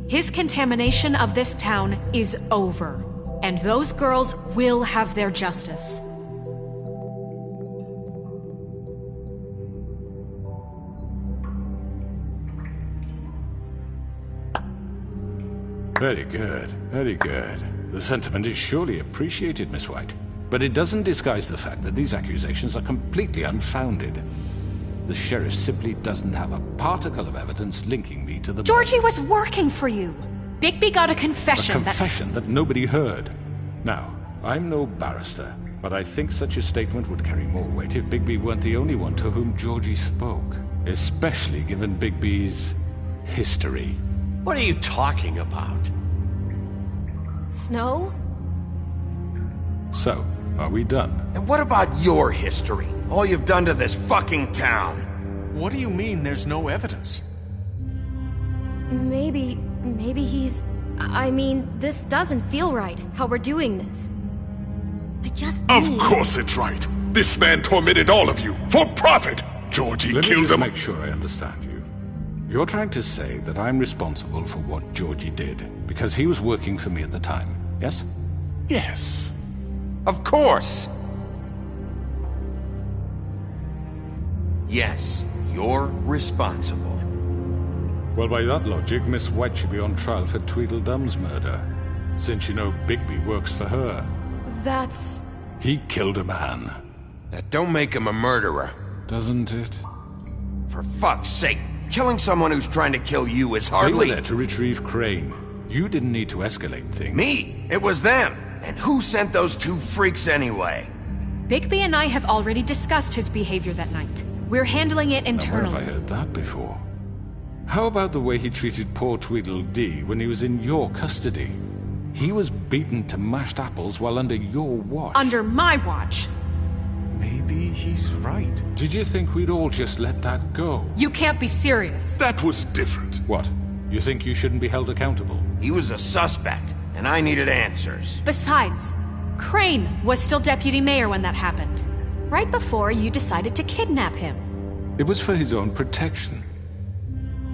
His contamination of this town is over, and those girls will have their justice. Very good, very good. The sentiment is surely appreciated, Miss White. But it doesn't disguise the fact that these accusations are completely unfounded. The sheriff simply doesn't have a particle of evidence linking me to the Georgie was working for you. Bigby got a confession. A confession that nobody heard. Now, I'm no barrister, but I think such a statement would carry more weight if Bigby weren't the only one to whom Georgie spoke. Especially given Bigby's history. What are you talking about? Snow? So, are we done? And what about your history? All you've done to this fucking town? What do you mean there's no evidence? Maybe he's... I mean, this doesn't feel right, how we're doing this. I just Of course it's right. This man tormented all of you, for profit! Georgie Let me killed just him. make sure I understand you. You're trying to say that I'm responsible for what Georgie did, because he was working for me at the time, yes? Yes. Of course! Yes, you're responsible. Well, by that logic, Miss White should be on trial for Tweedledum's murder, since you know Bigby works for her. That's... He killed a man. That don't make him a murderer. Doesn't it? For fuck's sake, killing someone who's trying to kill you is They were hardly... there to retrieve Crane. You didn't need to escalate things. Me? It was them. And who sent those two freaks anyway? Bigby and I have already discussed his behavior that night. We're handling it Now, where internally. have I heard that before? How about the way he treated poor Tweedledee when he was in your custody? He was beaten to mashed apples while under your watch. Under my watch. Maybe he's right. Did you think we'd all just let that go? You can't be serious. That was different. What? You think you shouldn't be held accountable? He was a suspect, and I needed answers. Besides, Crane was still deputy mayor when that happened. Right before you decided to kidnap him. It was for his own protection.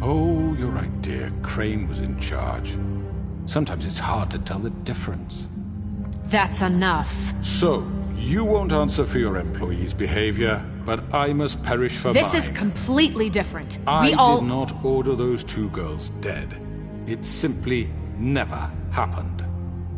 Oh, you're right, dear. Crane was in charge. Sometimes it's hard to tell the difference. That's enough. So, you won't answer for your employees' behavior, but I must perish for This mine. is completely different. I We all... did not order those two girls dead. It simply never happened.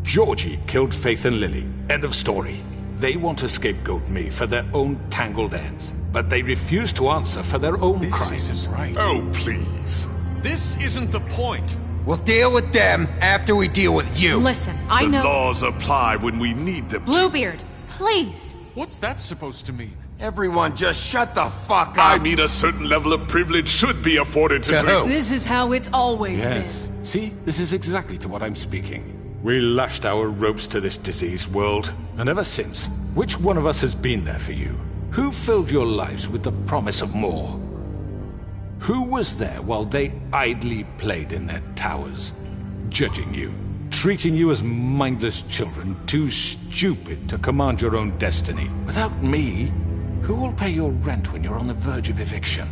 Georgie killed Faith and Lily. End of story. They want to scapegoat me for their own tangled ends, but they refuse to answer for their own crimes. This isn't right. Oh, please. This isn't the point. We'll deal with them after we deal with you. Listen, I The know... laws apply when we need them to. Bluebeard, please. What's that supposed to mean? Everyone just shut the fuck up. I mean, a certain level of privilege should be afforded to... This is how it's always Yes. been. See, this is exactly to what I'm speaking. We lashed our ropes to this diseased world, and ever since, which one of us has been there for you? Who filled your lives with the promise of more? Who was there while they idly played in their towers, judging you, treating you as mindless children, too stupid to command your own destiny? Without me, who will pay your rent when you're on the verge of eviction?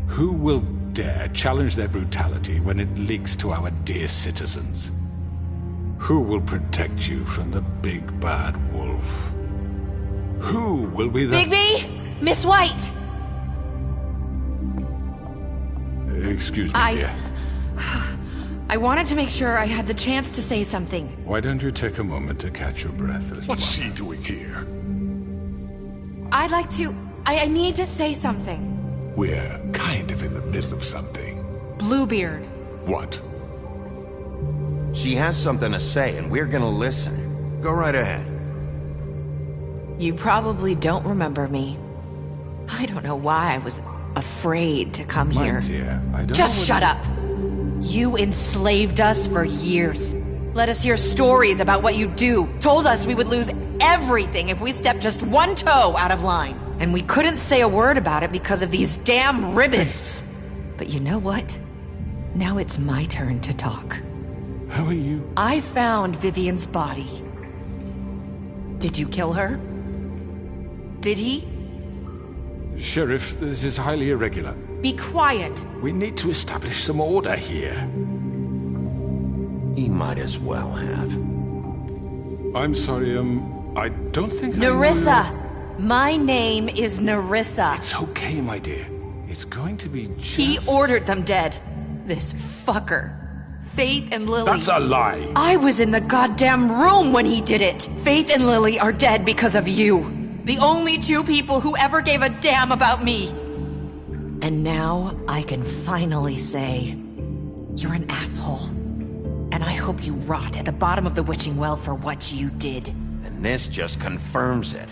Who will dare challenge their brutality when it leaks to our dear citizens? Who will protect you from the big bad wolf? Who will be the... Bigby! Miss White! Excuse me, dear. I wanted to make sure I had the chance to say something. Why don't you take a moment to catch your breath? What's she doing here? I'd like to... I need to say something. We're kind of in the middle of something. Bluebeard. What? She has something to say, and we're gonna listen. Go right ahead. You probably don't remember me. I don't know why I was afraid to come My here. dear, I don't Just know shut what- up. You enslaved us for years. Let us hear stories about what you do. Told us we would lose everything if we stepped just one toe out of line. And we couldn't say a word about it because of these damn ribbons. But you know what? Now it's my turn to talk. How are you? I found Vivian's body. Did you kill her? Did he? Sheriff, this is highly irregular. Be quiet. We need to establish some order here. He might as well have. I'm sorry, I don't think Nerissa! My name is Nerissa. It's okay, my dear. It's going to be just... He ordered them dead. This fucker. Faith and Lily. That's a lie. I was in the goddamn room when he did it. Faith and Lily are dead because of you. The only two people who ever gave a damn about me. And now I can finally say, you're an asshole. And I hope you rot at the bottom of the witching well for what you did. And this just confirms it.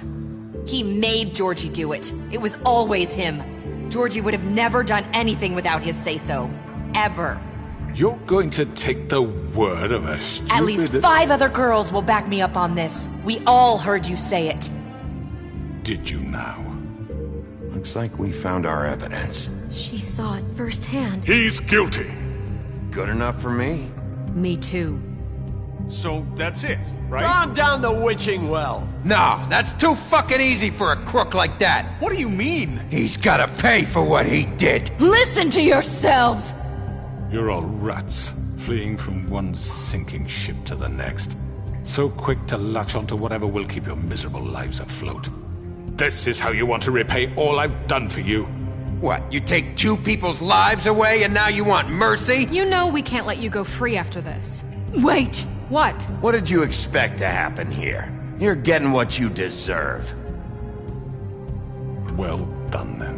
He made Georgie do it. It was always him. Georgie would have never done anything without his say-so. Ever. You're going to take the word of a stupid... At least 5 other girls will back me up on this. We all heard you say it. Did you now? Looks like we found our evidence. She saw it firsthand. He's guilty. Good enough for me. Me too. So that's it, right? Calm down the witching well. No, that's too fucking easy for a crook like that. What do you mean? He's gotta pay for what he did. Listen to yourselves! You're all rats, fleeing from one sinking ship to the next. So quick to latch onto whatever will keep your miserable lives afloat. This is how you want to repay all I've done for you? What, you take 2 people's lives away and now you want mercy? You know we can't let you go free after this. Wait! What? What did you expect to happen here? You're getting what you deserve. Well done, then.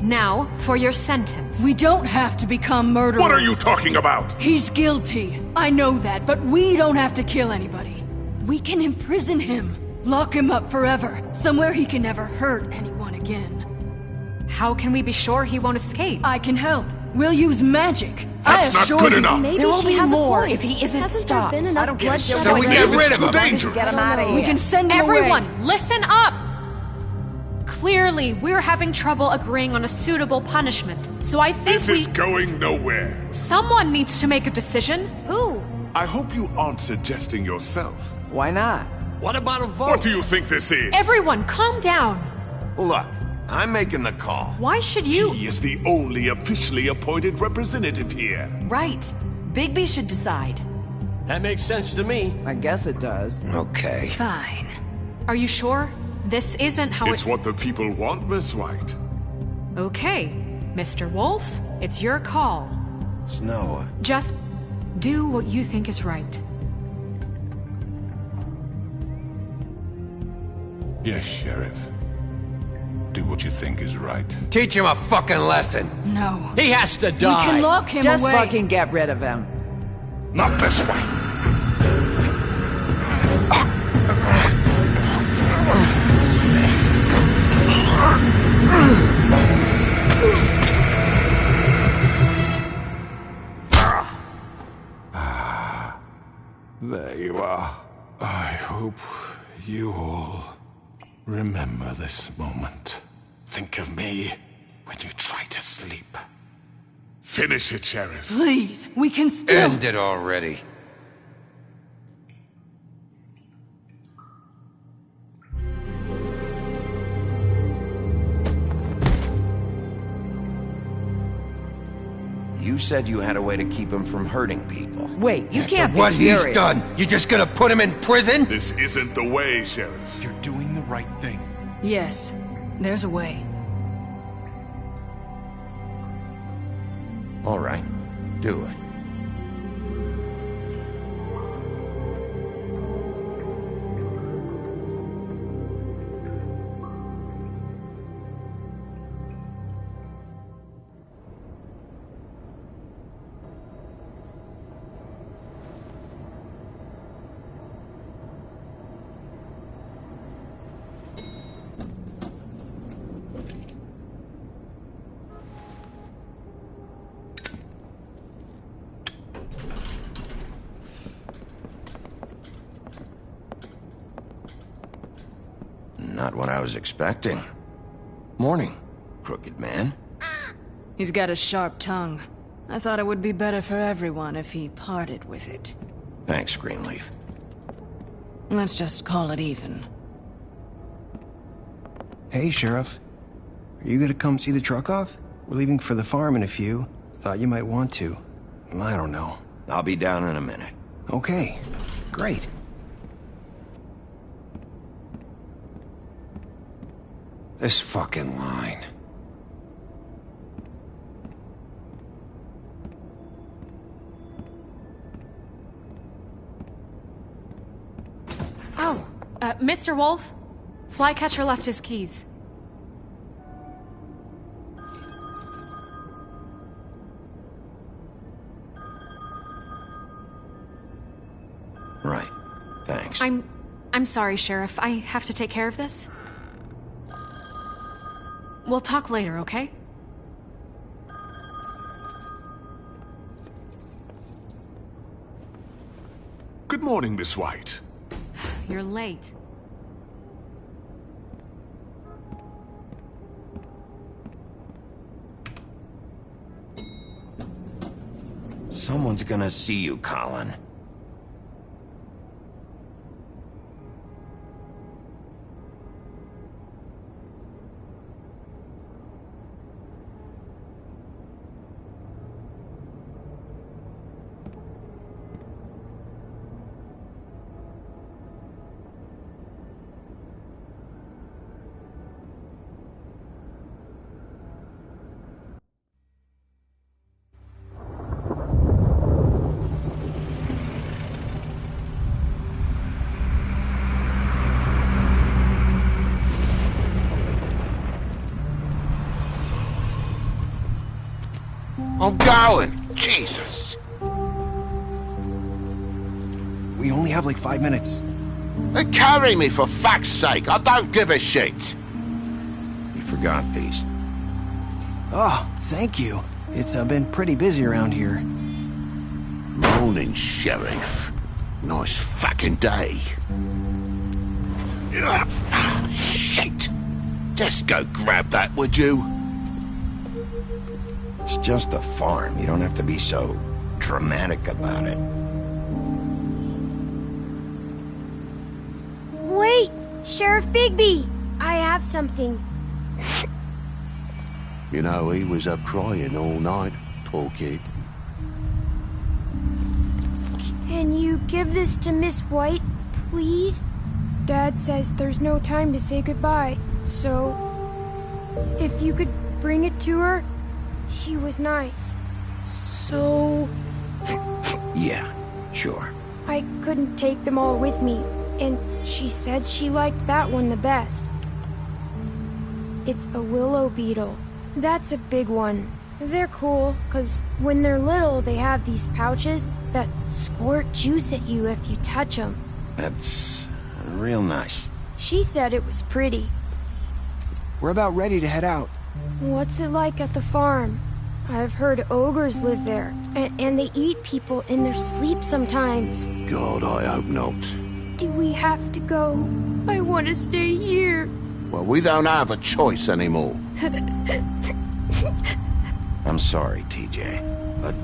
Now, for your sentence. We don't have to become murderers. What are you talking about? He's guilty. I know that, but we don't have to kill anybody. We can imprison him. Lock him up forever. Somewhere he can never hurt anyone again. How can we be sure he won't escape? I can help. We'll use magic. That's not good enough. Maybe There will she be has more a point. if he isn't Hasn't stopped. there been enough bloodshed So we already? get rid of It's him. too dangerous. Get him out of here. We can send him Everyone, away. listen up! Clearly, we're having trouble agreeing on a suitable punishment. So I think This is going nowhere. someone needs to make a decision. Who? I hope you aren't suggesting yourself. Why not? What about a vote? What do you think this is? Everyone, calm down. Look, I'm making the call. Why should you? He is the only officially appointed representative here. Right. Bigby should decide. That makes sense to me. I guess it does. Okay. Fine. Are you sure? This isn't how It's what the people want, Miss White. Okay, Mr. Wolf, it's your call. Snow. Just do what you think is right. Yes, Sheriff. Do what you think is right. Teach him a fucking lesson. No. He has to die. We can lock him Just away. fucking get rid of him. Not this way. There you are. I hope you all remember this moment. Think of me when you try to sleep. Finish it, Sheriff. Please, we can still... End it already. You said you had a way to keep him from hurting people. Wait, you can't be What serious. he's done, you just gonna put him in prison? This isn't the way, Sheriff. You're doing the right thing. Yes, there's a way. All right, do it. Not what I was expecting. Morning, crooked man. He's got a sharp tongue. I thought it would be better for everyone if he parted with it. Thanks, Greenleaf. Let's just call it even. Hey, Sheriff. Are you gonna come see the truck off? We're leaving for the farm in a few. Thought you might want to. I don't know. I'll be down in a minute. Okay. Great. This fucking line. Mr. Wolf? Flycatcher left his keys. Right. Thanks. I'm sorry, Sheriff. I have to take care of this. We'll talk later, okay? Good morning, Miss White. You're late. Someone's gonna see you, Colin. I'm going! Jesus! We only have like 5 minutes. Then carry me for fuck's sake! I don't give a shit! You forgot these. Oh, thank you. It's been pretty busy around here. Morning, Sheriff. Nice fucking day. Shit! Just go grab that, would you? It's just a farm. You don't have to be so dramatic about it. Wait! Sheriff Bigby! I have something. You know, he was up crying all night, poor kid. Can you give this to Miss White, please? Dad says there's no time to say goodbye, so... if you could bring it to her... She was nice. So... Yeah, sure. I couldn't take them all with me, and she said she liked that one the best. It's a willow beetle. That's a big one. They're cool, 'cause when they're little, they have these pouches that squirt juice at you if you touch them. That's real nice. She said it was pretty. We're about ready to head out. What's it like at the farm? I've heard ogres live there, and they eat people in their sleep sometimes. God, I hope not. Do we have to go? I want to stay here. Well, we don't have a choice anymore. I'm sorry, TJ, but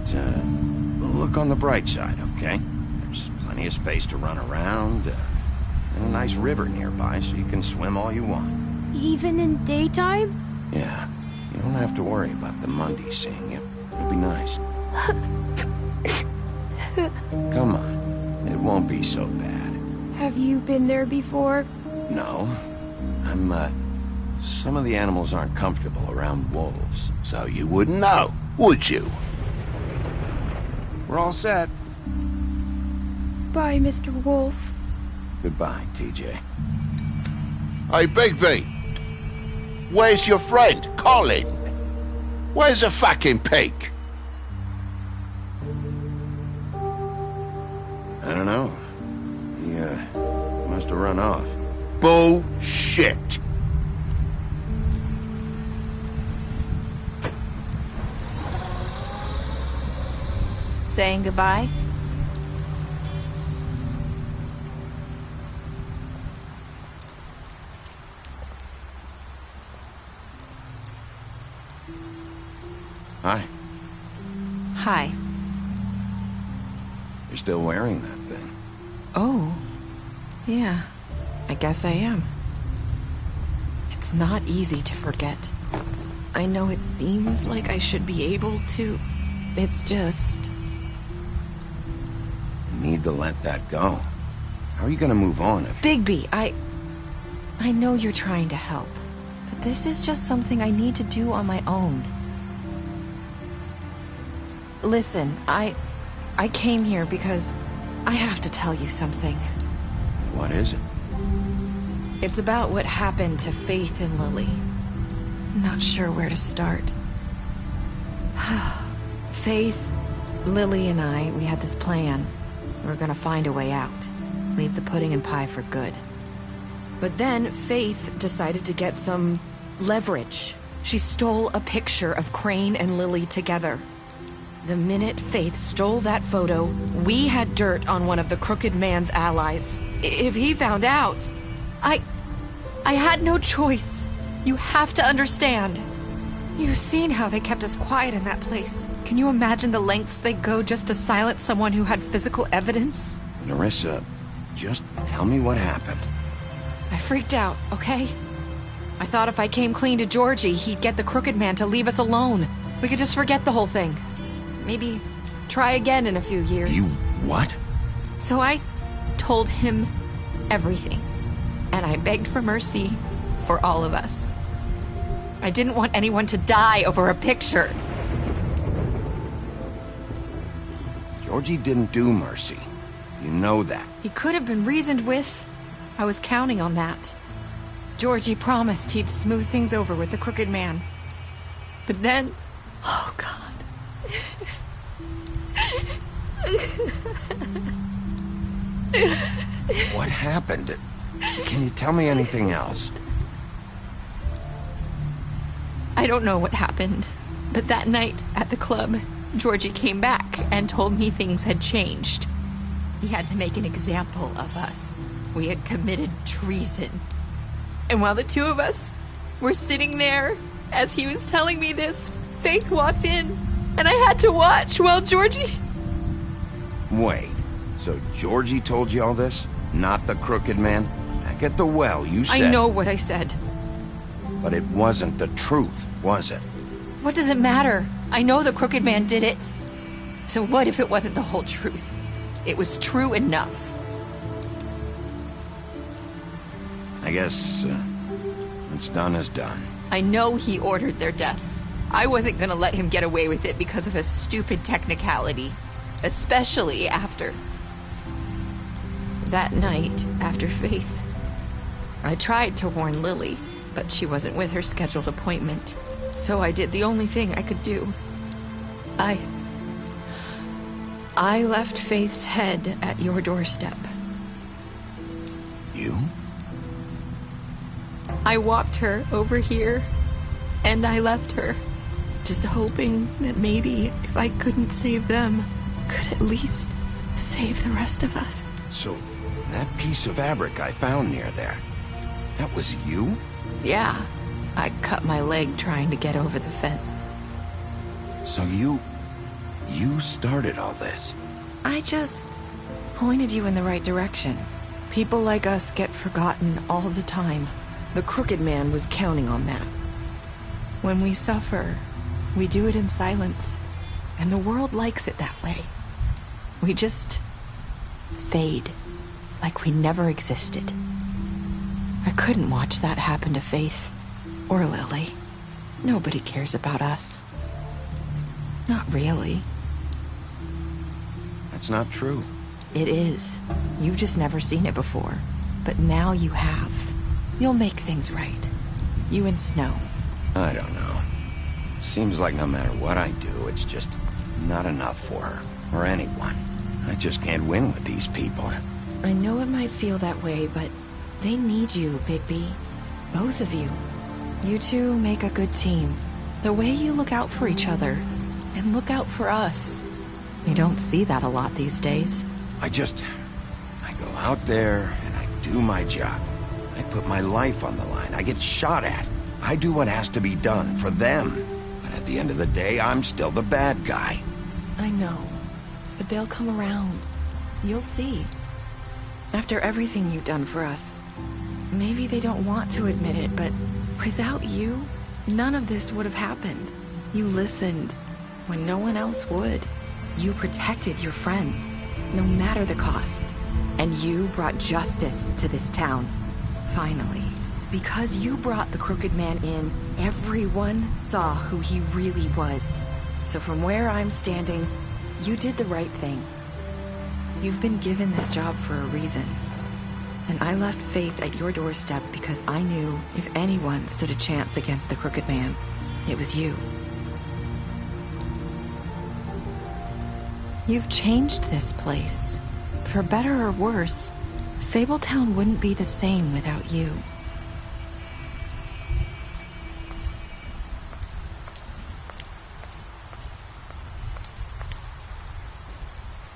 look on the bright side, okay? There's plenty of space to run around, and a nice river nearby so you can swim all you want. Even in daytime? Yeah, you don't have to worry about the Mundy seeing you. It'll be nice. Come on, it won't be so bad. Have you been there before? No, some of the animals aren't comfortable around wolves. So you wouldn't know, would you? We're all set. Bye, Mr. Wolf. Goodbye, TJ. Hey, Bigby! Where's your friend, Colin? Where's the fucking pig? I don't know. He, must have run off. Bullshit! Saying goodbye? Hi. Hi. You're still wearing that thing. Oh. Yeah. I guess I am. It's not easy to forget. I know it seems like I should be able to. It's just... You need to let that go. How are you gonna move on if... Bigby, I know you're trying to help, but this is just something I need to do on my own. Listen, I came here because I have to tell you something. What is it? It's about what happened to Faith and Lily. Not sure where to start. Faith, Lily, and I, we had this plan. We were gonna find a way out. Leave the pudding and pie for good. But then Faith decided to get some leverage. She stole a picture of Crane and Lily together. The minute Faith stole that photo, we had dirt on one of the Crooked Man's allies. If he found out, I had no choice. You have to understand. You've seen how they kept us quiet in that place. Can you imagine the lengths they go just to silence someone who had physical evidence? Nerissa, just tell me what happened. I freaked out, okay? I thought if I came clean to Georgie, he'd get the Crooked Man to leave us alone. We could just forget the whole thing. Maybe try again in a few years. You what? So I told him everything. And I begged for mercy for all of us. I didn't want anyone to die over a picture. Georgie didn't do mercy. You know that. He could have been reasoned with. I was counting on that. Georgie promised he'd smooth things over with the Crooked Man. But then... Oh, God. What happened? Can you tell me anything else? I don't know what happened, but that night at the club, Georgie came back and told me things had changed. He had to make an example of us. We had committed treason. And while the two of us were sitting there, as he was telling me this, Faith walked in, and I had to watch while Georgie... Wait, so Georgie told you all this? Not the Crooked Man? Back at the well, you said... I know what I said. But it wasn't the truth, was it? What does it matter? I know the Crooked Man did it. So what if it wasn't the whole truth? It was true enough. I guess what's done is done. I know he ordered their deaths. I wasn't gonna let him get away with it because of a stupid technicality. Especially after... That night, after Faith, I tried to warn Lily, but she wasn't with her scheduled appointment. So I did the only thing I could do. I left Faith's head at your doorstep. You? I walked her over here, and I left her, just hoping that maybe if I couldn't save them, could at least save the rest of us. So, that piece of fabric I found near there, that was you? Yeah, I cut my leg trying to get over the fence. So you started all this? I just pointed you in the right direction. People like us get forgotten all the time. The Crooked Man was counting on that. When we suffer, we do it in silence, and the world likes it that way. We just fade, like we never existed. I couldn't watch that happen to Faith, or Lily. Nobody cares about us. Not really. That's not true. It is. You've just never seen it before. But now you have. You'll make things right. You and Snow. I don't know. Seems like no matter what I do, it's just not enough for her, or anyone. I just can't win with these people. I know it might feel that way, but they need you, Bigby. Both of you. You two make a good team. The way you look out for each other, and look out for us. You don't see that a lot these days. I go out there and I do my job. I put my life on the line. I get shot at. I do what has to be done for them. But at the end of the day, I'm still the bad guy. I know. But they'll come around. You'll see. After everything you've done for us. Maybe they don't want to admit it, but without you, none of this would have happened. You listened when no one else would. You protected your friends, no matter the cost. And you brought justice to this town. Finally. Because you brought the Crooked Man in, everyone saw who he really was. So from where I'm standing, you did the right thing. You've been given this job for a reason. And I left Faith at your doorstep because I knew if anyone stood a chance against the Crooked Man, it was you. You've changed this place. For better or worse, Fabletown wouldn't be the same without you.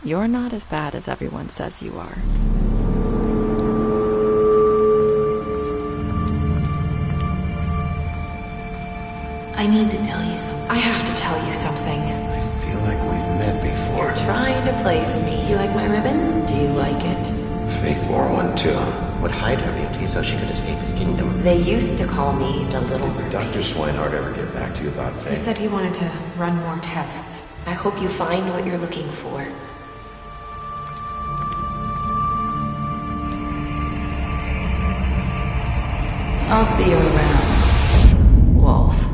You're not as bad as everyone says you are. I need to tell you something. I have to tell you something. I feel like we've met before. You're trying to place me. You like my ribbon? Do you like it? Faith wore one too. Would hide her beauty so she could escape his kingdom. They used to call me the Little Mermaid. Did Dr. Swinehart ever get back to you about Faith? He said he wanted to run more tests. I hope you find what you're looking for. I'll see you around, Wolf.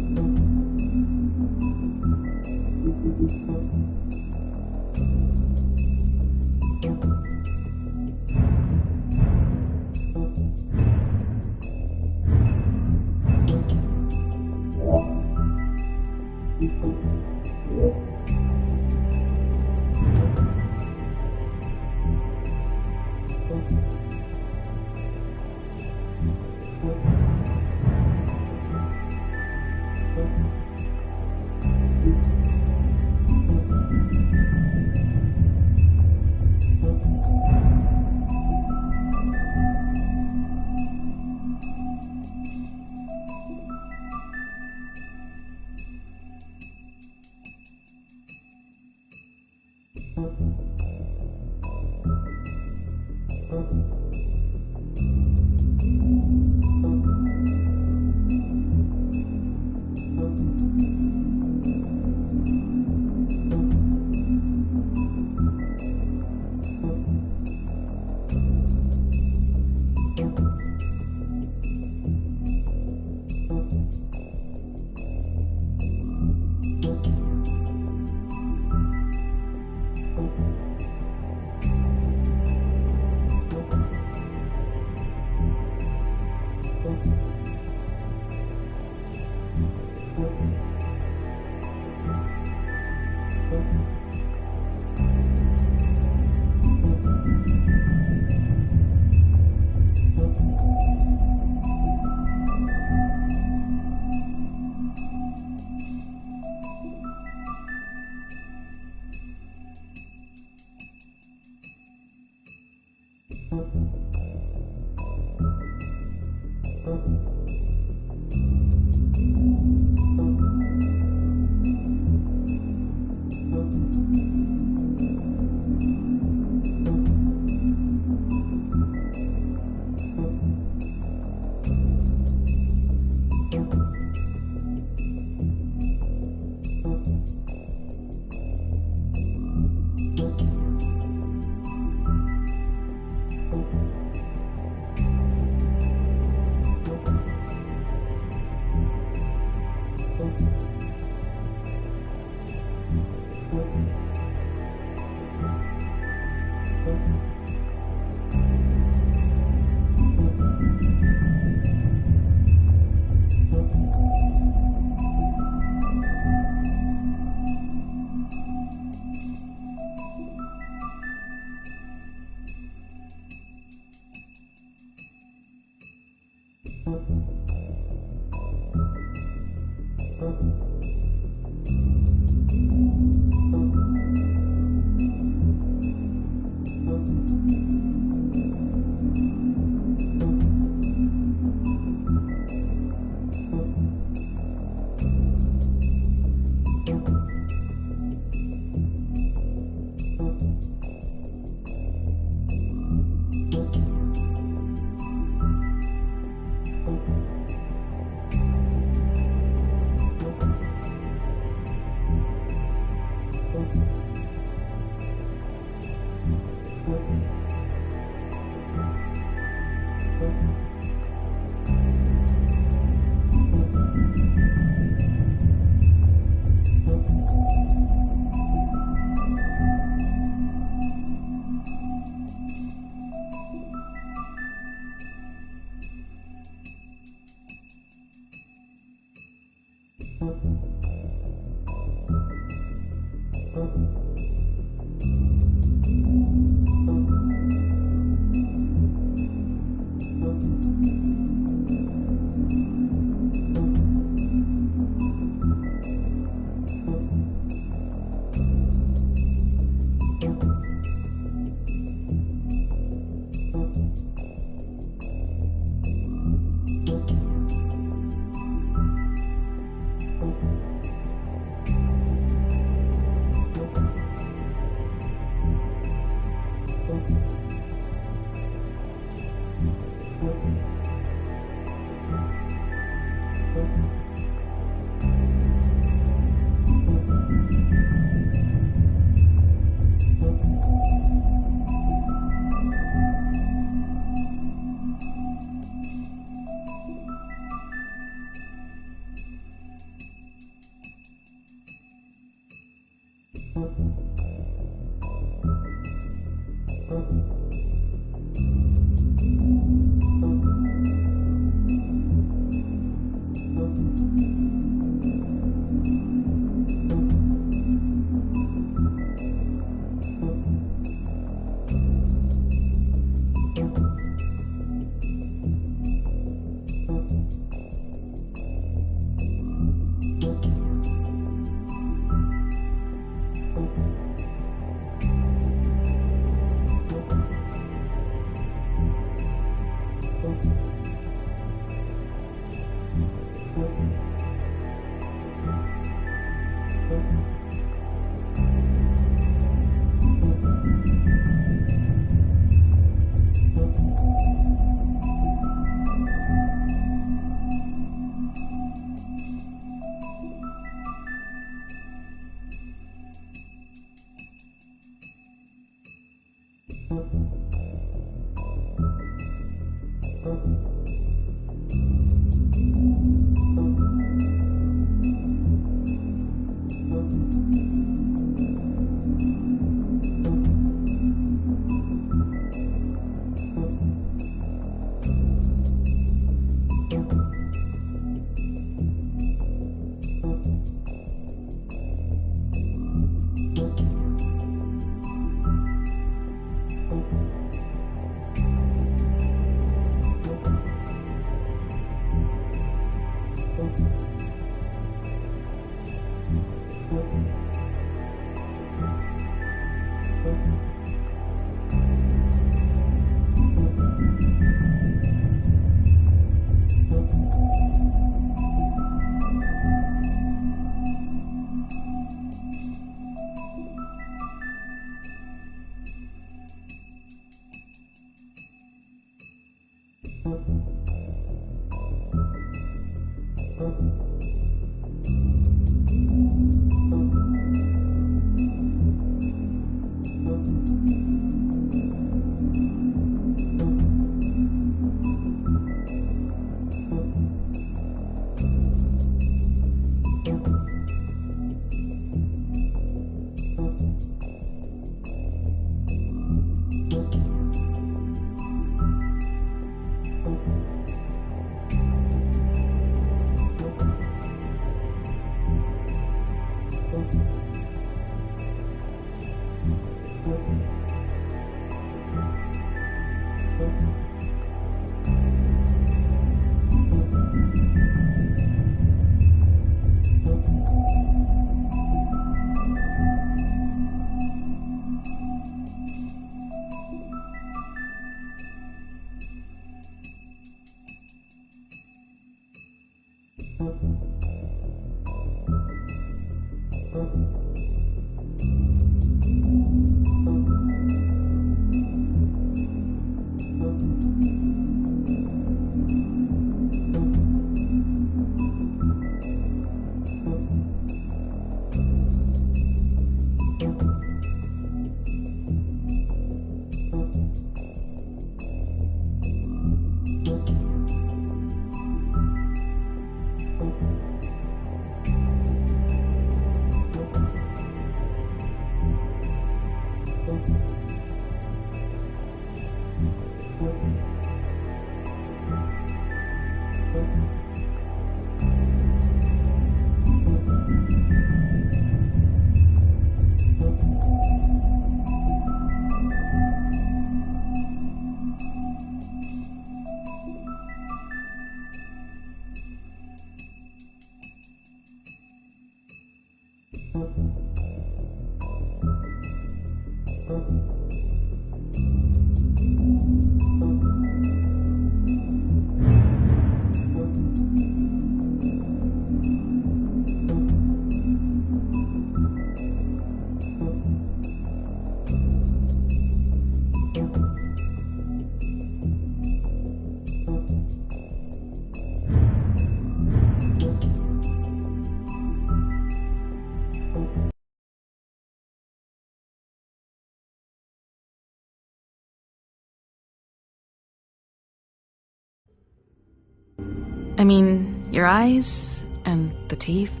I mean, your eyes and the teeth,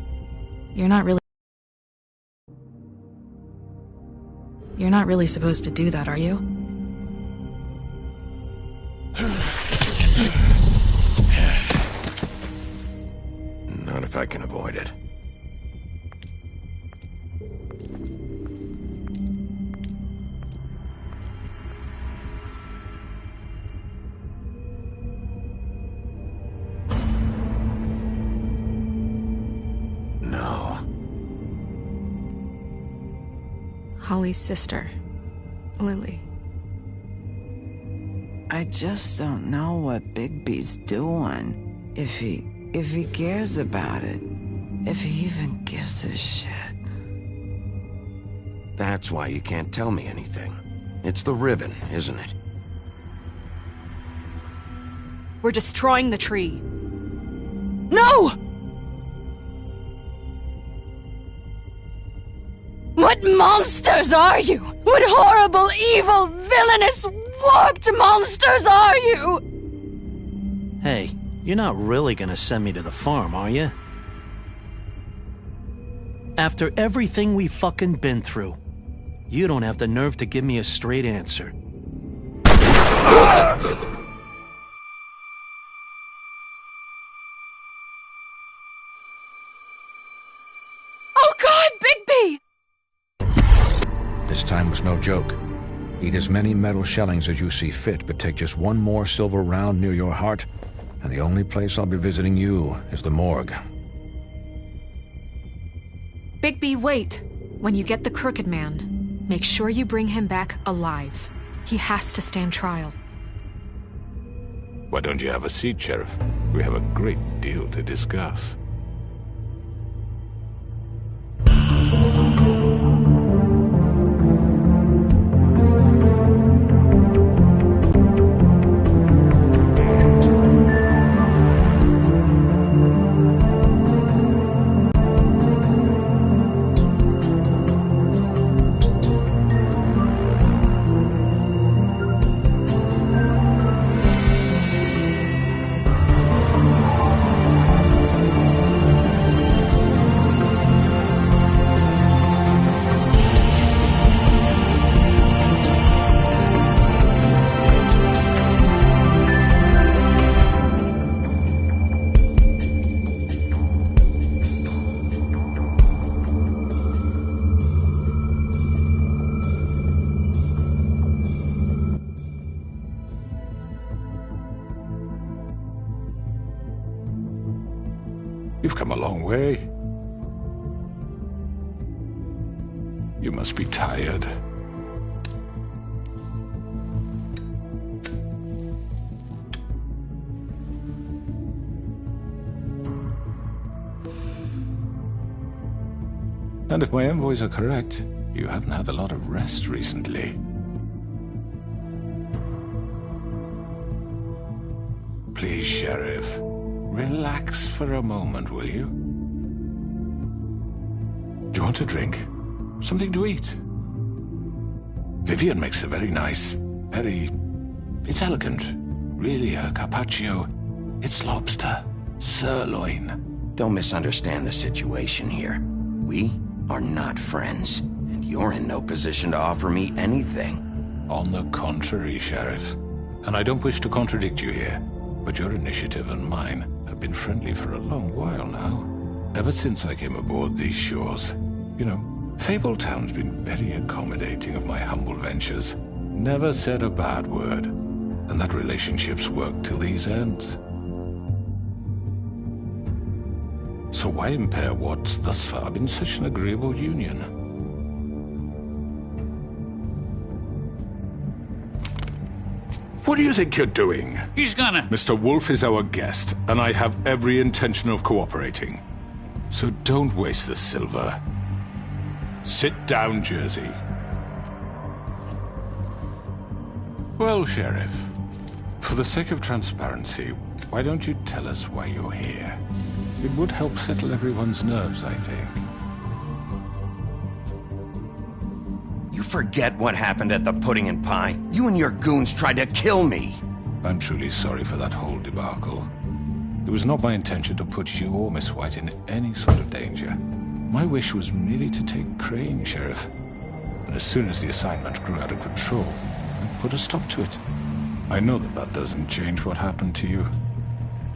you're not really... You're not really supposed to do that, are you? Not if I can avoid it. No. Holly's sister, Lily. I just don't know what Bigby's doing. If he cares about it. If he even gives a shit. That's why you can't tell me anything. It's the ribbon, isn't it? We're destroying the tree. No! What monsters are you? What horrible, evil, villainous, warped monsters are you? Hey, you're not really gonna send me to the farm, are you? After everything we fucking been through, you don't have the nerve to give me a straight answer. Oh God, Bigby! This time was no joke. Eat as many metal shellings as you see fit, but take just one more silver round near your heart, and the only place I'll be visiting you is the morgue. Bigby, wait! When you get the Crooked Man, make sure you bring him back alive. He has to stand trial. Why don't you have a seat, Sheriff? We have a great deal to discuss. You've come a long way. You must be tired. And if my envoys are correct, you haven't had a lot of rest recently. Please, Sheriff. Relax for a moment, will you? Do you want a drink? Something to eat? Vivian makes a very nice, it's elegant. Really, a carpaccio. It's lobster. Sirloin. Don't misunderstand the situation here. We are not friends, and you're in no position to offer me anything. On the contrary, Sheriff. And I don't wish to contradict you here, but your initiative and mine have been friendly for a long while now. Ever since I came aboard these shores. You know, Fabletown's been very accommodating of my humble ventures. Never said a bad word. And that relationship's worked till these ends. So why impair what's thus far been such an agreeable union? What do you think you're doing? He's gonna... Mr. Wolf is our guest, and I have every intention of cooperating. So don't waste the silver. Sit down, Jersey. Well, Sheriff, for the sake of transparency, why don't you tell us why you're here? It would help settle everyone's nerves, I think. You forget what happened at the Pudding and Pie? You and your goons tried to kill me! I'm truly sorry for that whole debacle. It was not my intention to put you or Miss White in any sort of danger. My wish was merely to take Crane, Sheriff. And as soon as the assignment grew out of control, I put a stop to it. I know that that doesn't change what happened to you,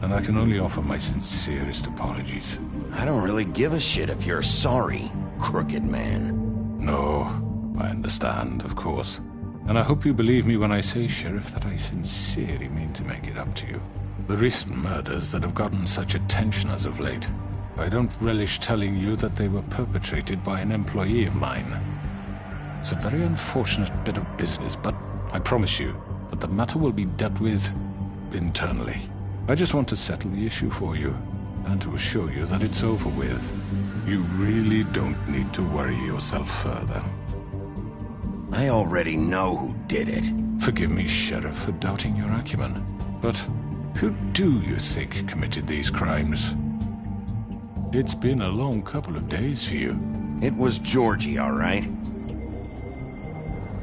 and I can only offer my sincerest apologies. I don't really give a shit if you're sorry, Crooked Man. No, I understand, of course. And I hope you believe me when I say, Sheriff, that I sincerely mean to make it up to you. The recent murders that have gotten such attention as of late, I don't relish telling you that they were perpetrated by an employee of mine. It's a very unfortunate bit of business, but I promise you that the matter will be dealt with internally. I just want to settle the issue for you, and to assure you that it's over with. You really don't need to worry yourself further. I already know who did it. Forgive me, Sheriff, for doubting your acumen, but who do you think committed these crimes? It's been a long couple of days for you. It was Georgie, all right?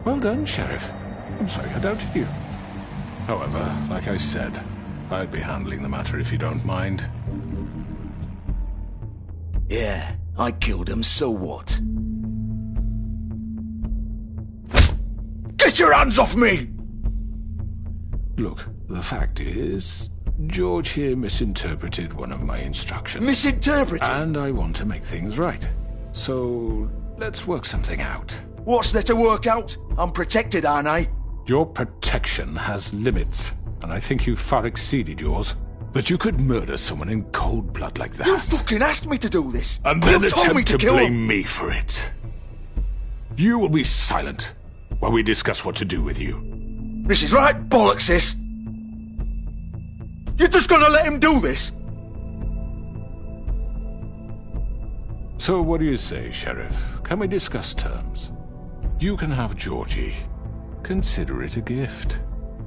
Well done, Sheriff. I'm sorry I doubted you. However, like I said, I'd be handling the matter if you don't mind. Yeah, I killed him, so what? Get your hands off me! Look, the fact is, George here misinterpreted one of my instructions. Misinterpreted? And I want to make things right. So, let's work something out. What's there to work out? I'm protected, aren't I? Your protection has limits, and I think you've far exceeded yours. That you could murder someone in cold blood like that. You fucking asked me to do this! And then you told me attempt to to kill blame him. me for it. You will be silent while we discuss what to do with you. This is right bollocks, this! You're just gonna let him do this? So what do you say, Sheriff? Can we discuss terms? You can have Georgie. Consider it a gift,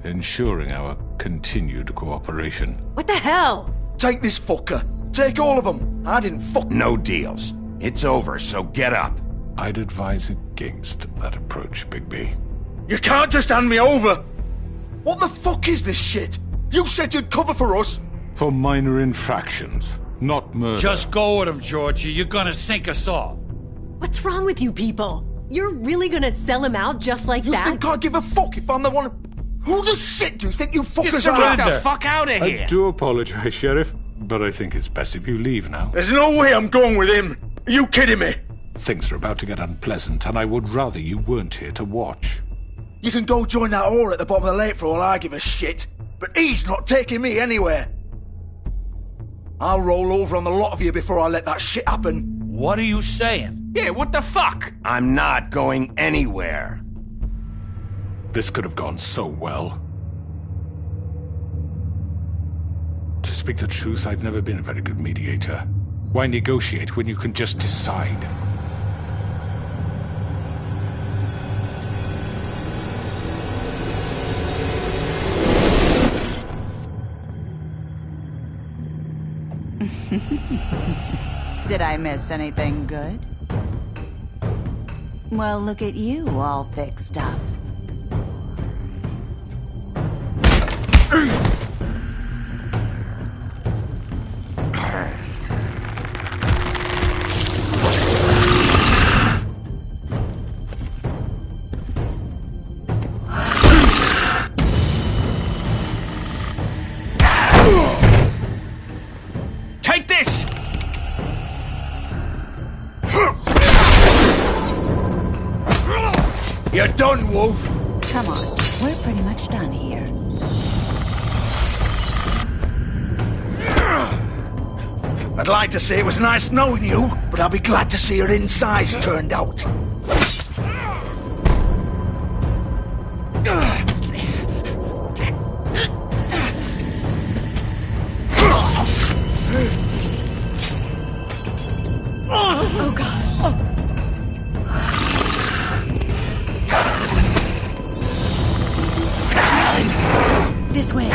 ensuring our continued cooperation. What the hell? Take this fucker. Take all of them. I didn't fuck... No deals. It's over, so get up. I'd advise against that approach, Bigby. You can't just hand me over! What the fuck is this shit? You said you'd cover for us! For minor infractions, not murder. Just go with him, Georgie. You're gonna sink us all. What's wrong with you people? You're really gonna sell him out just like that? You think I give a fuck if I'm the one... Who the shit do you think you fuckers Get are? the fuck out of here! I do apologize, Sheriff, but I think it's best if you leave now. There's no way I'm going with him! Are you kidding me? Things are about to get unpleasant, and I would rather you weren't here to watch. You can go join that whore at the bottom of the lake for all I give a shit. But he's not taking me anywhere. I'll roll over on the lot of you before I let that shit happen. What are you saying? Yeah, what the fuck? I'm not going anywhere. This could have gone so well. To speak the truth, I've never been a very good mediator. Why negotiate when you can just decide? Did I miss anything good? Well, look at you, all fixed up. Take this! You're done, Wolf. Come on, we're pretty much done here. I'd like to say it was nice knowing you, but I'll be glad to see your insides turned out. Oh, God. This way.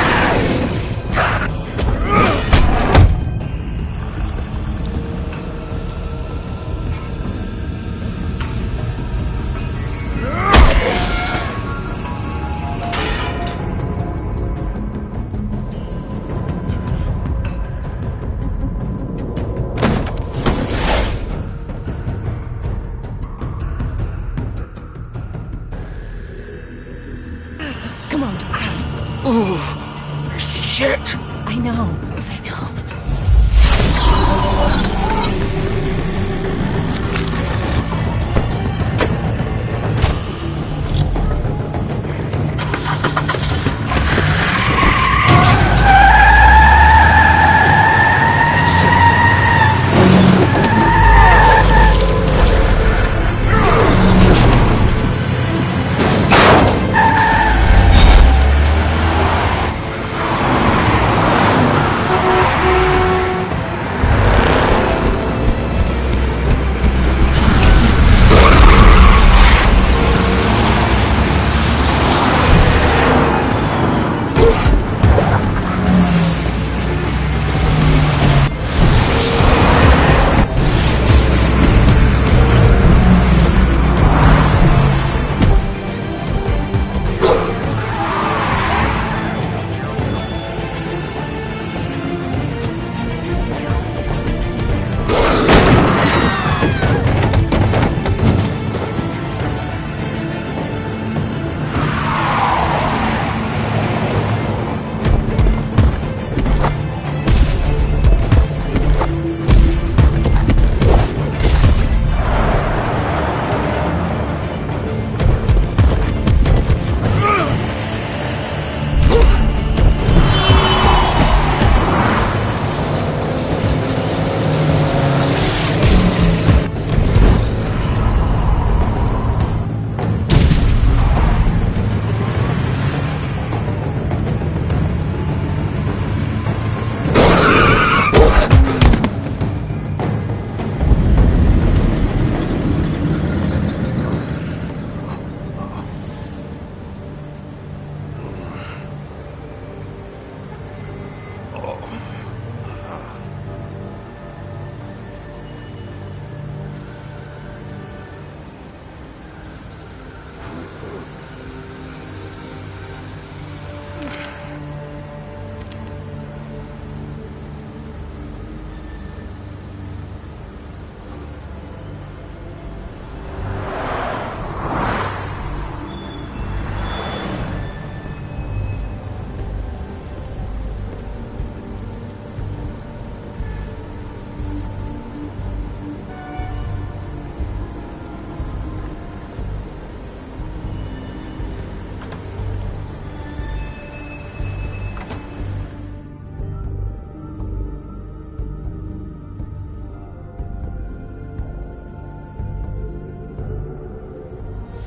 I know. I know.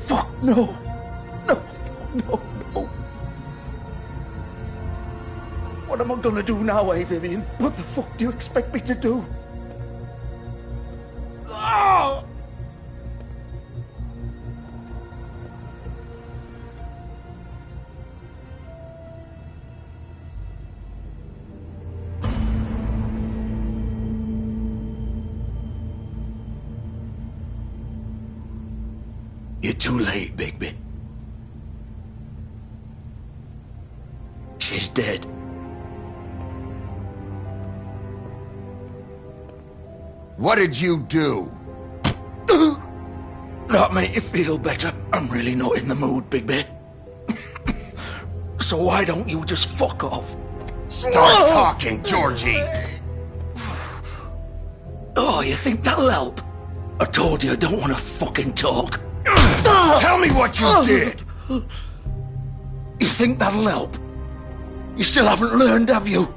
Fuck, no. No, no, no. What am I gonna do now, Vivian? What the fuck do you expect me to do? Ah! You're too late, Bigby. She's dead. What did you do? That make you feel better? I'm really not in the mood, Bigby. So why don't you just fuck off? Start talking, Georgie. Oh, you think that'll help? I told you I don't want to fucking talk. Tell me what you did! You think that'll help? You still haven't learned, have you?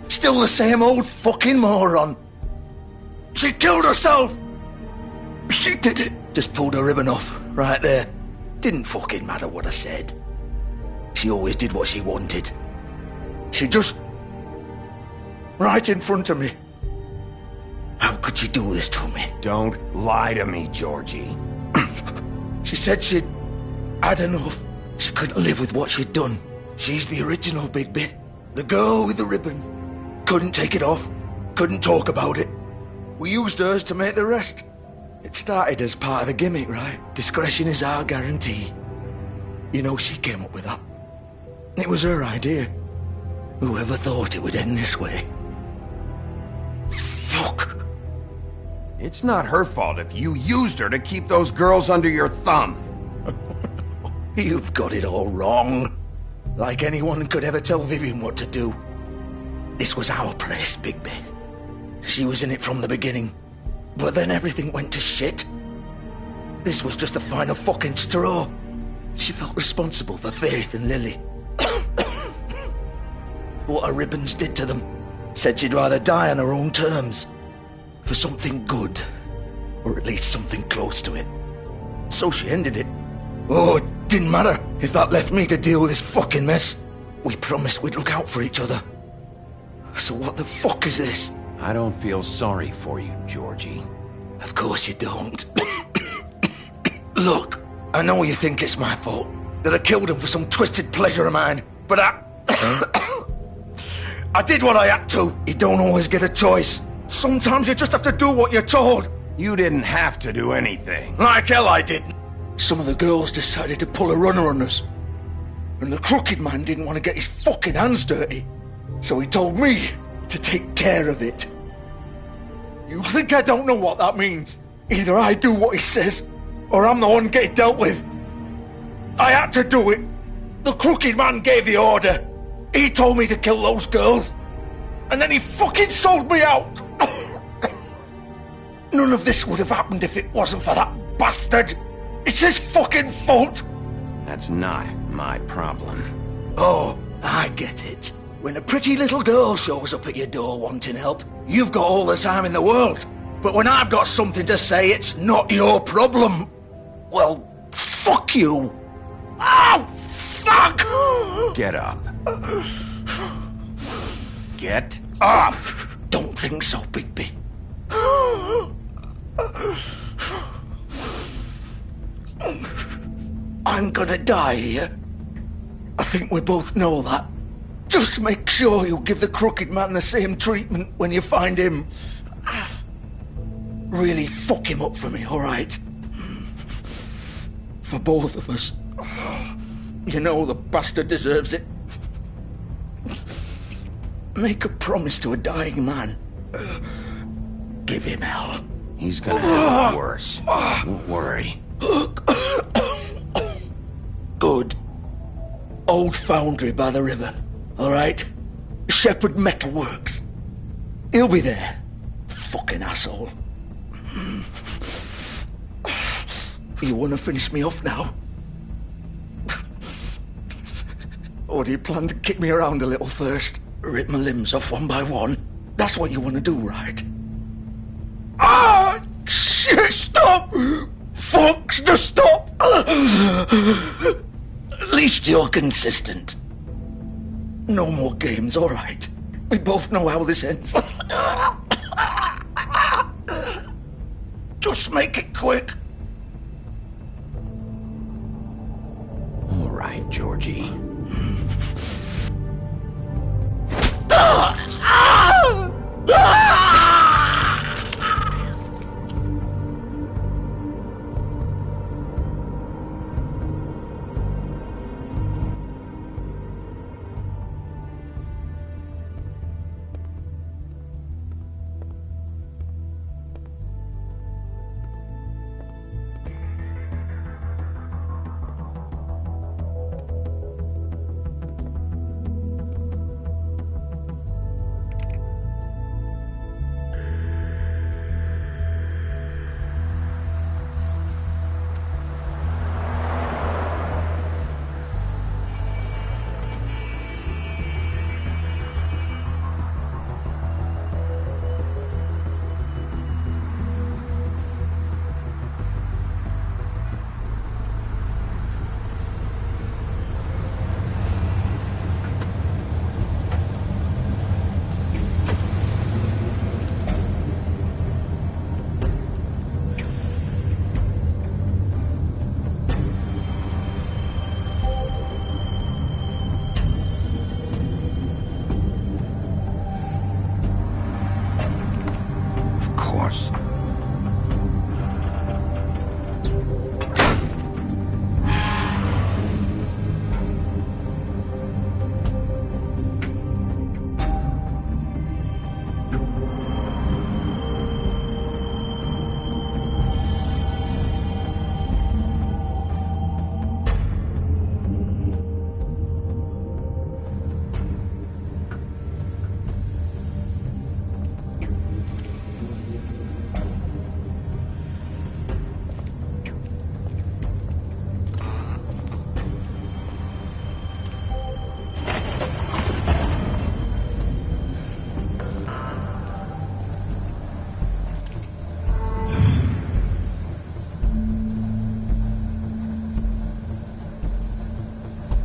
Still the same old fucking moron. She killed herself! She did it! Just pulled her ribbon off, right there. Didn't fucking matter what I said. She always did what she wanted. She just... right in front of me. How could you do this to me? Don't lie to me, Georgie. She said she'd had enough. She couldn't live with what she'd done. She's the original Bigby. The girl with the ribbon. Couldn't take it off. Couldn't talk about it. We used hers to make the rest. It started as part of the gimmick, right? Discretion is our guarantee. You know, she came up with that. It was her idea. Whoever thought it would end this way? Fuck. It's not her fault if you used her to keep those girls under your thumb. You've got it all wrong. Like anyone could ever tell Vivian what to do. This was our place, Bigby. She was in it from the beginning. But then everything went to shit. This was just the final fucking straw. She felt responsible for Faith and Lily. What her ribbons did to them. Said she'd rather die on her own terms. For something good. Or at least something close to it. So she ended it. Oh, it didn't matter if that left me to deal with this fucking mess. We promised we'd look out for each other. So what the fuck is this? I don't feel sorry for you, Georgie. Of course you don't. Look, I know you think it's my fault. That I killed him for some twisted pleasure of mine. But I did what I had to. You don't always get a choice. Sometimes you just have to do what you're told. You didn't have to do anything. Like hell I didn't. Some of the girls decided to pull a runner on us. And the crooked man didn't want to get his fucking hands dirty. So he told me to take care of it. You think I don't know what that means? Either I do what he says, or I'm the one getting dealt with. I had to do it. The crooked man gave the order. He told me to kill those girls. And then he fucking sold me out. None of this would have happened if it wasn't for that bastard. It's his fucking fault. That's not my problem. Oh, I get it. When a pretty little girl shows up at your door wanting help, you've got all the time in the world. But when I've got something to say, it's not your problem. Well, fuck you. Oh, fuck! Get up. Get up! Don't think so, Bigby. I'm gonna die here. I think we both know that. Just make sure you give the crooked man the same treatment when you find him. Really fuck him up for me, alright? For both of us. You know the bastard deserves it. Make a promise to a dying man. Give him hell. He's gonna have it worse. Don't worry. Good. Old foundry by the river. Alright? Shepherd Metalworks. He'll be there. Fucking asshole. You wanna finish me off now? Or do you plan to kick me around a little first? Rip my limbs off one by one? That's what you wanna do, right? Ah! Shit, stop! Fucks to stop! At least you're consistent. No more games, alright? We both know how this ends. Just make it quick. All right, Georgie.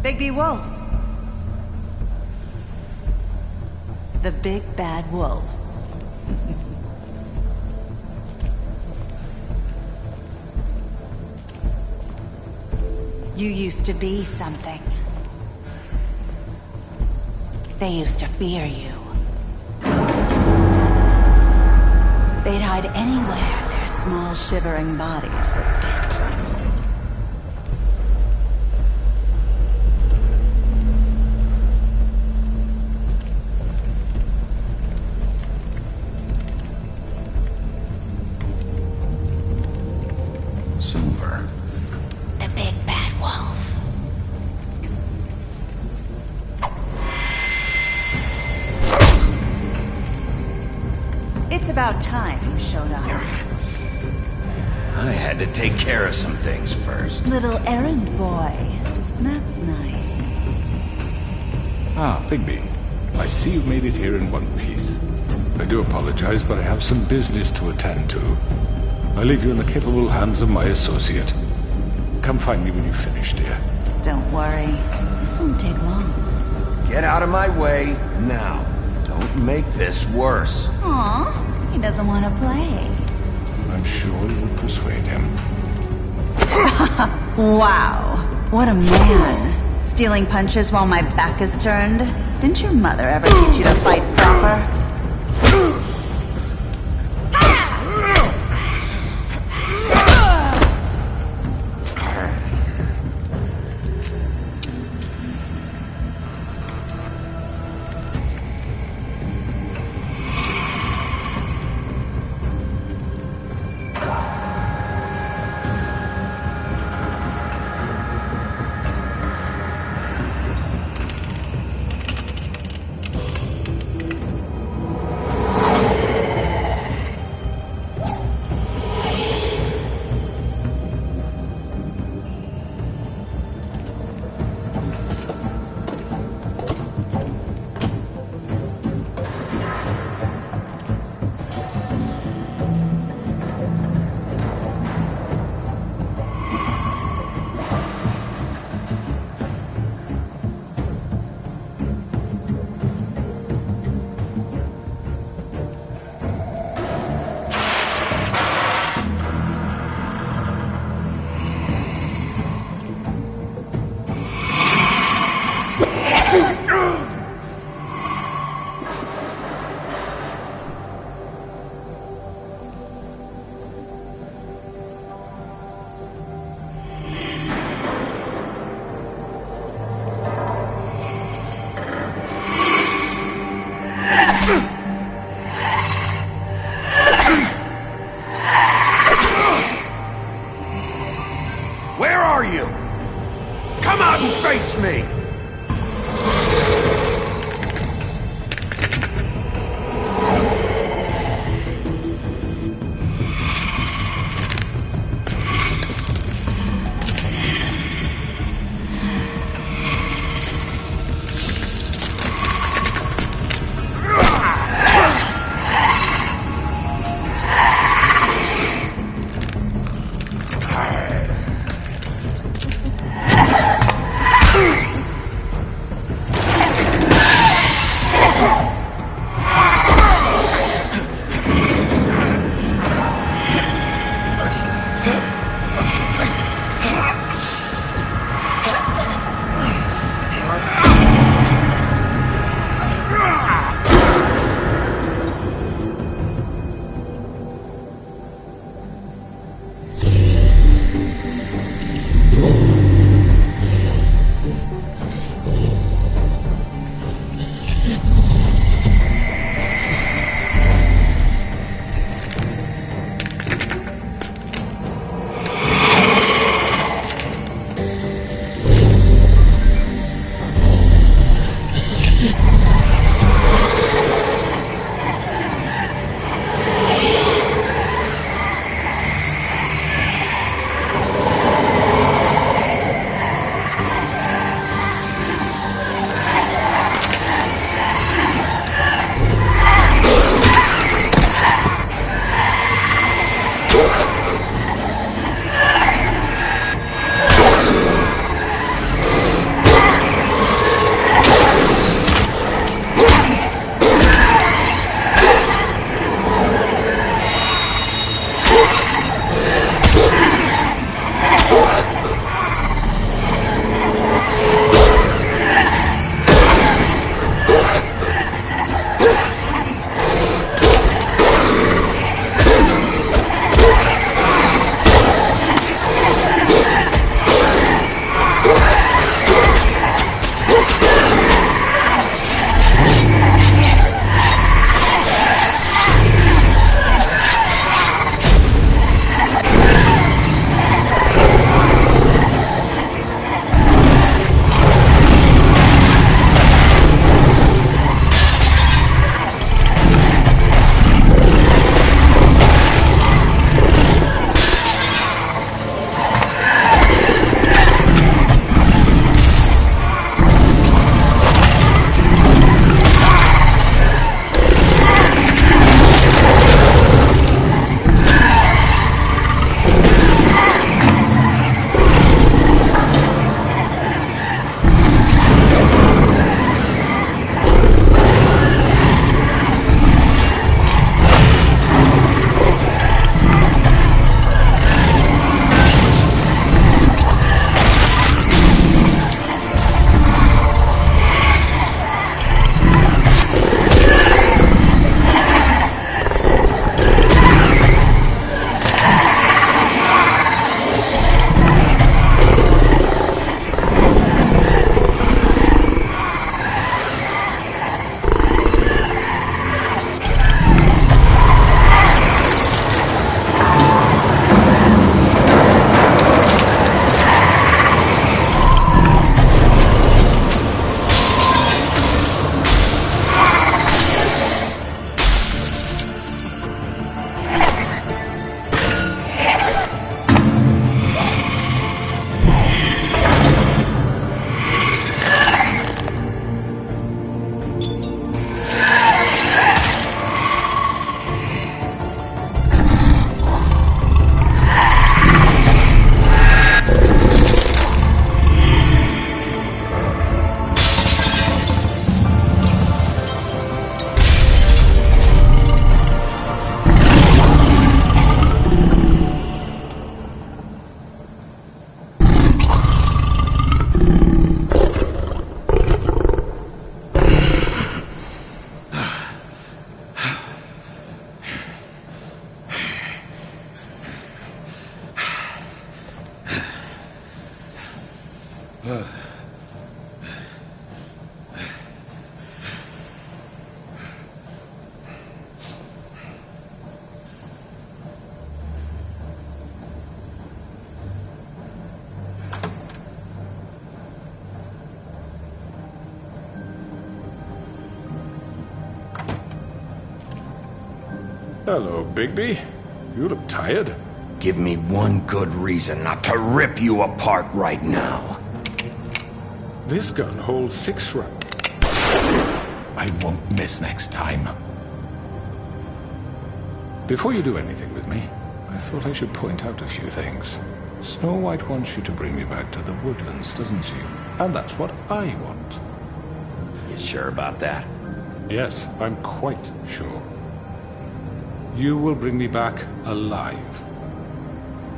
Bigby Wolf. The big bad wolf. You used to be something. They used to fear you. They'd hide anywhere their small shivering bodies would fit. Silver. The big bad wolf. It's about time you showed up. I had to take care of some things first. Little errand boy. That's nice. Ah, Bigby. I see you've made it here in one piece. I do apologize, but I have some business to attend to. I leave you in the capable hands of my associate. Come find me when you've finished, dear. Don't worry. This won't take long. Get out of my way now. Don't make this worse. Aw, he doesn't want to play. I'm sure you'll persuade him. Wow. What a man. Stealing punches while my back is turned. Didn't your mother ever teach you to fight proper? Hello, Bigby. You look tired. Give me one good reason not to rip you apart right now. This gun holds 6 rounds. I won't miss next time. Before you do anything with me, I thought I should point out a few things. Snow White wants you to bring me back to the woodlands, doesn't she? And that's what I want. You sure about that? Yes, I'm quite sure. You will bring me back alive.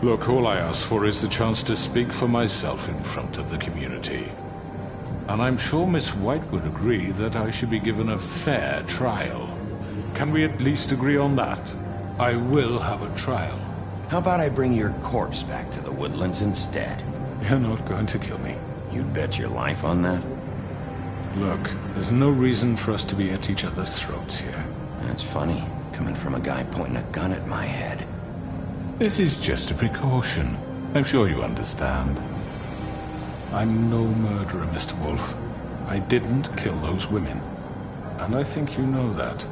Look, all I ask for is the chance to speak for myself in front of the community. And I'm sure Miss White would agree that I should be given a fair trial. Can we at least agree on that? I will have a trial. How about I bring your corpse back to the woodlands instead? You're not going to kill me. You'd bet your life on that? Look, there's no reason for us to be at each other's throats here. That's funny, coming from a guy pointing a gun at my head. This is just a precaution. I'm sure you understand. I'm no murderer, Mr. Wolf. I didn't kill those women. And I think you know that.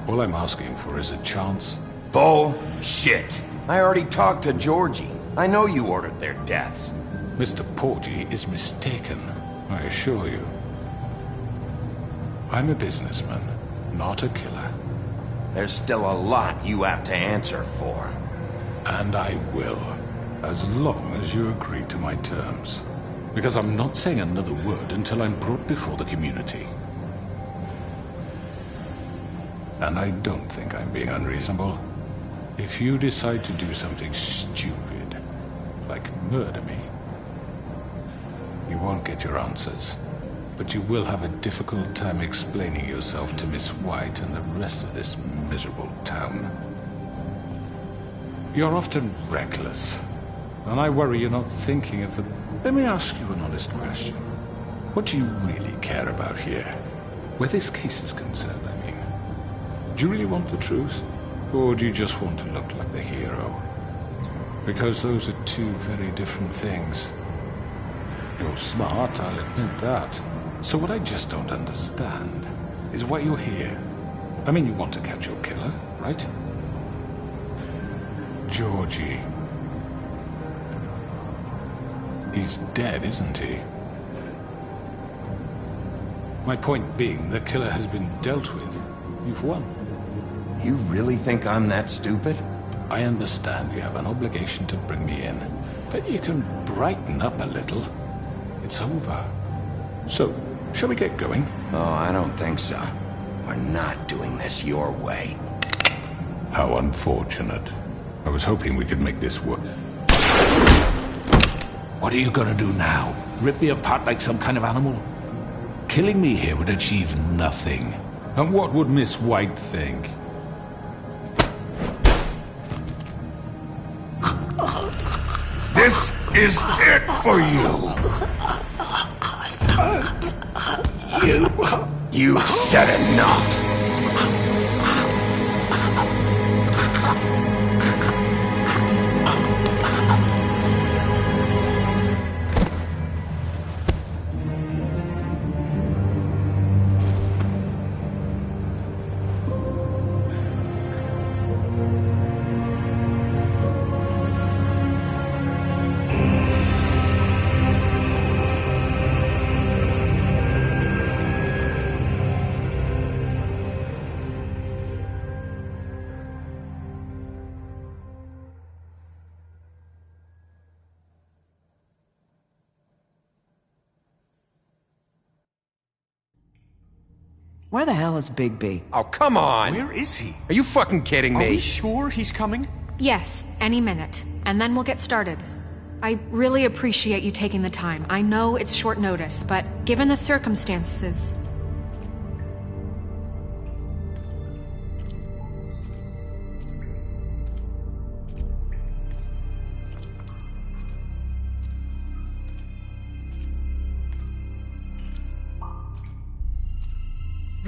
All I'm asking for is a chance. Bullshit! I already talked to Georgie. I know you ordered their deaths. Mr. Porgy is mistaken, I assure you. I'm a businessman, not a killer. There's still a lot you have to answer for. And I will, as long as you agree to my terms. Because I'm not saying another word until I'm brought before the community. And I don't think I'm being unreasonable. If you decide to do something stupid, like murder me, you won't get your answers. But you will have a difficult time explaining yourself to Miss White and the rest of this miserable town. You're often reckless, and I worry you're not thinking of the... Let me ask you an honest question. What do you really care about here? Where this case is concerned, I mean. Do you really want the truth? Or do you just want to look like the hero? Because those are two very different things. You're smart, I'll admit that. So what I just don't understand is why you're here. I mean, you want to catch your killer, right? Georgie. He's dead, isn't he? My point being, the killer has been dealt with. You've won. You really think I'm that stupid? I understand you have an obligation to bring me in, but you can brighten up a little. It's over. So, shall we get going? Oh, I don't think so. We're not doing this your way. How unfortunate. I was hoping we could make this work. What are you gonna do now? Rip me apart like some kind of animal? Killing me here would achieve nothing. And what would Miss White think? This is it for you! You said enough! Where the hell is Bigby? Oh, come on! Where is he? Are you fucking kidding me? Are we sure he's coming? Yes, any minute. And then we'll get started. I really appreciate you taking the time. I know it's short notice, but given the circumstances...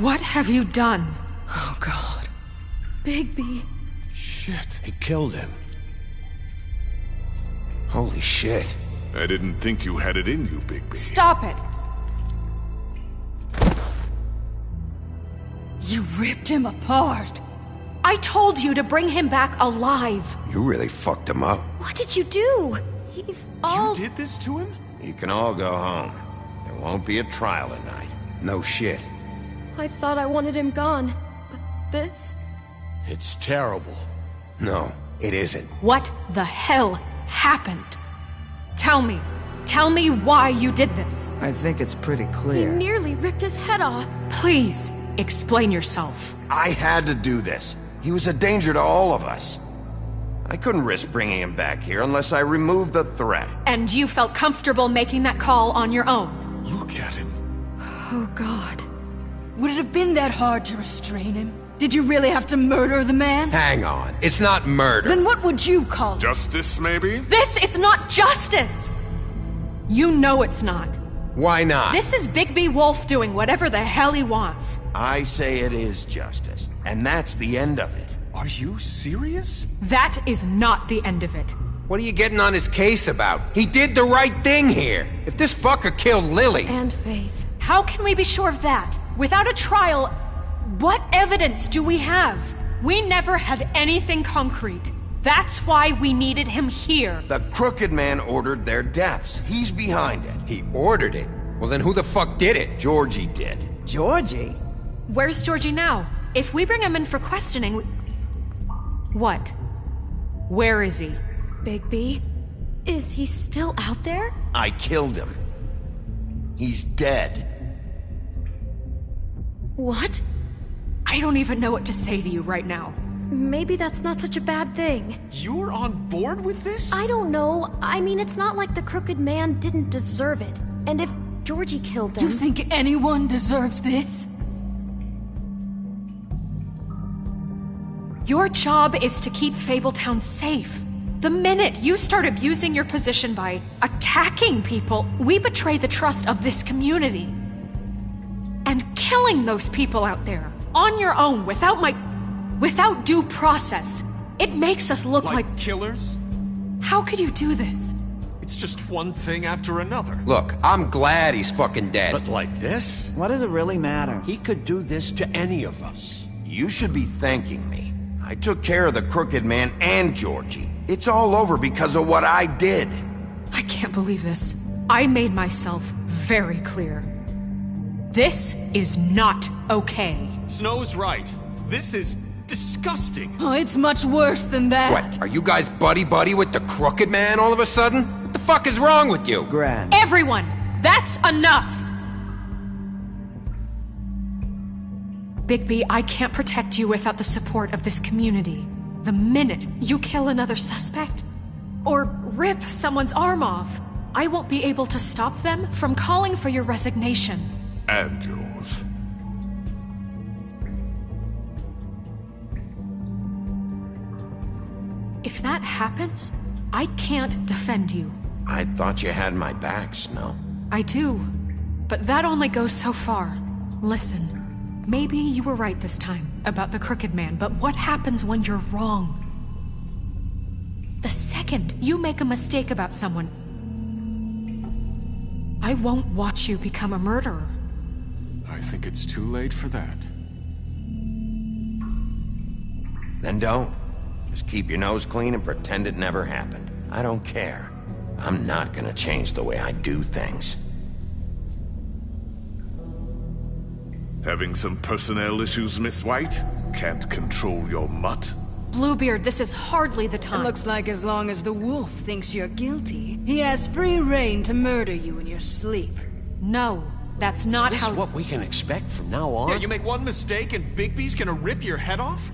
What have you done? Oh, God. Bigby. Shit. He killed him. Holy shit. I didn't think you had it in you, Bigby. Stop it! You ripped him apart. I told you to bring him back alive. You really fucked him up. What did you do? He's all... You did this to him? You can all go home. There won't be a trial tonight. No shit. I thought I wanted him gone. But this... It's terrible. No, it isn't. What the hell happened? Tell me. Tell me why you did this. I think it's pretty He clear. nearly ripped his head off. Please, explain yourself. I had to do this. He was a danger to all of us. I couldn't risk bringing him back here unless I removed the threat. And you felt comfortable making that call on your own. Look at him. Oh, God. Would it have been that hard to restrain him? Did you really have to murder the man? Hang on. It's not murder. Then what would you call it? Justice, maybe? This is not justice! You know it's not. Why not? This is Bigby Wolf doing whatever the hell he wants. I say it is justice. And that's the end of it. Are you serious? That is not the end of it. What are you getting on his case about? He did the right thing here. If this fucker killed Lily... And Faith. How can we be sure of that? Without a trial, what evidence do we have? We never had anything concrete. That's why we needed him here. The Crooked Man ordered their deaths. He's behind it. He ordered it? Well, then who the fuck did it? Georgie did. Georgie? Where's Georgie now? If we bring him in for questioning... What? Where is he? Bigby? Is he still out there? I killed him. He's dead. What? I don't even know what to say to you right now. Maybe that's not such a bad thing. You're on board with this? I don't know. I mean, it's not like the Crooked Man didn't deserve it. And if Georgie killed them... You think anyone deserves this? Your job is to keep Fabletown safe. The minute you start abusing your position by attacking people, we betray the trust of this community. And killing those people out there, on your own, without due process, it makes us look like killers? How could you do this? It's just one thing after another. Look, I'm glad he's fucking dead. But like this? What does it really matter? He could do this to any of us. You should be thanking me. I took care of the Crooked Man and Georgie. It's all over because of what I did. I can't believe this. I made myself very clear. This is not okay. Snow's right. This is disgusting. Oh, it's much worse than that. What, are you guys buddy-buddy with the Crooked Man all of a sudden? What the fuck is wrong with you? Gran. Everyone, that's enough! Bigby, I can't protect you without the support of this community. The minute you kill another suspect, or rip someone's arm off, I won't be able to stop them from calling for your resignation. And yours. If that happens, I can't defend you. I thought you had my back, Snow. I do, but that only goes so far. Listen. Maybe you were right this time about the Crooked Man, but what happens when you're wrong? The second you make a mistake about someone, I won't watch you become a murderer. I think it's too late for that. Then don't. Just keep your nose clean and pretend it never happened. I don't care. I'm not gonna change the way I do things. Having some personnel issues, Miss White? Can't control your mutt? Bluebeard, this is hardly the time. It looks like as long as the wolf thinks you're guilty, he has free reign to murder you in your sleep. No, that's not Is how... this what we can expect from now on? Yeah, you make one mistake and Bigby's gonna rip your head off?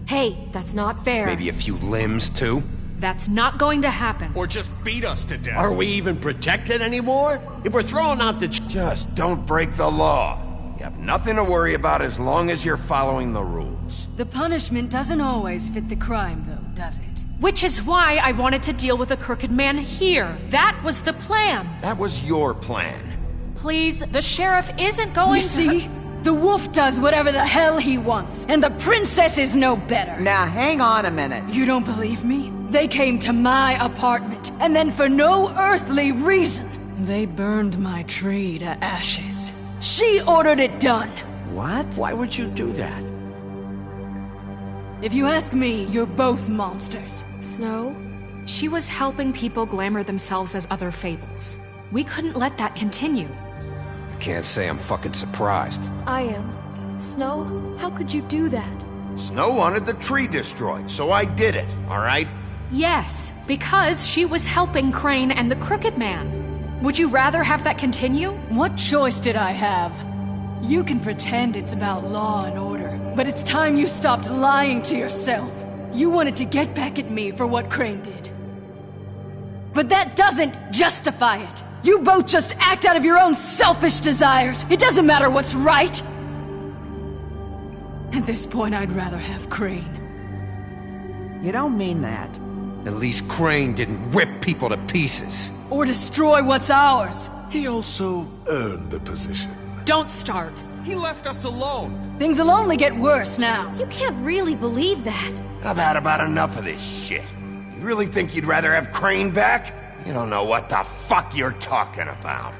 Hey, that's not fair. Maybe a few limbs, too? That's not going to happen. Or just beat us to death. Are we even protected anymore? If we're throwing out the... Just don't break the law. You have nothing to worry about as long as you're following the rules. The punishment doesn't always fit the crime, though, does it? Which is why I wanted to deal with the Crooked Man here. That was the plan. That was your plan. Please, the sheriff isn't going You see? The wolf does whatever the hell he wants, and the princess is no better. Now, hang on a minute. You don't believe me? They came to my apartment, and then for no earthly reason, they burned my tree to ashes. She ordered it done. What? Why would you do that? If you ask me, you're both monsters. Snow? She was helping people glamour themselves as other fables. We couldn't let that continue. I can't say I'm fucking surprised. I am. Snow, how could you do that? Snow wanted the tree destroyed, so I did it, all right? Yes, because she was helping Crane and the Crooked Man. Would you rather have that continue? What choice did I have? You can pretend it's about law and order, but it's time you stopped lying to yourself. You wanted to get back at me for what Crane did. But that doesn't justify it. You both just act out of your own selfish desires. It doesn't matter what's right. At this point, I'd rather have Crane. You don't mean that. At least Crane didn't rip people to pieces. Or destroy what's ours. He also earned the position. Don't start. He left us alone. Things will only get worse now. You can't really believe that. I've had about enough of this shit. You really think you'd rather have Crane back? You don't know what the fuck you're talking about.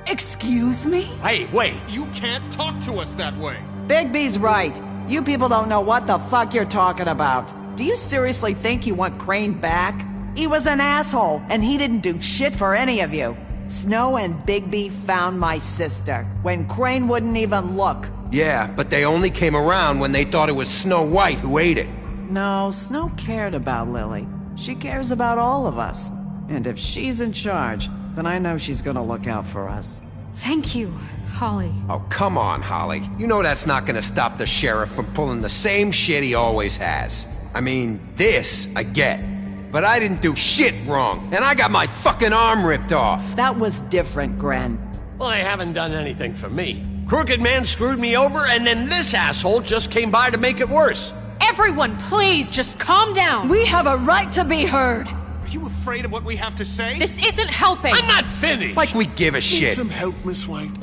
Excuse me? Hey, wait. You can't talk to us that way. Bigby's right. You people don't know what the fuck you're talking about. Do you seriously think you want Crane back? He was an asshole, and he didn't do shit for any of you. Snow and Bigby found my sister, when Crane wouldn't even look. Yeah, but they only came around when they thought it was Snow White who ate it. No, Snow cared about Lily. She cares about all of us. And if she's in charge, then I know she's gonna look out for us. Thank you, Holly. Oh, come on, Holly. You know that's not gonna stop the sheriff from pulling the same shit he always has. I mean, this, I get. But I didn't do shit wrong, and I got my fucking arm ripped off. That was different, Gren. Well, they haven't done anything for me. Crooked Man screwed me over, and then this asshole just came by to make it worse. Everyone, please, just calm down. We have a right to be heard. Are you afraid of what we have to say? This isn't helping. I'm not finished. Like we give a shit. Need some help, Miss White?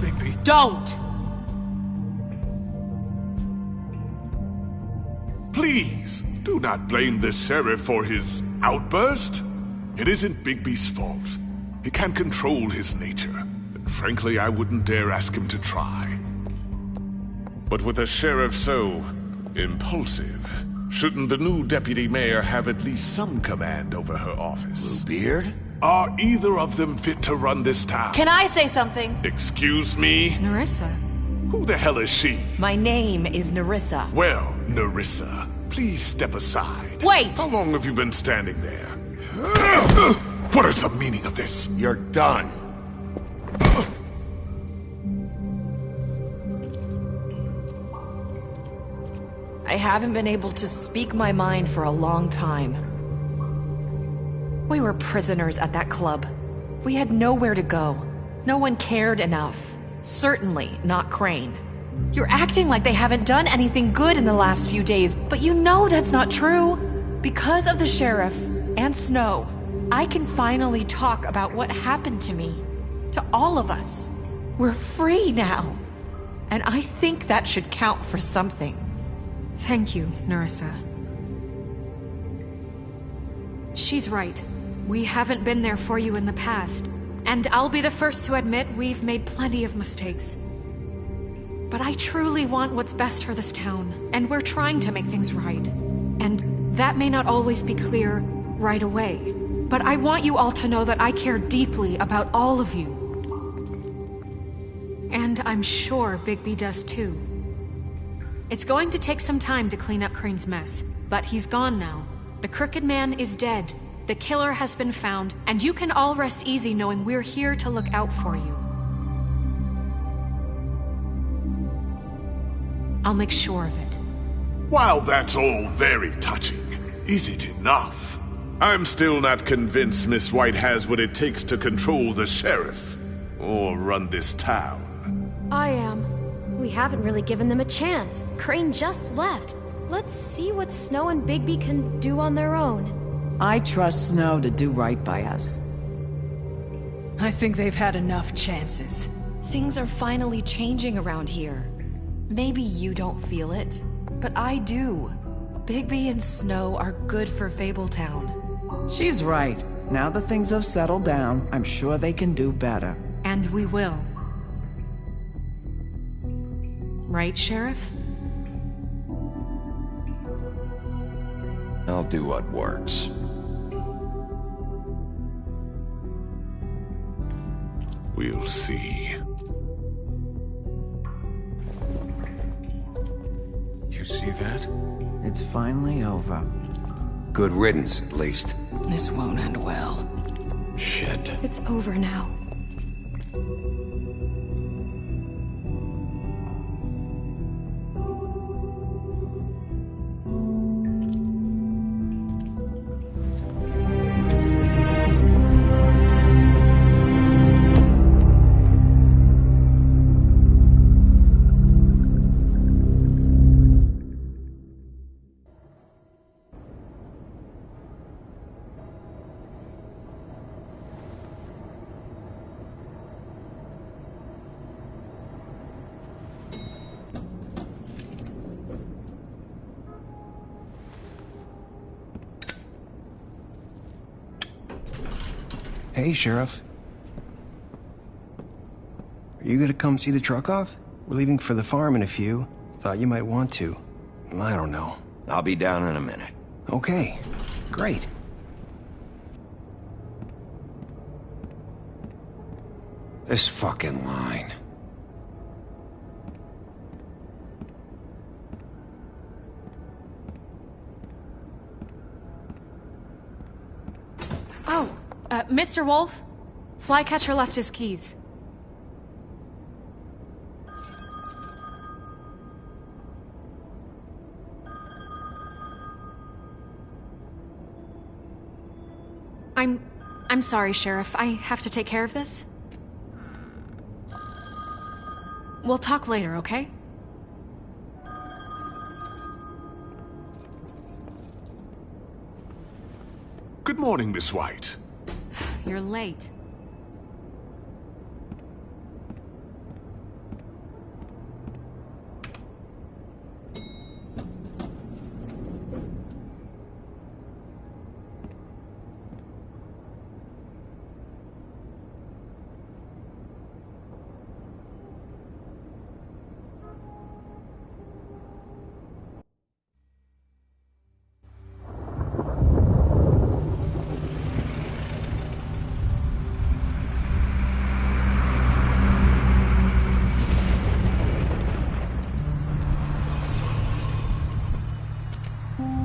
Bigby. Don't. Please, do not blame the sheriff for his outburst. It isn't Bigby's fault. He can't control his nature, and frankly, I wouldn't dare ask him to try. But with a sheriff so impulsive, shouldn't the new deputy mayor have at least some command over her office? Bluebeard? Are either of them fit to run this town? Can I say something? Excuse me? Narissa. Who the hell is she? My name is Narissa. Well, Narissa, please step aside. Wait! How long have you been standing there? What is the meaning of this? You're done. I haven't been able to speak my mind for a long time. We were prisoners at that club. We had nowhere to go. No one cared enough. Certainly not Crane. You're acting like they haven't done anything good in the last few days, but you know that's not true. Because of the sheriff and Snow, I can finally talk about what happened to me. To all of us. We're free now. And I think that should count for something. Thank you, Narissa. She's right. We haven't been there for you in the past. And I'll be the first to admit we've made plenty of mistakes. But I truly want what's best for this town, and we're trying to make things right. And that may not always be clear right away. But I want you all to know that I care deeply about all of you. And I'm sure Bigby does too. It's going to take some time to clean up Crane's mess, but he's gone now. The Crooked Man is dead. The killer has been found, and you can all rest easy knowing we're here to look out for you. I'll make sure of it. While that's all very touching, is it enough? I'm still not convinced Miss White has what it takes to control the sheriff, or run this town. I am. We haven't really given them a chance. Crane just left. Let's see what Snow and Bigby can do on their own. I trust Snow to do right by us. I think they've had enough chances. Things are finally changing around here. Maybe you don't feel it, but I do. Bigby and Snow are good for Fabletown. She's right. Now that things have settled down, I'm sure they can do better. And we will. Right, Sheriff? I'll do what works. We'll see. You see that? It's finally over. Good riddance, at least. This won't end well. Shit. It's over now. Hey, Sheriff. Are you gonna come see the truck off? We're leaving for the farm in a few. Thought you might want to. I don't know. I'll be down in a minute. Okay, great. This fucking line. Oh, Mr. Wolf? Flycatcher left his keys. I'm sorry, Sheriff. I have to take care of this. We'll talk later, okay? Good morning, Miss White. You're late.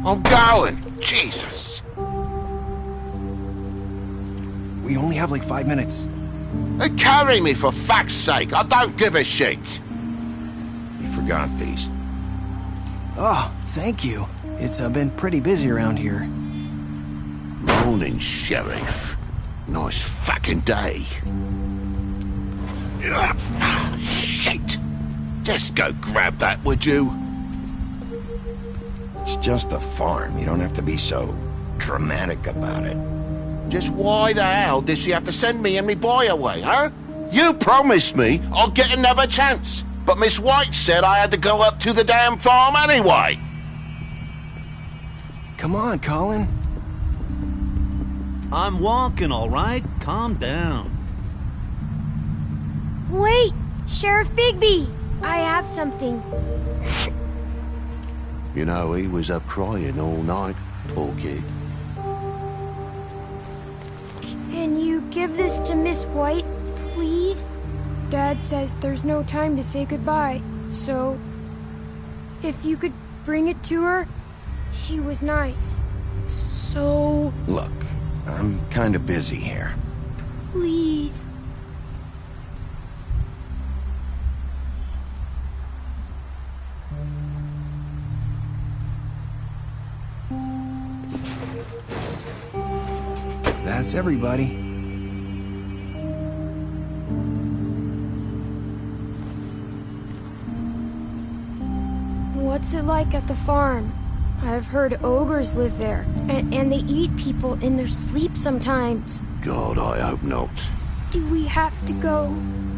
I'm going! Jesus! We only have like 5 minutes. Carry me, for fuck's sake! I don't give a shit! You forgot these. Oh, thank you. It's been pretty busy around here. Morning, Sheriff. Nice fucking day. Shit! Just go grab that, would you? It's just a farm. You don't have to be so dramatic about it. Just why the hell did she have to send me and me boy away, huh? You promised me I'd get another chance, but Miss White said I had to go up to the damn farm anyway. Come on, Colin. I'm walking, all right? Calm down. Wait! Sheriff Bigby! I have something. You know, he was up crying all night, poor kid. Can you give this to Miss White, please? Dad says there's no time to say goodbye, so... if you could bring it to her, she was nice. So... Look, I'm kinda busy here. Please. That's everybody. What's it like at the farm? I've heard ogres live there, and they eat people in their sleep sometimes. God, I hope not. Do we have to go?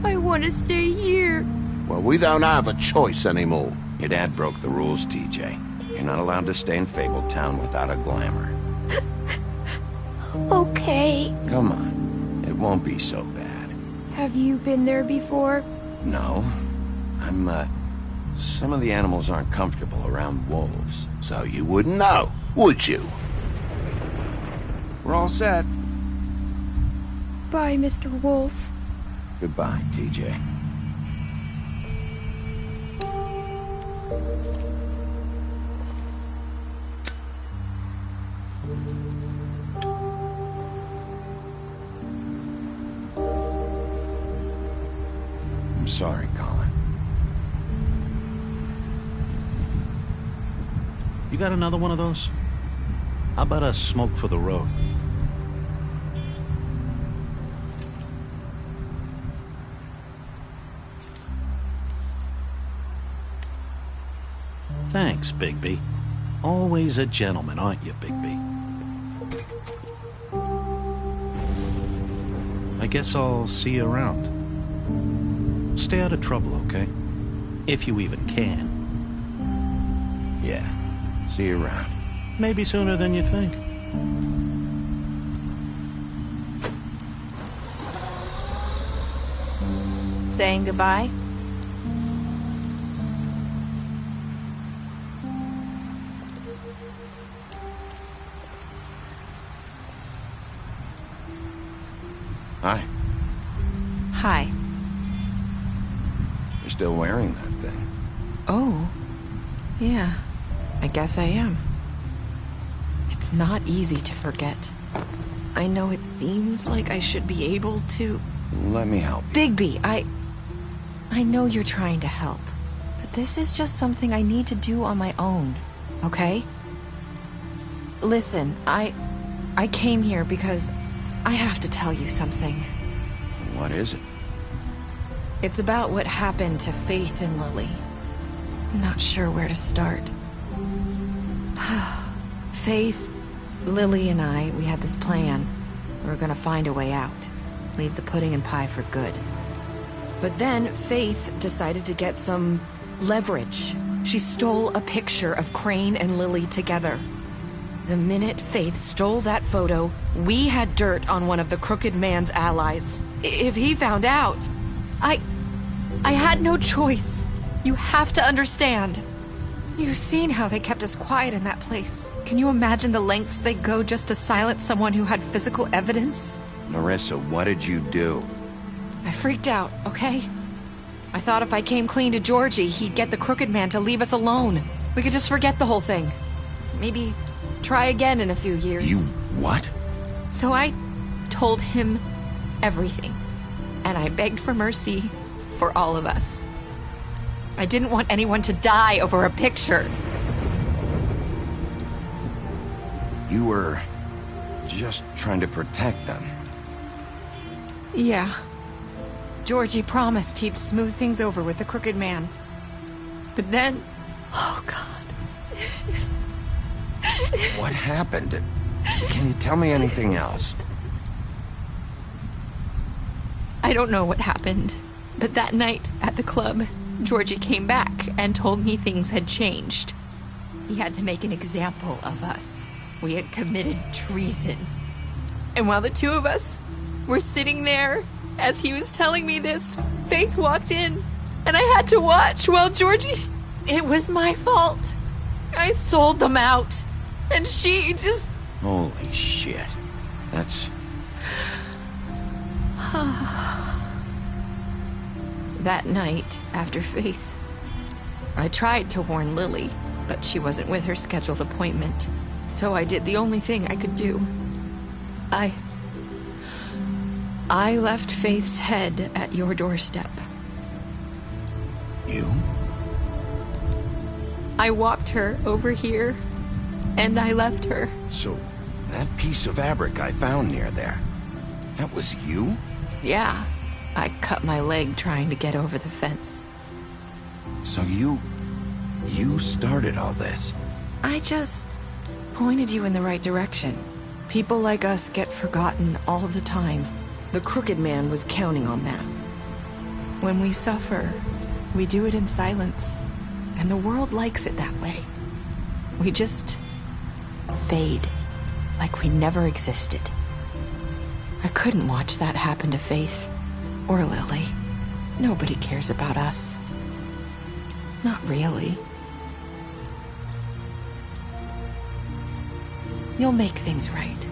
I want to stay here. Well, we don't have a choice anymore. Your dad broke the rules, TJ. You're not allowed to stay in Fabletown without a glamour. Okay. Come on. It won't be so bad. Have you been there before? No. Some of the animals aren't comfortable around wolves. So you wouldn't know, would you? We're all set. Bye, Mr. Wolf. Goodbye, TJ. I'm sorry, Colin. You got another one of those? How about a smoke for the road? Thanks, Bigby. Always a gentleman, aren't you, Bigby? I guess I'll see you around. Stay out of trouble, okay? If you even can. Yeah. See you around. Maybe sooner than you think. Saying goodbye? Hi. Hi. You're still wearing that thing. Oh. Yeah. I guess I am. It's not easy to forget. I know it seems like I should be able to... Let me help you. Bigby, I know you're trying to help. But this is just something I need to do on my own. Okay? Listen, I came here because I have to tell you something. What is it? It's about what happened to Faith and Lily. I'm not sure where to start. Faith, Lily, and I, we had this plan. We were gonna find a way out. Leave the pudding and pie for good. But then Faith decided to get some leverage. She stole a picture of Crane and Lily together. The minute Faith stole that photo, we had dirt on one of the Crooked Man's allies. If he found out, I had no choice. You have to understand. You've seen how they kept us quiet in that place. Can you imagine the lengths they go just to silence someone who had physical evidence? Marissa, what did you do? I freaked out, okay? I thought if I came clean to Georgie, he'd get the Crooked Man to leave us alone. We could just forget the whole thing. Maybe try again in a few years. You what? So I told him everything. And I begged for mercy for all of us. I didn't want anyone to die over a picture. You were just trying to protect them. Yeah. Georgie promised he'd smooth things over with the Crooked Man. But then... Oh, God. What happened? Can you tell me anything else? I don't know what happened. But that night at the club, Georgie came back and told me things had changed. He had to make an example of us. We had committed treason. And while the two of us were sitting there, as he was telling me this, Faith walked in, and I had to watch while Georgie... It was my fault. I sold them out, and she just... Holy shit. That's... That night, after Faith, I tried to warn Lily, but she wasn't with her scheduled appointment. So I did the only thing I could do. I left Faith's head at your doorstep. You? I walked her over here, and I left her. So, that piece of fabric I found near there, that was you? Yeah. I cut my leg trying to get over the fence. So you started all this? I just pointed you in the right direction. People like us get forgotten all the time. The Crooked Man was counting on that. When we suffer, we do it in silence, and the world likes it that way. We just fade, like we never existed. I couldn't watch that happen to Faith, or Lily. Nobody cares about us. Not really. You'll make things right.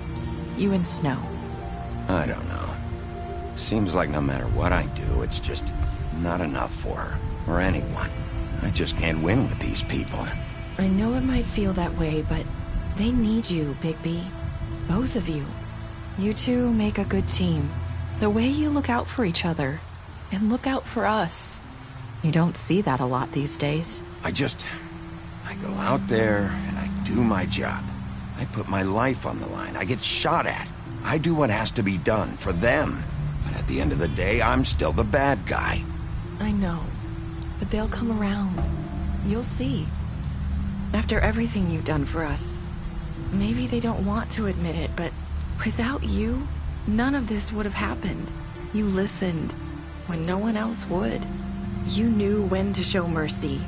You and Snow. I don't know. Seems like no matter what I do, it's just not enough for her, or anyone. I just can't win with these people. I know it might feel that way, but they need you, Bigby. Both of you. You two make a good team. The way you look out for each other, and look out for us. You don't see that a lot these days. I go out there, and I do my job. I put my life on the line. I get shot at. I do what has to be done for them. But at the end of the day, I'm still the bad guy. I know, but they'll come around. You'll see. After everything you've done for us, maybe they don't want to admit it, but without you, none of this would have happened. You listened when no one else would. You knew when to show mercy,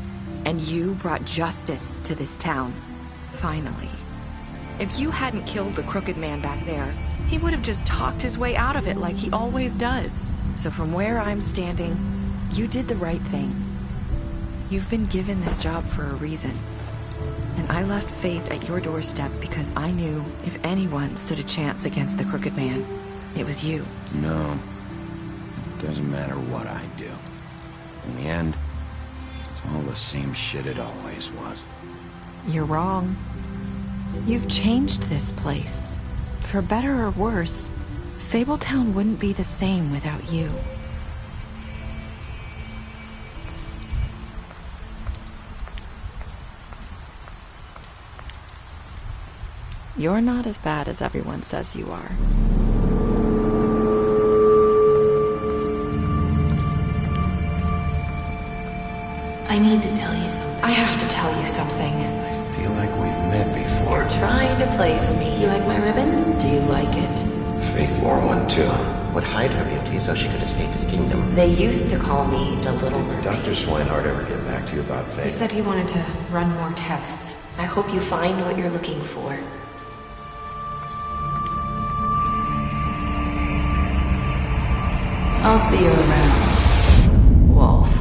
and you brought justice to this town. Finally. If you hadn't killed the Crooked Man back there, he would have just talked his way out of it like he always does. So from where I'm standing, you did the right thing. You've been given this job for a reason. And I left Faith at your doorstep because I knew if anyone stood a chance against the Crooked Man, it was you. No. It doesn't matter what I do. In the end, it's all the same shit it always was. You're wrong. You've changed this place. For better or worse, Fabletown wouldn't be the same without you. You're not as bad as everyone says you are. I need to tell you something. I have to tell you something. I feel like we've met before. You're trying to place me. You like my ribbon? Do you like it? Faith wore one too. Would hide her beauty so she could escape his kingdom. They used to call me the Little Mermaid. Dr. Swinehart ever get back to you about Faith? He said he wanted to run more tests. I hope you find what you're looking for. I'll see you around, Wolf.